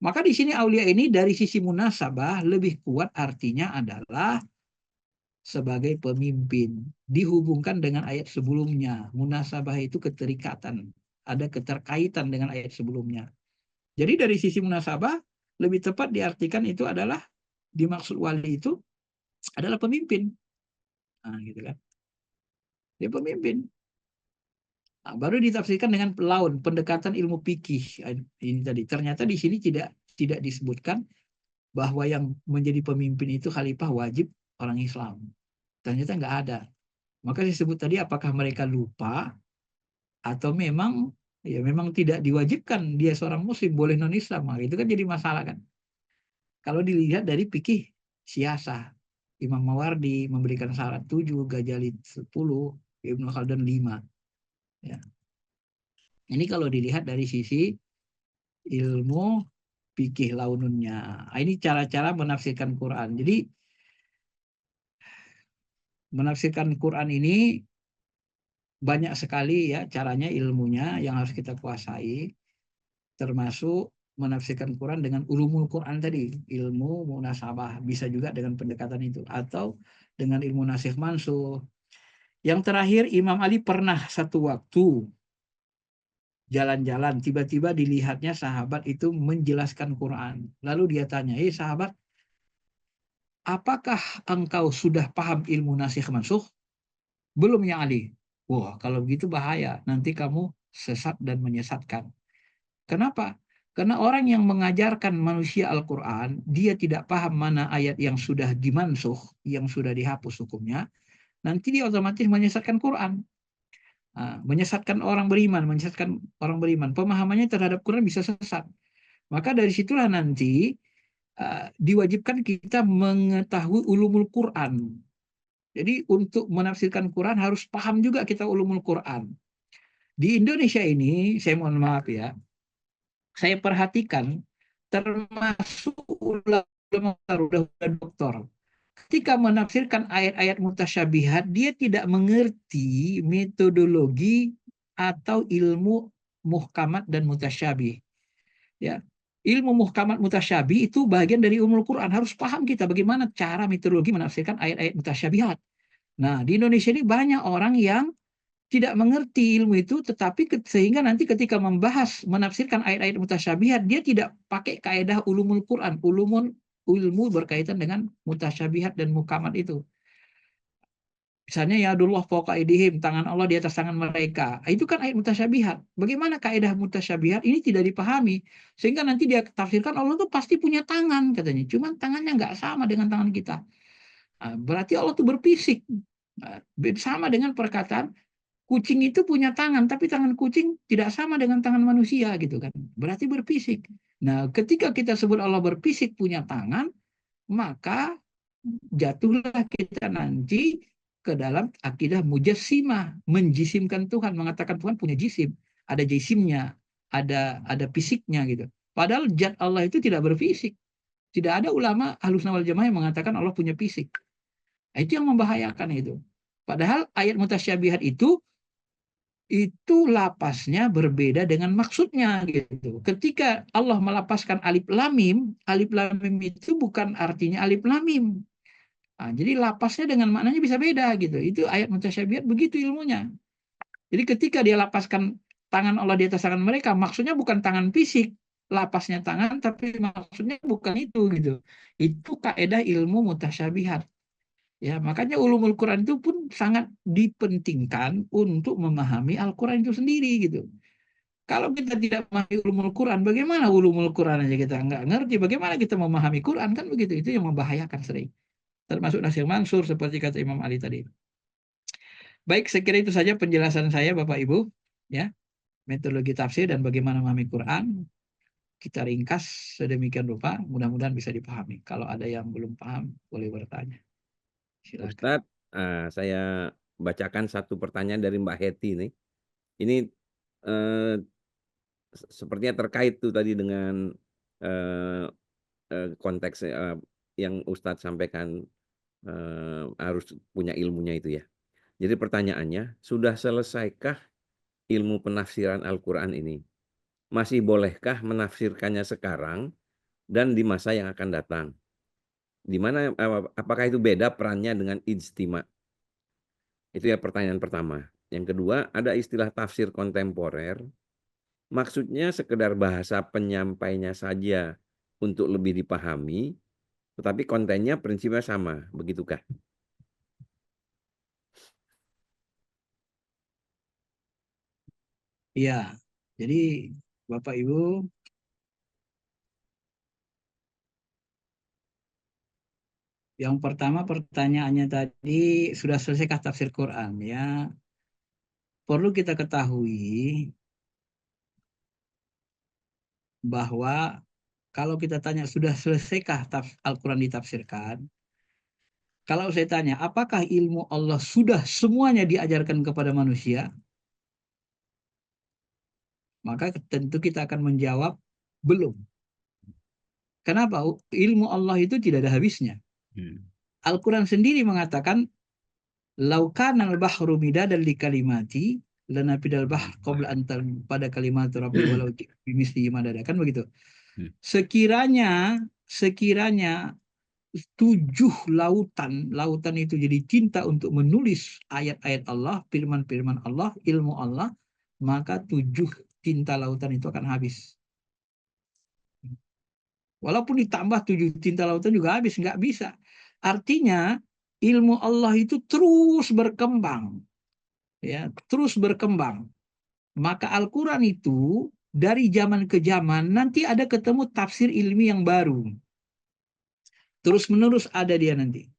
Maka di sini aulia ini dari sisi munasabah lebih kuat, artinya adalah sebagai pemimpin. Dihubungkan dengan ayat sebelumnya. Munasabah itu keterikatan. Ada keterkaitan dengan ayat sebelumnya. Jadi dari sisi munasabah, lebih tepat diartikan itu adalah, dimaksud wali itu adalah pemimpin. Nah, gitu kan. Dia pemimpin. Nah, baru ditafsirkan dengan laun, pendekatan ilmu fikih. Ini tadi. Ternyata di sini tidak disebutkan bahwa yang menjadi pemimpin itu khalifah wajib orang Islam. Ternyata nggak ada. Maka disebut tadi apakah mereka lupa atau memang memang tidak diwajibkan dia seorang muslim, boleh non Islam. Nah, itu kan jadi masalah kan. Kalau dilihat dari fikih siasah, Imam Mawardi memberikan syarat 7, Ghazali 10, Ibnu Khaldun 5. Ya. Ini kalau dilihat dari sisi ilmu fikih laununnya. Ini cara-cara menafsirkan Quran. Jadi menafsirkan Quran ini banyak sekali ya caranya, ilmunya yang harus kita kuasai, termasuk menafsirkan Quran dengan ulumul Quran tadi, ilmu munasabah, bisa juga dengan pendekatan itu, atau dengan ilmu nasikh mansukh. Yang terakhir, Imam Ali pernah satu waktu jalan-jalan, tiba-tiba dilihatnya sahabat itu menjelaskan Quran. Lalu dia tanya, sahabat, apakah engkau sudah paham ilmu nasikh mansukh? Belum ya Ali. Wah, kalau begitu bahaya. Nanti kamu sesat dan menyesatkan. Kenapa? Karena orang yang mengajarkan manusia Al-Quran, dia tidak paham mana ayat yang sudah dimansuh, yang sudah dihapus hukumnya, nanti dia otomatis menyesatkan Quran. Menyesatkan orang beriman, Pemahamannya terhadap Quran bisa sesat. Maka dari situlah nanti diwajibkan kita mengetahui ulumul Quran. Jadi untuk menafsirkan Quran harus paham juga kita ulumul Quran. Di Indonesia ini, saya mohon maaf ya, saya perhatikan termasuk ulama udah doktor. Ketika menafsirkan ayat-ayat mutasyabihat, dia tidak mengerti metodologi atau ilmu muhkamat dan mutasyabih. Ya, ilmu muhkamat mutasyabih itu bagian dari umul Quran. Harus paham kita bagaimana cara metodologi menafsirkan ayat-ayat mutasyabihat. Nah, di Indonesia ini banyak orang yang tidak mengerti ilmu itu, tetapi sehingga nanti ketika membahas, menafsirkan ayat-ayat mutasyabihat, dia tidak pakai kaedah ulumul Quran, ilmu berkaitan dengan mutasyabihat dan muhkamat itu. Misalnya ya Allah fawqa aydihim, tangan Allah di atas tangan mereka. Itu kan ayat mutasyabihat. Bagaimana kaedah mutasyabihat ini tidak dipahami, sehingga nanti dia tafsirkan Allah itu pasti punya tangan katanya. Cuman tangannya nggak sama dengan tangan kita. Berarti Allah itu berfisik. Sama dengan perkataan kucing itu punya tangan, tapi tangan kucing tidak sama dengan tangan manusia gitu kan. Berarti berfisik. Nah, ketika kita sebut Allah berfisik punya tangan, maka jatuhlah kita nanti ke dalam akidah mujassimah, menjisimkan Tuhan, mengatakan Tuhan punya jisim, ada jisimnya, ada fisiknya gitu. Padahal zat Allah itu tidak berfisik. Tidak ada ulama Ahlussunnah wal Jamaah yang mengatakan Allah punya fisik. Nah, itu yang membahayakan itu. Padahal ayat mutasyabihat itu lapasnya berbeda dengan maksudnya gitu. Ketika Allah melapaskan alif lam mim itu bukan artinya alif lam mim. Jadi lapasnya dengan maknanya bisa beda gitu. Itu ayat mutasyabihat begitu ilmunya. Jadi ketika dia lapaskan tangan Allah di atas tangan mereka, maksudnya bukan tangan fisik, lapasnya tangan, tapi maksudnya bukan itu gitu. Itu kaedah ilmu mutasyabihat. Ya, makanya ulumul Quran itu pun sangat dipentingkan untuk memahami Al-Quran itu sendiri gitu. Kalau kita tidak memahami ulumul Quran, bagaimana ulumul Quran aja kita nggak ngerti, bagaimana kita memahami Quran, kan begitu. Itu yang membahayakan sering. Termasuk nasikh mansukh seperti kata Imam Ali tadi. Baik, saya kira itu saja penjelasan saya Bapak Ibu. Ya, metodologi tafsir dan bagaimana memahami Quran. Kita ringkas sedemikian rupa, mudah-mudahan bisa dipahami. Kalau ada yang belum paham, boleh bertanya. Silakan. Ustadz, saya bacakan satu pertanyaan dari Mbak Heti nih. Ini sepertinya terkait tuh tadi dengan konteks yang Ustadz sampaikan, harus punya ilmunya itu ya. Jadi pertanyaannya, sudah selesaikah ilmu penafsiran Al-Quran ini? Masih bolehkah menafsirkannya sekarang dan di masa yang akan datang? Di mana apakah itu beda perannya dengan ijtima? Itu ya pertanyaan pertama. Yang kedua, ada istilah tafsir kontemporer. Maksudnya sekedar bahasa penyampainya saja untuk lebih dipahami, tetapi kontennya prinsipnya sama, begitukah? Iya, jadi Bapak Ibu, yang pertama pertanyaannya tadi, sudah selesaikah tafsir Quran? Ya, perlu kita ketahui bahwa kalau kita tanya sudah selesaikah Al-Quran ditafsirkan? Kalau saya tanya, apakah ilmu Allah sudah semuanya diajarkan kepada manusia? Maka tentu kita akan menjawab belum. Kenapa? Ilmu Allah itu tidak ada habisnya. Al-Quran sendiri mengatakan, laukanal bahru midadan li kalimati lanafidal bahr qabla an pada kalimat rabbi walau bimislihi madada, kan begitu. Sekiranya 7 lautan itu jadi tinta untuk menulis ayat-ayat Allah, firman-firman Allah, ilmu Allah, maka 7 tinta lautan itu akan habis. Walaupun ditambah 7 tinta lautan juga habis, nggak bisa. Artinya ilmu Allah itu terus berkembang, ya, terus berkembang. Maka Al-Quran itu dari zaman ke zaman nanti ada ketemu tafsir ilmi yang baru. Terus menerus ada dia nanti.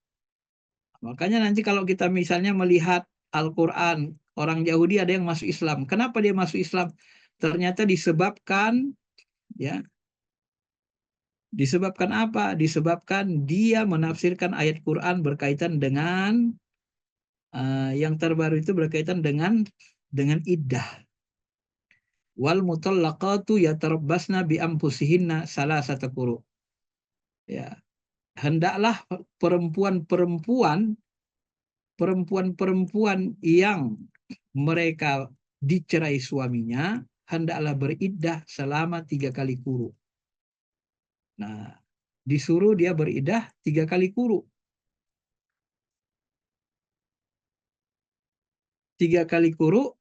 Makanya nanti kalau kita misalnya melihat Al-Quran, orang Yahudi ada yang masuk Islam. Kenapa dia masuk Islam? Ternyata disebabkan, ya, disebabkan apa? Disebabkan dia menafsirkan ayat Quran berkaitan dengan yang terbaru itu berkaitan dengan iddah. Wal mutallaqatu yatarabbasna bi anfusihinna salasata quru. Ya, hendaklah perempuan yang mereka dicerai suaminya hendaklah beriddah selama 3 kali quru. Nah, disuruh dia beriddah 3 kali quru. 3 kali quru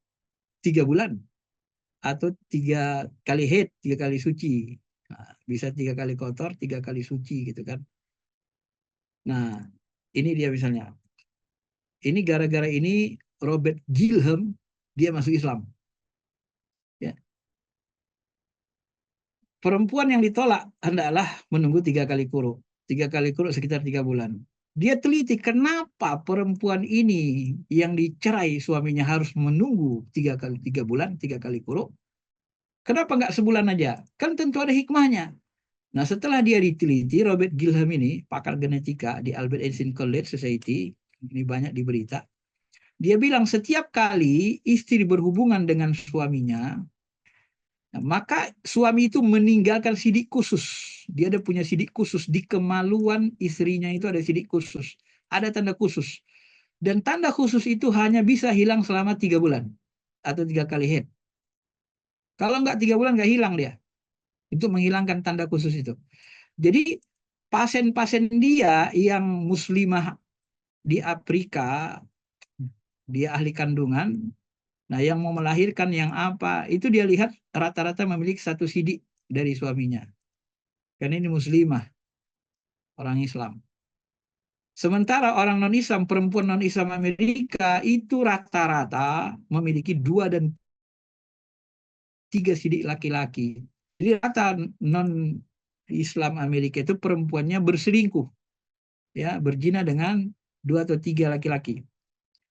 3 bulan atau 3 kali haid, 3 kali suci. Nah, bisa 3 kali kotor, 3 kali suci gitu kan. Nah, ini dia misalnya. Ini gara-gara ini Robert Gilham dia masuk Islam. Ya. Perempuan yang ditolak hendaklah menunggu 3 kali quru. 3 kali quru sekitar 3 bulan. Dia teliti kenapa perempuan ini yang dicerai suaminya harus menunggu 3 bulan, 3 kali quru. Kenapa nggak sebulan aja? Kan tentu ada hikmahnya. Nah, setelah dia diteliti, Robert Gilham ini, pakar genetika di Albert Einstein College Society, ini banyak di berita, dia bilang setiap kali istri berhubungan dengan suaminya, maka suami itu meninggalkan sidik khusus. Dia ada punya sidik khusus. Di kemaluan istrinya itu ada sidik khusus. Ada tanda khusus. Dan tanda khusus itu hanya bisa hilang selama 3 bulan. Atau 3 kali haid. Kalau nggak 3 bulan nggak hilang dia. Itu menghilangkan tanda khusus itu. Jadi pasien-pasien dia yang muslimah di Afrika, dia ahli kandungan, nah yang mau melahirkan yang apa, itu dia lihat rata-rata memiliki 1 sidik dari suaminya. Karena ini muslimah, orang Islam. Sementara orang non-Islam, perempuan non-Islam Amerika itu rata-rata memiliki 2 dan 3 sidik laki-laki. Jadi rata non-Islam Amerika itu perempuannya berselingkuh, ya, berzina dengan 2 atau 3 laki-laki.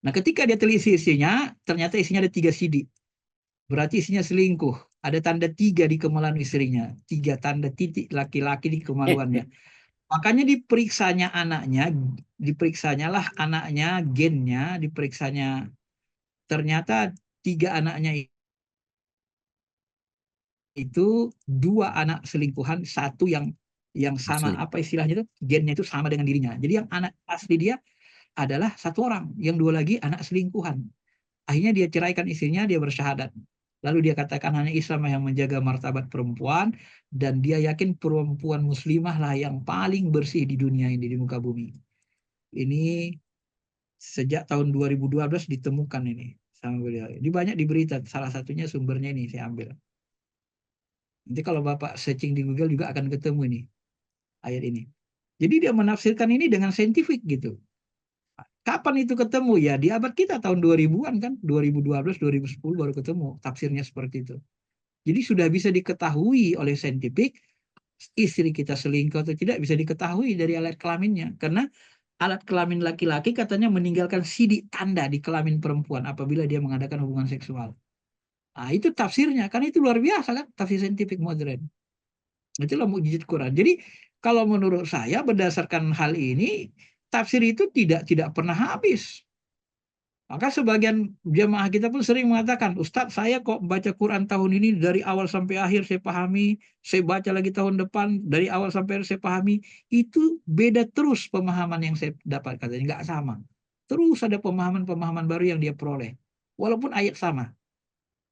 Nah, ketika dia teliti isinya, ternyata isinya ada 3 sidik. Berarti isinya selingkuh. Ada tanda 3 di kemaluan istrinya. 3 tanda titik laki-laki di kemaluannya. Makanya diperiksanyalah anaknya, gennya, diperiksanya. Ternyata 3 anaknya itu 2 anak selingkuhan, 1 yang sama, apa istilahnya itu, gennya itu sama dengan dirinya. Jadi yang anak asli dia adalah satu orang, yang dua lagi anak selingkuhan. Akhirnya dia ceraikan istrinya, dia bersyahadat. Lalu dia katakan hanya Islam yang menjaga martabat perempuan, dan dia yakin perempuan muslimah lah yang paling bersih di dunia ini, di muka bumi. Ini sejak tahun 2012 ditemukan ini sama beliau. Ini banyak di berita, salah satunya sumbernya ini saya ambil. Nanti kalau Bapak searching di Google juga akan ketemu ini ayat ini. Jadi dia menafsirkan ini dengan saintifik gitu. Kapan itu ketemu? Ya di abad kita tahun 2000-an kan, 2012, 2010 baru ketemu tafsirnya seperti itu. Jadi sudah bisa diketahui oleh saintifik istri kita selingkuh atau tidak bisa diketahui dari alat kelaminnya. Karena alat kelamin laki-laki katanya meninggalkan sidik tanda di kelamin perempuan apabila dia mengadakan hubungan seksual. Nah, itu tafsirnya, kan itu luar biasa kan, tafsir saintifik modern. Itulah mukjizat Quran. Jadi kalau menurut saya berdasarkan hal ini, tafsir itu tidak pernah habis. Maka sebagian jemaah kita pun sering mengatakan, Ustadz saya kok baca Quran tahun ini dari awal sampai akhir saya pahami, saya baca lagi tahun depan dari awal sampai akhir saya pahami, itu beda terus pemahaman yang saya dapat, katanya nggak sama. Terus ada pemahaman-pemahaman baru yang dia peroleh, walaupun ayat sama.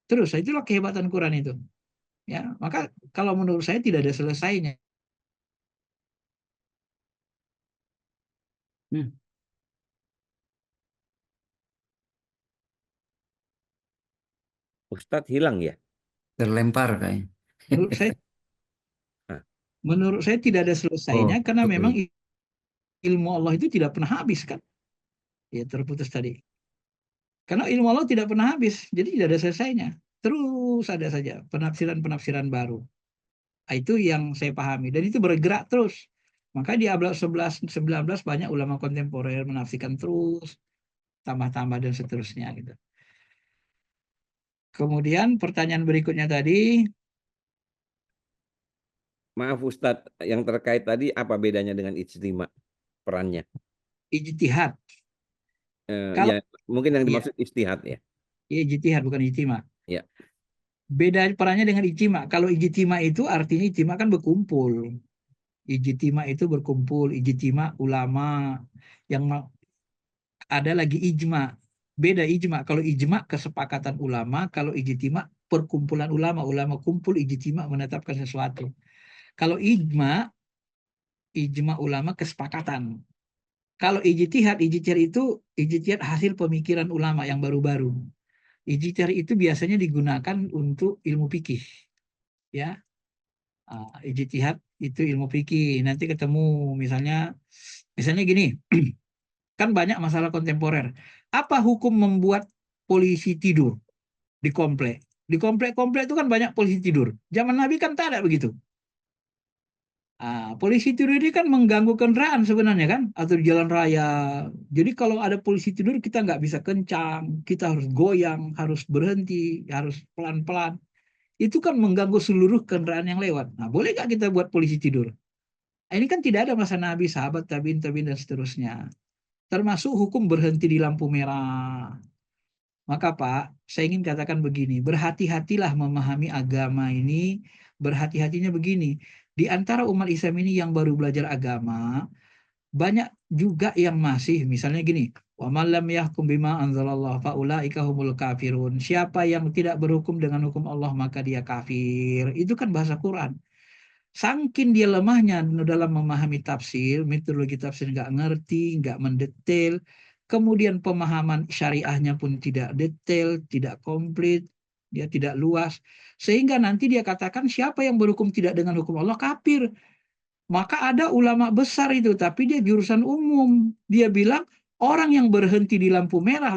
Terus itulah kehebatan Quran itu. Ya, maka kalau menurut saya tidak ada selesainya. Ustadz hilang ya? Terlempar kayaknya. Menurut saya, Nah. menurut saya tidak ada selesainya Oh, karena betul. memang ilmu Allah itu tidak pernah habis kan. Ya terputus tadi. Karena ilmu Allah tidak pernah habis, jadi tidak ada selesainya. Terus ada saja penafsiran-penafsiran baru. Nah, itu yang saya pahami dan itu bergerak terus. Maka di abad 11 19 banyak ulama kontemporer menafsirkan terus, tambah-tambah dan seterusnya gitu. Kemudian pertanyaan berikutnya tadi, Maaf Ustadz, yang terkait tadi apa bedanya dengan ijtima perannya? ijtihad. Ya, Kalau mungkin yang ya, dimaksud ijtihad ya. ijtihad bukan ijtima. Ya. Beda perannya dengan ijtima. Kalau ijtima itu artinya ijtima kan berkumpul. Ijtima itu berkumpul, ijtima ulama yang ada lagi ijma. Beda ijma. Kalau ijma kesepakatan ulama, kalau ijtima perkumpulan ulama, ulama kumpul ijtima menetapkan sesuatu. Kalau ijma ulama kesepakatan. Kalau ijtihad itu ijtihad hasil pemikiran ulama yang baru-baru. Ijtihad itu biasanya digunakan untuk ilmu fikih. Ya. Ijtihad itu ilmu fikih. Nanti ketemu misalnya gini, kan banyak masalah kontemporer. Apa hukum membuat polisi tidur di komplek? Di komplek-komplek itu kan banyak polisi tidur. Zaman Nabi kan tak ada begitu. Polisi tidur ini kan mengganggu kendaraan sebenarnya kan, atau di jalan raya. Jadi kalau ada polisi tidur kita nggak bisa kencang, kita harus goyang, harus berhenti, harus pelan-pelan. Itu kan mengganggu seluruh kendaraan yang lewat. Nah, boleh nggak kita buat polisi tidur? Ini kan tidak ada masa Nabi, sahabat, tabiin, dan seterusnya. Termasuk hukum berhenti di lampu merah. Maka Pak, saya ingin katakan begini, berhati-hatilah memahami agama ini, berhati-hatinya begini. Di antara umat Islam ini yang baru belajar agama, banyak juga yang masih, misalnya gini, wa man lam yahkum bima anzalallah faulaika humul kafirun. Siapa yang tidak berhukum dengan hukum Allah maka dia kafir. Itu kan bahasa Quran. Sangkin dia lemahnya dalam memahami tafsir, metodologi tafsir nggak ngerti, nggak mendetail, kemudian pemahaman syariahnya pun tidak detail, tidak komplit, dia tidak luas, sehingga nanti dia katakan siapa yang berhukum tidak dengan hukum Allah kafir. Maka ada ulama besar itu, tapi dia jurusan umum. Dia bilang orang yang berhenti di lampu merah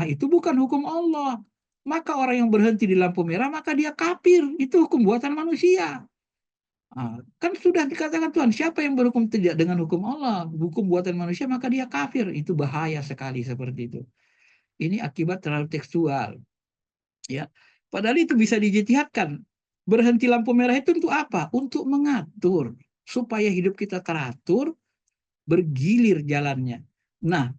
itu bukan hukum Allah. Maka orang yang berhenti di lampu merah maka dia kafir, itu hukum buatan manusia. Kan sudah dikatakan Tuhan, siapa yang berhukum tidak dengan hukum Allah, hukum buatan manusia, maka dia kafir. Itu bahaya sekali seperti itu. Ini akibat terlalu tekstual. Ya, padahal itu bisa dijtihadkan. Berhenti lampu merah itu untuk apa? Untuk mengatur supaya hidup kita teratur, bergilir jalannya. Nah,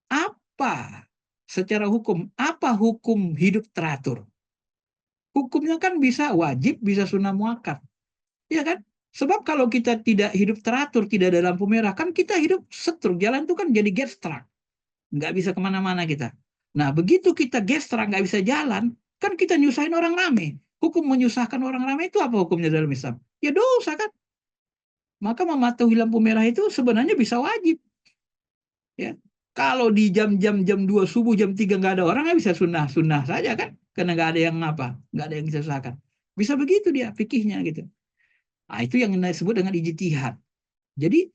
apa secara hukum? Apa hukum hidup teratur? Hukumnya kan bisa wajib, bisa sunnah muakkad. Ya kan? Sebab kalau kita tidak hidup teratur, tidak ada lampu merah, kan kita hidup setruk. Jalan itu kan jadi get stuck. nggak bisa kemana-mana kita. Nah, begitu kita gestra nggak bisa jalan, kan kita nyusahin orang ramai. Hukum menyusahkan orang ramai itu apa hukumnya dalam Islam? Ya dosa kan. Maka mematuhi lampu merah itu sebenarnya bisa wajib. Ya, kalau di jam 2 subuh, jam 3 nggak ada orang, ya bisa sunnah saja kan, karena nggak ada yang nggak ada yang disusahkan. Bisa begitu dia fikihnya gitu. Nah, itu yang disebut dengan ijtihad. Jadi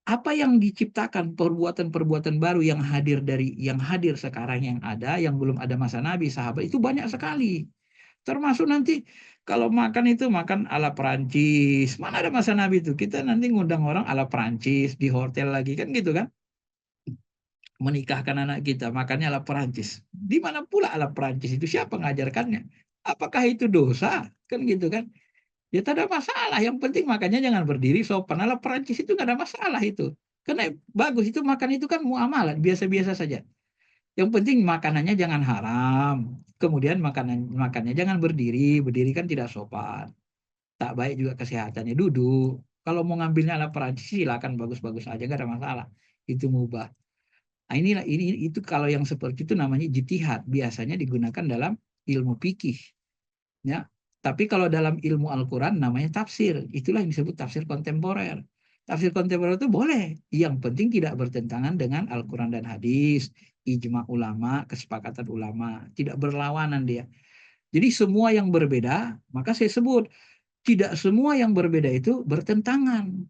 apa yang diciptakan perbuatan-perbuatan baru yang hadir sekarang yang ada, yang belum ada masa Nabi, sahabat itu banyak sekali. Termasuk nanti kalau makan itu makan ala Perancis. Mana ada masa Nabi itu? Kita nanti ngundang orang ala Perancis di hotel lagi kan gitu kan? Menikahkan anak kita makannya ala Perancis. Di mana pula ala Perancis itu? Siapa mengajarkannya? Apakah itu dosa? Kan gitu kan? Ya tak ada masalah. Yang penting makannya jangan berdiri sopan. Ala Perancis itu nggak ada masalah itu. Karena bagus itu makan itu kan muamalah biasa-biasa saja. Yang penting makanannya jangan haram. Kemudian makannya jangan berdiri. Berdiri kan tidak sopan. Tak baik juga kesehatannya. Duduk. Kalau mau ngambilnya ala Perancis silakan bagus-bagus aja nggak ada masalah. Itu mubah. Nah, itu kalau yang seperti itu namanya ijtihad. Biasanya digunakan dalam ilmu fikih. Ya. Tapi kalau dalam ilmu Al-Quran namanya tafsir. Itulah yang disebut tafsir kontemporer. Tafsir kontemporer itu boleh. Yang penting tidak bertentangan dengan Al-Quran dan hadis. Ijma ulama, kesepakatan ulama. Tidak berlawanan dia. Jadi semua yang berbeda, maka saya sebut. Tidak semua yang berbeda itu bertentangan.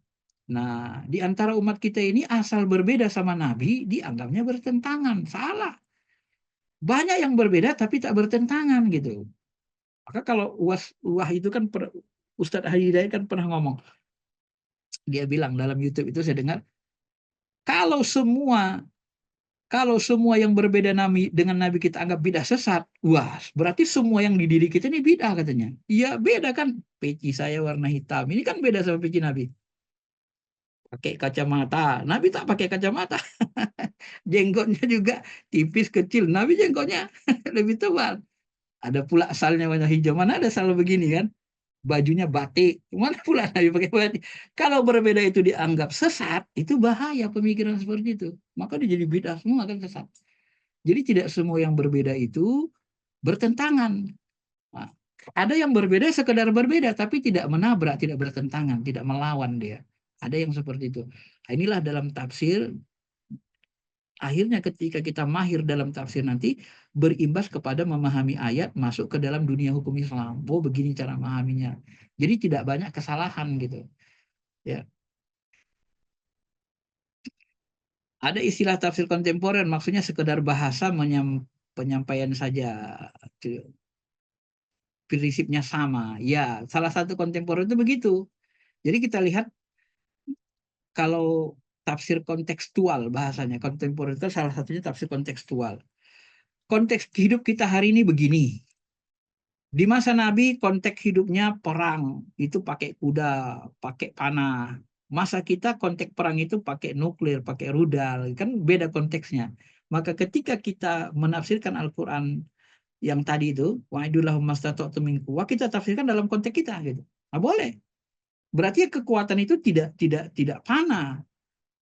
Nah, di antara umat kita ini asal berbeda sama Nabi, dianggapnya bertentangan. Salah. Banyak yang berbeda tapi tak bertentangan gitu. Maka kalau Wah itu kan Ustadz Haji Hidayat kan pernah ngomong. Dia bilang dalam YouTube itu saya dengar, kalau semua yang berbeda dengan Nabi kita anggap bidah sesat, wah berarti semua yang di diri kita ini bidah katanya. Iya beda kan, peci saya warna hitam, ini kan beda sama peci Nabi. Pakai kacamata, Nabi tak pakai kacamata. Jenggotnya juga tipis kecil, Nabi jenggotnya lebih tebal. Ada pula asalnya warna hijau, mana ada sal begini kan? Bajunya batik, mana pula Nabi pakai batik. Kalau berbeda itu dianggap sesat, itu bahaya pemikiran seperti itu. Maka dia jadi bid'ah semua kan sesat. Jadi tidak semua yang berbeda itu bertentangan. Nah, ada yang berbeda sekedar berbeda, tapi tidak menabrak, tidak bertentangan, tidak melawan dia. Ada yang seperti itu. Nah, inilah dalam tafsir. Akhirnya ketika kita mahir dalam tafsir nanti, berimbas kepada memahami ayat masuk ke dalam dunia hukum Islam. Oh begini cara memahaminya. Jadi tidak banyak kesalahan gitu. Ya. Ada istilah tafsir kontemporer, maksudnya sekedar bahasa penyampaian saja. Prinsipnya sama. Ya, salah satu kontemporer itu begitu. Jadi kita lihat kalau tafsir kontekstual bahasanya, kontemporer itu salah satunya tafsir kontekstual. Konteks hidup kita hari ini begini. Di masa Nabi konteks hidupnya perang, itu pakai kuda, pakai panah. Masa kita konteks perang itu pakai nuklir, pakai rudal, kan beda konteksnya. Maka ketika kita menafsirkan Al-Quran yang tadi itu, wa'idullahu mastata'tum min quwwah, kita tafsirkan dalam konteks kita gitu. Nah, boleh. Berarti kekuatan itu tidak panah.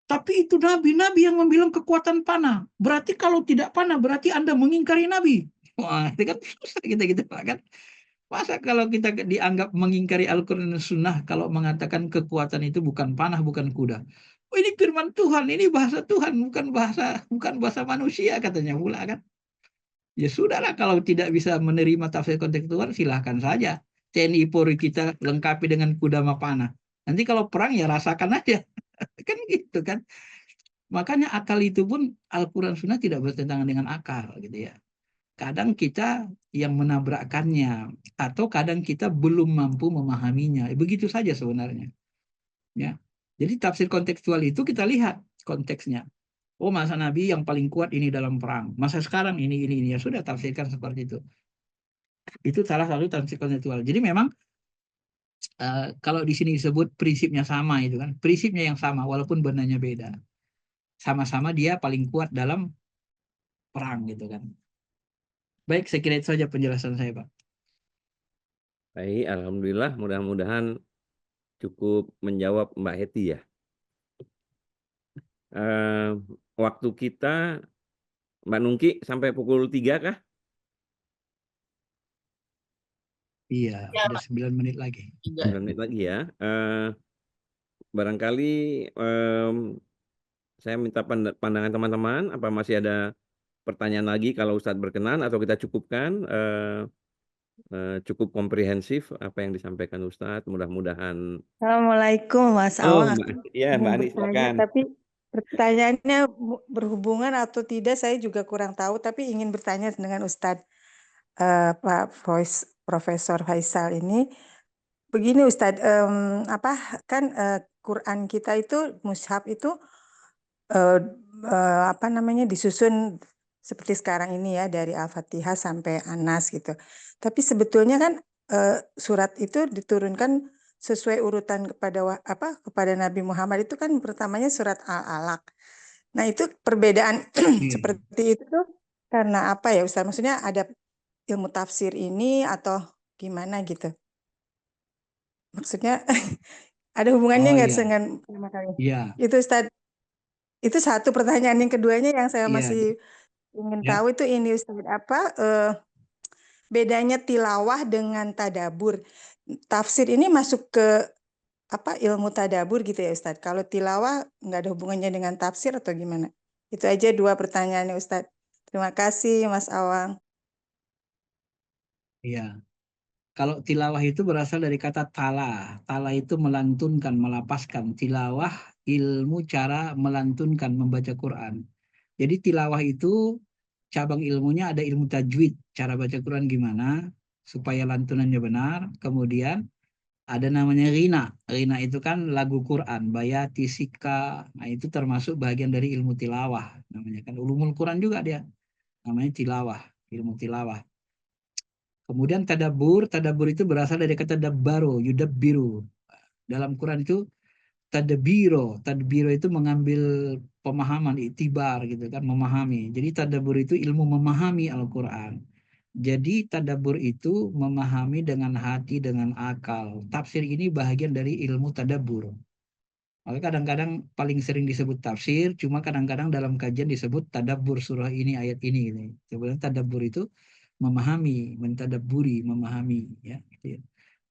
Tapi itu Nabi yang membilang kekuatan panah. Berarti kalau tidak panah, berarti Anda mengingkari Nabi. Wah, itu kan susah kita kan. Masa kalau kita dianggap mengingkari Al-Quran dan Sunnah kalau mengatakan kekuatan itu bukan panah, bukan kuda. Oh, ini firman Tuhan, ini bahasa Tuhan, bukan bahasa manusia katanya pula kan. Ya sudahlah kalau tidak bisa menerima tafsir kontekstual silahkan saja. TNI Polri kita lengkapi dengan kuda sama panah. Nanti kalau perang ya rasakan aja. Kan gitu kan. Makanya akal itu pun Al-Quran Sunnah tidak bertentangan dengan akal gitu ya. Kadang kita yang menabrakkannya atau kadang kita belum mampu memahaminya. Begitu saja sebenarnya. Ya. Jadi tafsir kontekstual itu kita lihat konteksnya. Oh, masa Nabi yang paling kuat ini dalam perang. Masa sekarang ini. Ya sudah tafsirkan seperti itu. Itu salah satu tafsir kontekstual. Jadi memang kalau di sini disebut prinsipnya sama itu kan. Prinsipnya yang sama walaupun benarnya beda. Sama-sama dia paling kuat dalam perang gitu kan. Baik, saya kira itu saja penjelasan saya, Pak. Baik, alhamdulillah, mudah-mudahan cukup menjawab Mbak Heti ya. waktu kita, Mbak Nungki, sampai pukul 3 kah? Iya, ada 9 menit lagi. 9 menit lagi ya. Barangkali saya minta pandangan teman-teman, apa masih ada pertanyaan lagi kalau Ustadz berkenan, atau kita cukupkan, cukup komprehensif apa yang disampaikan Ustadz, mudah-mudahan. Assalamualaikum Mas Oh, Awang. ya Mbak Ingin Ani, bertanya, silakan. tapi pertanyaannya berhubungan atau tidak saya juga kurang tahu, tapi ingin bertanya dengan Ustadz Pak Profesor Faisal ini. Begini Ustadz, kan Quran kita itu mushaf itu apa namanya disusun seperti sekarang ini ya, dari Al-Fatihah sampai Anas gitu. Tapi sebetulnya kan surat itu diturunkan sesuai urutan kepada Nabi Muhammad, itu kan pertamanya surat Al-Alaq. Nah, itu perbedaan seperti itu tuh karena apa ya Ustaz? Maksudnya ada ilmu tafsir ini atau gimana gitu? Maksudnya ada hubungannya Oh nggak iya, dengan pertama kali? iya, Itu Ustaz. Itu satu pertanyaan. Yang keduanya yang saya iya, masih ingin ya. tahu itu ini Ustaz, bedanya tilawah dengan tadabur. Tafsir ini masuk ke ilmu tadabur gitu ya Ustaz. Kalau tilawah nggak ada hubungannya dengan tafsir atau gimana? Itu aja 2 pertanyaannya Ustaz. Terima kasih Mas Awang. Iya. Kalau tilawah itu berasal dari kata tala. Tala itu melantunkan, melapaskan. Tilawah ilmu cara melantunkan, membaca Quran. Jadi tilawah itu cabang ilmunya ada ilmu tajwid, cara baca Quran gimana supaya lantunannya benar. Kemudian ada namanya rina. Rina itu kan lagu Quran, bayati, sika. Nah, itu termasuk bagian dari ilmu tilawah. Namanya kan ulumul Quran juga dia. Namanya tilawah, ilmu tilawah. Kemudian tadabur, tadabur itu berasal dari kata dabbaro, yudabbiru. Dalam Quran itu tadbiro, tadbiro itu mengambil pemahaman, iktibar gitu kan, memahami. Jadi tadabur itu ilmu memahami Al-Quran. Jadi tadabur itu memahami dengan hati, dengan akal. Tafsir ini bagian dari ilmu tadabur. Maka kadang-kadang paling sering disebut tafsir, cuma kadang-kadang dalam kajian disebut tadabur surah ini, ayat ini. Gitu. Sebenarnya tadabur itu memahami, mentadaburi, memahami. Ya, gitu ya.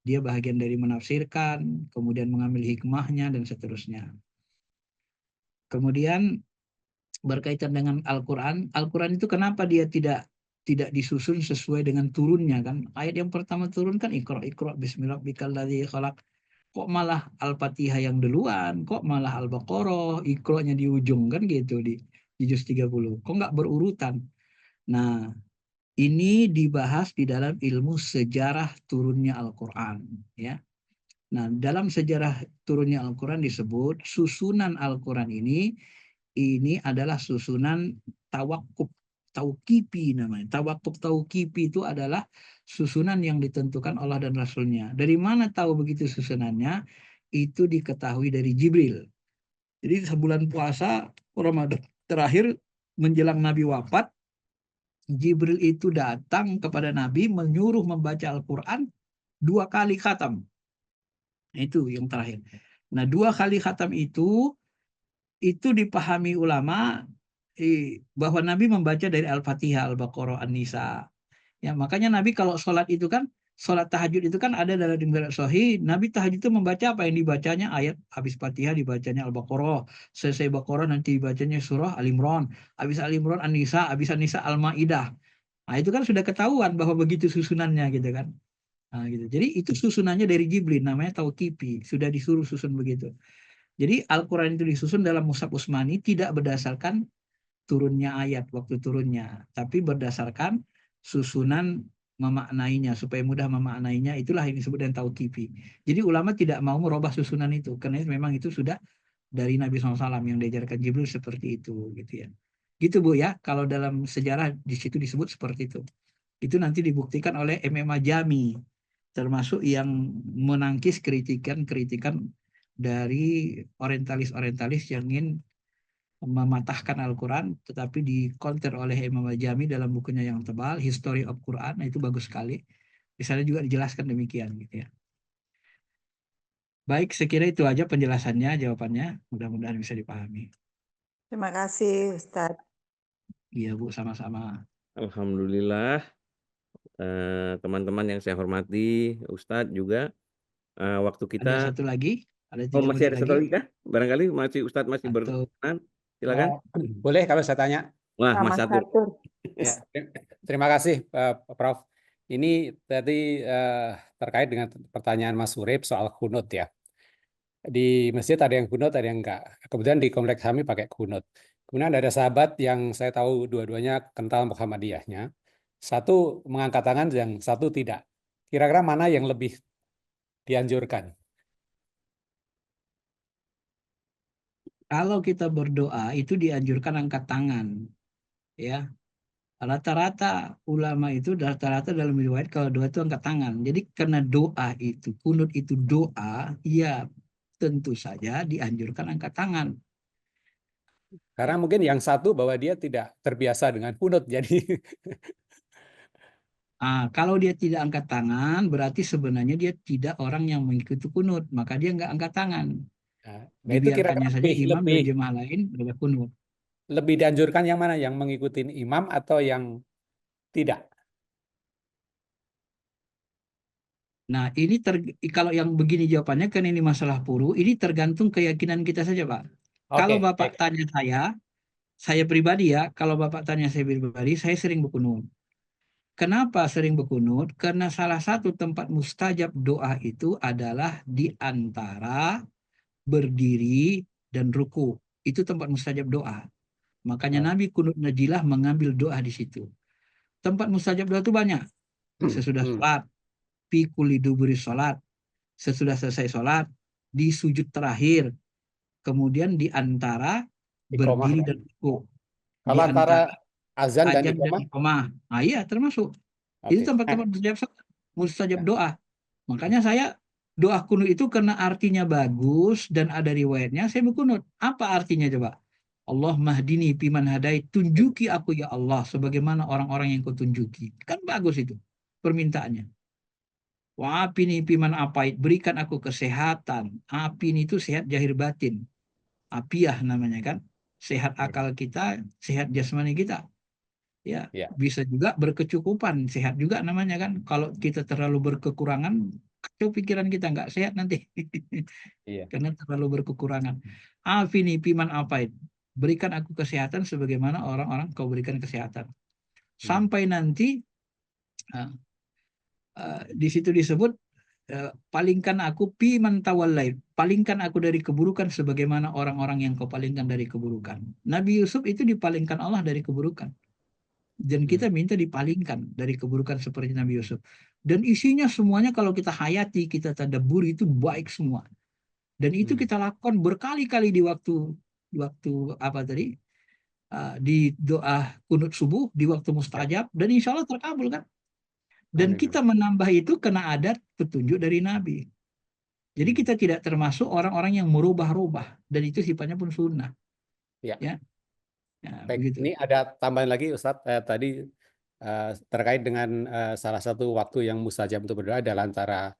Dia bagian dari menafsirkan, kemudian mengambil hikmahnya, dan seterusnya. Kemudian berkaitan dengan Al-Quran, Al-Quran itu kenapa dia tidak disusun sesuai dengan turunnya kan? Ayat yang pertama turun kan Iqra bismillahirrahmanirrahim khalaq. Kok malah Al-Fatihah yang duluan? Kok malah Al-Baqarah Iqra-nya di ujung kan gitu di juz 30. Kok nggak berurutan? Nah, ini dibahas di dalam ilmu sejarah turunnya Al-Quran ya. Nah, dalam sejarah turunnya Al-Quran disebut susunan Al-Quran ini adalah susunan tawakuf tauqifi namanya. Tawakuf tauqifi itu adalah susunan yang ditentukan Allah dan Rasulnya. Dari mana tahu begitu susunannya? Itu diketahui dari Jibril. Jadi sebulan puasa Ramadan terakhir menjelang Nabi wafat, Jibril itu datang kepada Nabi menyuruh membaca Al-Quran 2 kali khatam. Itu yang terakhir. Nah, 2 kali khatam itu dipahami ulama bahwa Nabi membaca dari Al-Fatihah, Al-Baqarah, An-Nisa. Ya, makanya Nabi kalau sholat itu kan, sholat tahajud itu kan ada dalam riwayat sahih, Nabi tahajud itu membaca apa yang dibacanya ayat, habis Fatihah dibacanya Al-Baqarah, selesai Baqarah nanti dibacanya surah Al-Imran, habis Al-Imran An-Nisa, habis An-Nisa Al-Maidah. Nah, itu kan sudah ketahuan bahwa begitu susunannya gitu kan. Nah, gitu. Jadi itu susunannya dari Jibril, namanya tauqifi, sudah disuruh susun begitu. Jadi Al-Quran itu disusun dalam Mushaf Utsmani tidak berdasarkan turunnya ayat, waktu turunnya, tapi berdasarkan susunan memaknainya, supaya mudah memaknainya, itulah yang disebut dengan tauqifi. Jadi ulama tidak mau merubah susunan itu, karena memang itu sudah dari Nabi SAW yang diajarkan Jibril seperti itu, gitu ya. Gitu Bu ya, kalau dalam sejarah di situ disebut seperti itu. Itu nanti dibuktikan oleh MMA Jami, termasuk yang menangkis kritikan-kritikan dari orientalis-orientalis yang ingin mematahkan Al-Quran, tetapi dikonter oleh Imam Al-Jami dalam bukunya yang tebal, History of Quran. Nah, itu bagus sekali. Di sana juga dijelaskan demikian gitu ya. Baik, sekira itu aja penjelasannya, jawabannya. Mudah-mudahan bisa dipahami. Terima kasih Ustadz. Iya Bu, sama-sama. Alhamdulillah, teman-teman yang saya hormati, Ustadz juga, waktu Ada kita, satu lagi? Ada oh 3 masih menit ada satu lagi? lagi kah? Barangkali Ustadz masih Atau berkenan, silakan. Boleh kalau saya tanya? Wah, Pak Mas Mas Catur. Catur. Ya, terima kasih Prof. Ini tadi terkait dengan pertanyaan Mas Urip soal kunut ya. Di masjid ada yang kunut, ada yang enggak. Kemudian di kompleks kami pakai kunut. Kemudian ada sahabat yang saya tahu dua-duanya kental Muhammadiyahnya. Satu mengangkat tangan, yang satu tidak. Kira-kira mana yang lebih dianjurkan? kalau kita berdoa itu dianjurkan angkat tangan, ya. Rata-rata ulama itu rata-rata dalam riwayat kalau doa itu angkat tangan. Jadi karena doa itu, kunut itu doa, ya tentu saja dianjurkan angkat tangan. Karena mungkin yang satu bahwa dia tidak terbiasa dengan kunut, jadi Kalau dia tidak angkat tangan, berarti sebenarnya dia tidak orang yang mengikuti kunut, maka dia nggak angkat tangan. nah itu kira-kira Dibiarkannya saja imam dan lebih jemaah lain pada kunut. lebih dianjurkan yang mana? Yang mengikuti imam atau yang tidak? Nah, ini kalau yang begini jawabannya kan ini masalah puru, ini tergantung keyakinan kita saja, Pak. Kalau Oke, Bapak baik. tanya saya pribadi ya, kalau Bapak tanya saya pribadi, saya sering berkunut. Kenapa sering berkunut? Karena salah satu tempat mustajab doa itu adalah di antara berdiri dan ruku. Itu tempat mustajab doa. Makanya Oh. Nabi kunut najilah mengambil doa di situ. Tempat mustajab doa itu banyak. Sesudah sholat, fi kulli duburi sholat, sesudah selesai sholat, di sujud terakhir, kemudian di antara Iqomah berdiri ya. dan ruku, di Kalau antara antara azan dan ajan dan iqomah, iqamah. Iya, termasuk. Itu oke. tempat-tempat mustajab doa. Makanya saya doa kunut itu karena artinya bagus dan ada riwayatnya, saya berkunut. Apa artinya coba? Allah mahdini piman hadai, tunjuki aku ya Allah sebagaimana orang-orang yang kau tunjuki. Kan bagus itu permintaannya. Wa'apini piman apait, berikan aku kesehatan. Apin itu sehat zahir batin. Apiah namanya kan. Sehat akal kita, sehat jasmani kita. Ya, Ya. bisa juga berkecukupan, sehat juga namanya kan. Kalau kita terlalu berkekurangan, kacau pikiran kita nggak sehat nanti. Iya. Karena terlalu berkekurangan. Afini piman apait, berikan aku kesehatan sebagaimana orang-orang kau berikan kesehatan. Sampai nanti di situ disebut palingkan aku piman tawallai, palingkan aku dari keburukan sebagaimana orang-orang yang kau palingkan dari keburukan. Nabi Yusuf itu dipalingkan Allah dari keburukan. Dan kita minta dipalingkan dari keburukan seperti Nabi Yusuf. Dan isinya semuanya kalau kita hayati, kita tadabburi itu baik semua. Dan itu kita lakukan berkali-kali di waktu apa tadi? Di doa kunut subuh, di waktu mustajab, dan insya Allah terkabul kan. Dan Amin. kita menambah itu karena ada petunjuk dari Nabi. Jadi kita tidak termasuk orang-orang yang merubah-rubah. Dan itu sifatnya pun sunnah. Ya. Ya. Ya, Baik, begitu. ini ada tambahan lagi Ustadz, tadi terkait dengan salah satu waktu yang mustajab untuk berdoa adalah antara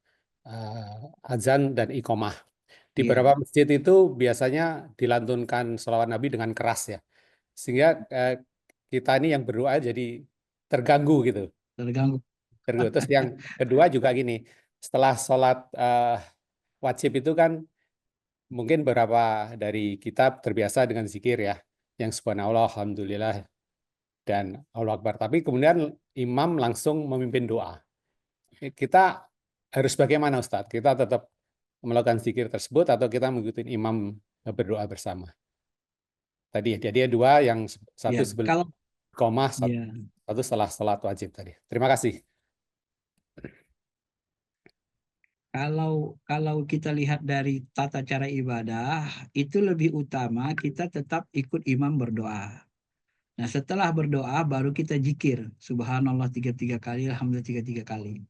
azan dan iqomah. Di Iya. beberapa masjid itu biasanya dilantunkan sholawat Nabi dengan keras ya, sehingga kita ini yang berdoa jadi terganggu gitu. Terganggu. Terus yang kedua juga gini, setelah sholat wajib itu kan mungkin beberapa dari kita terbiasa dengan zikir ya, yang subhanallah, alhamdulillah, dan Allah Akbar. Tapi kemudian imam langsung memimpin doa. Kita harus bagaimana Ustadz? Kita tetap melakukan zikir tersebut atau kita mengikuti imam berdoa bersama? Tadi jadi dua, yang satu Ya, sebelum iqomah, ya. satu setelah sholat wajib tadi. Terima kasih. Kalau kita lihat dari tata cara ibadah, itu lebih utama kita tetap ikut imam berdoa. Nah, setelah berdoa baru kita zikir. Subhanallah 33 kali, alhamdulillah 33 kali.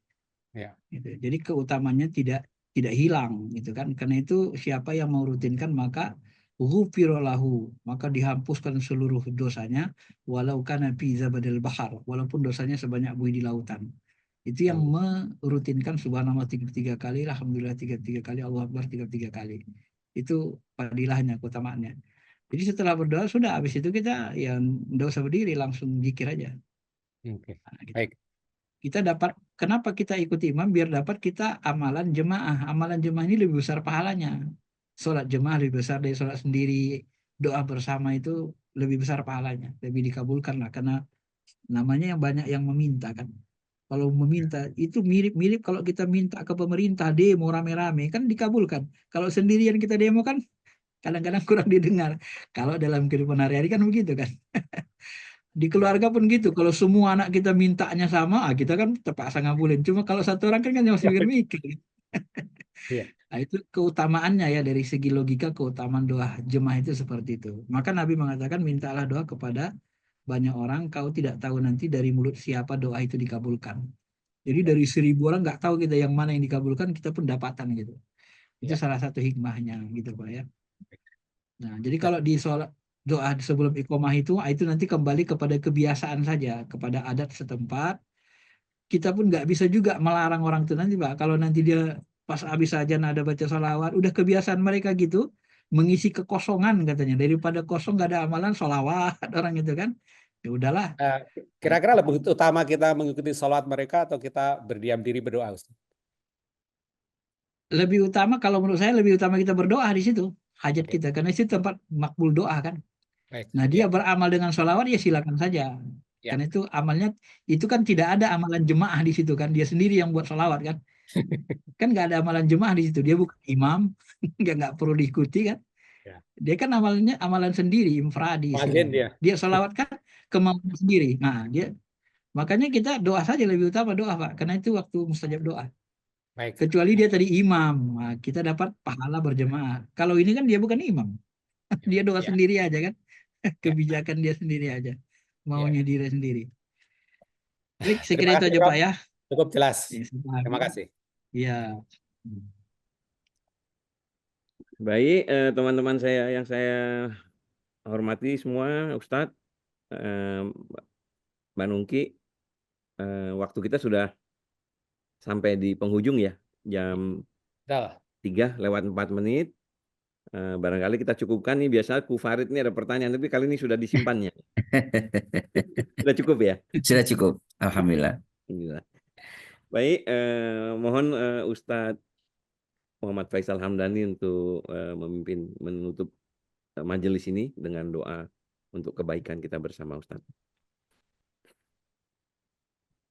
Ya. Gitu. Jadi keutamanya tidak hilang gitu kan. Karena itu siapa yang mau rutinkan maka ghufira lahu, maka dihapuskan seluruh dosanya walau kana fi zabadil bahar, walaupun dosanya sebanyak buih di lautan. Itu yang merutinkan subhanallah 33 kali, alhamdulillah 33 kali, Allahu Akbar 33 kali. Itu fadilahnya, keutamaannya. Jadi setelah berdoa sudah, habis itu kita ya nggak usah berdiri, langsung zikir aja. Oke. Nah, gitu. Baik. Kita dapat, kenapa kita ikut imam? Biar dapat kita amalan jemaah. Amalan jemaah ini lebih besar pahalanya. Sholat jemaah lebih besar dari sholat sendiri. Doa bersama itu lebih besar pahalanya, lebih dikabulkan lah, karena namanya yang banyak yang meminta kan. Kalau meminta itu mirip-mirip kalau kita minta ke pemerintah demo rame-rame kan dikabulkan. Kalau sendirian kita demo kan kadang-kadang kurang didengar. Kalau dalam kehidupan hari-hari kan begitu kan. Di keluarga pun gitu. Kalau semua anak kita mintanya sama, kita kan terpaksa ngabulin. Cuma kalau satu orang kan masih mikir-mikir. Iya. Nah, itu keutamaannya ya, dari segi logika keutamaan doa jemaah itu seperti itu. Maka Nabi mengatakan mintalah doa kepada banyak orang, kau tidak tahu nanti dari mulut siapa doa itu dikabulkan. Jadi dari 1.000 orang nggak tahu kita yang mana yang dikabulkan, kita pun dapatan gitu. Itu Ya. salah satu hikmahnya gitu Pak ya. Nah, jadi kalau di sholat doa sebelum iqomah itu nanti kembali kepada kebiasaan saja, kepada adat setempat. Kita pun nggak bisa juga melarang orang itu nanti Pak. Kalau nanti dia pas habis ajan ada baca sholawat, udah kebiasaan mereka gitu, mengisi kekosongan katanya. Daripada kosong nggak ada amalan sholawat orang itu kan. Ya udahlah. Kira-kira lebih utama kita mengikuti sholat mereka atau kita berdiam diri berdoa, Ustaz? Lebih utama, kalau menurut saya lebih utama kita berdoa di situ, hajat Oke. kita, karena itu tempat makbul doa kan. Baik. Nah, dia beramal dengan sholawat ya silakan saja. Ya. Karena itu amalnya, itu kan tidak ada amalan jemaah di situ kan, dia sendiri yang buat sholawat kan. Kan nggak ada amalan jemaah di situ, dia bukan imam, nggak perlu diikuti kan. Ya. Dia kan amalnya amalan sendiri, infradi Muadzin istilahnya. Dia sholawat kan kemampuan sendiri. Nah, dia makanya kita doa saja, lebih utama doa Pak, karena itu waktu mustajab doa. Baik. Kecuali dia tadi imam, nah, kita dapat pahala berjemaah. Kalau ini kan dia bukan imam, dia doa Ya. sendiri aja kan, kebijakan dia sendiri aja, maunya diri sendiri. Baik, saya kira Terima itu kasih, aja Rob. Pak ya. Cukup jelas. Ya, Terima kasih. Iya. Baik, teman-teman saya yang saya hormati semua, Ustadz, Mbak Nungki, waktu kita sudah sampai di penghujung ya, jam Betul. 3:04. Barangkali kita cukupkan nih, biasa Bu Farid ini ada pertanyaan, tapi kali ini sudah disimpannya. Sudah cukup ya? Sudah cukup. Alhamdulillah. Alhamdulillah. Baik, mohon Ustadz Muhammad Faisal Hamdani untuk menutup majelis ini dengan doa untuk kebaikan kita bersama, Ustadz.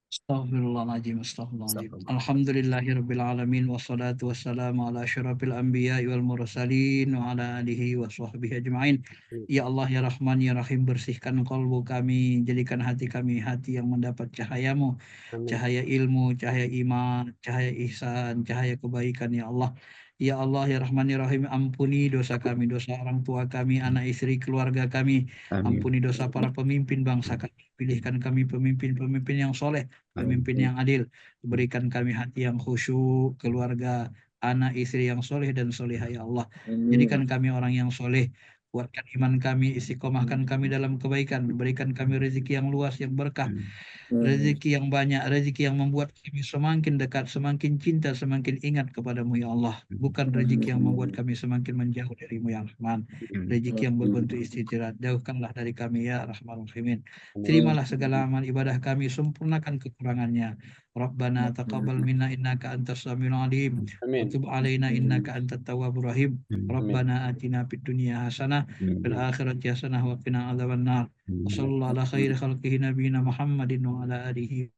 Astaghfirullahaladzim, astaghfirullahaladzim. Alhamdulillahirabbil alamin, wassalatu wassalamu ala asyrafil anbiya'i wal mursalin wa ala alihi wa sahbihi ajma'in. Ya Allah ya Rahman ya Rahim, bersihkan qalbu kami, jadikan hati kami hati yang mendapat cahayamu, cahaya ilmu, cahaya iman, cahaya ihsan, cahaya kebaikan ya Allah. Ya Allah ya Rahman ya Rahim, ampuni dosa kami, dosa orang tua kami, anak istri, keluarga kami. Amin. Ampuni dosa para pemimpin bangsa kami. Pilihkan kami pemimpin-pemimpin yang soleh, pemimpin yang adil. Berikan kami hati yang khusyuk, keluarga, anak istri yang soleh dan solehah ya Allah. Jadikan kami orang yang soleh. Kuatkan iman kami, istiqomahkan kami dalam kebaikan. Berikan kami rezeki yang luas, yang berkah. Rezeki yang banyak, rezeki yang membuat kami semakin dekat, semakin cinta, semakin ingat kepadamu ya Allah. Bukan rezeki yang membuat kami semakin menjauh darimu ya Rahman. Rezeki yang berbentuk istirahat, jauhkanlah dari kami ya Rahman Rahimin. Terimalah segala amal ibadah kami, sempurnakan kekurangannya. Rabbana taqabbal minna innaka antas samiul alim. Wa tub alaina innaka antat tawwabur rahim. Rabbana atina fid dunya hasanah fil akhirati hasanah wa qina adzabannar. Wassallallahu ala khairi khalqihi nabiyina Muhammadin wa ala alihi.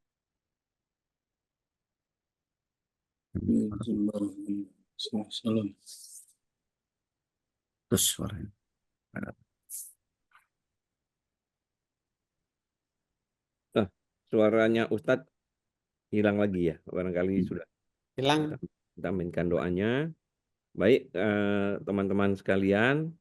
Terus suaranya. Suaranya Ustadz hilang lagi ya, barangkali sudah Hilang. kita mainkan doanya. Baik, teman-teman sekalian,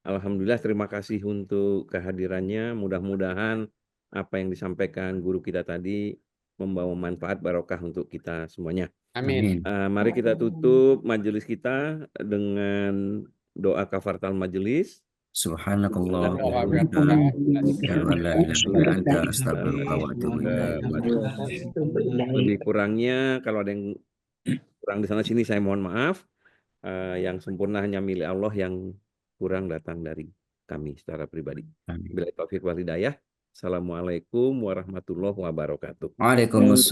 alhamdulillah terima kasih untuk kehadirannya. Mudah-mudahan apa yang disampaikan guru kita tadi membawa manfaat barokah untuk kita semuanya. Amin. Mari kita tutup majelis kita dengan doa kafaratul majelis. Subhanakallah wa Wa bihamdika, asyhadu an la ilaha illa anta, astaghfiruka wa atubu ilaik. Lebih kurangnya kalau ada yang kurang di sana sini saya mohon maaf. Yang sempurna hanya milik Allah, yang kurang datang dari kami secara pribadi. Amin. Bila taufik wal hidayah. Assalamualaikum warahmatullahi wabarakatuh. Waalaikumsalam.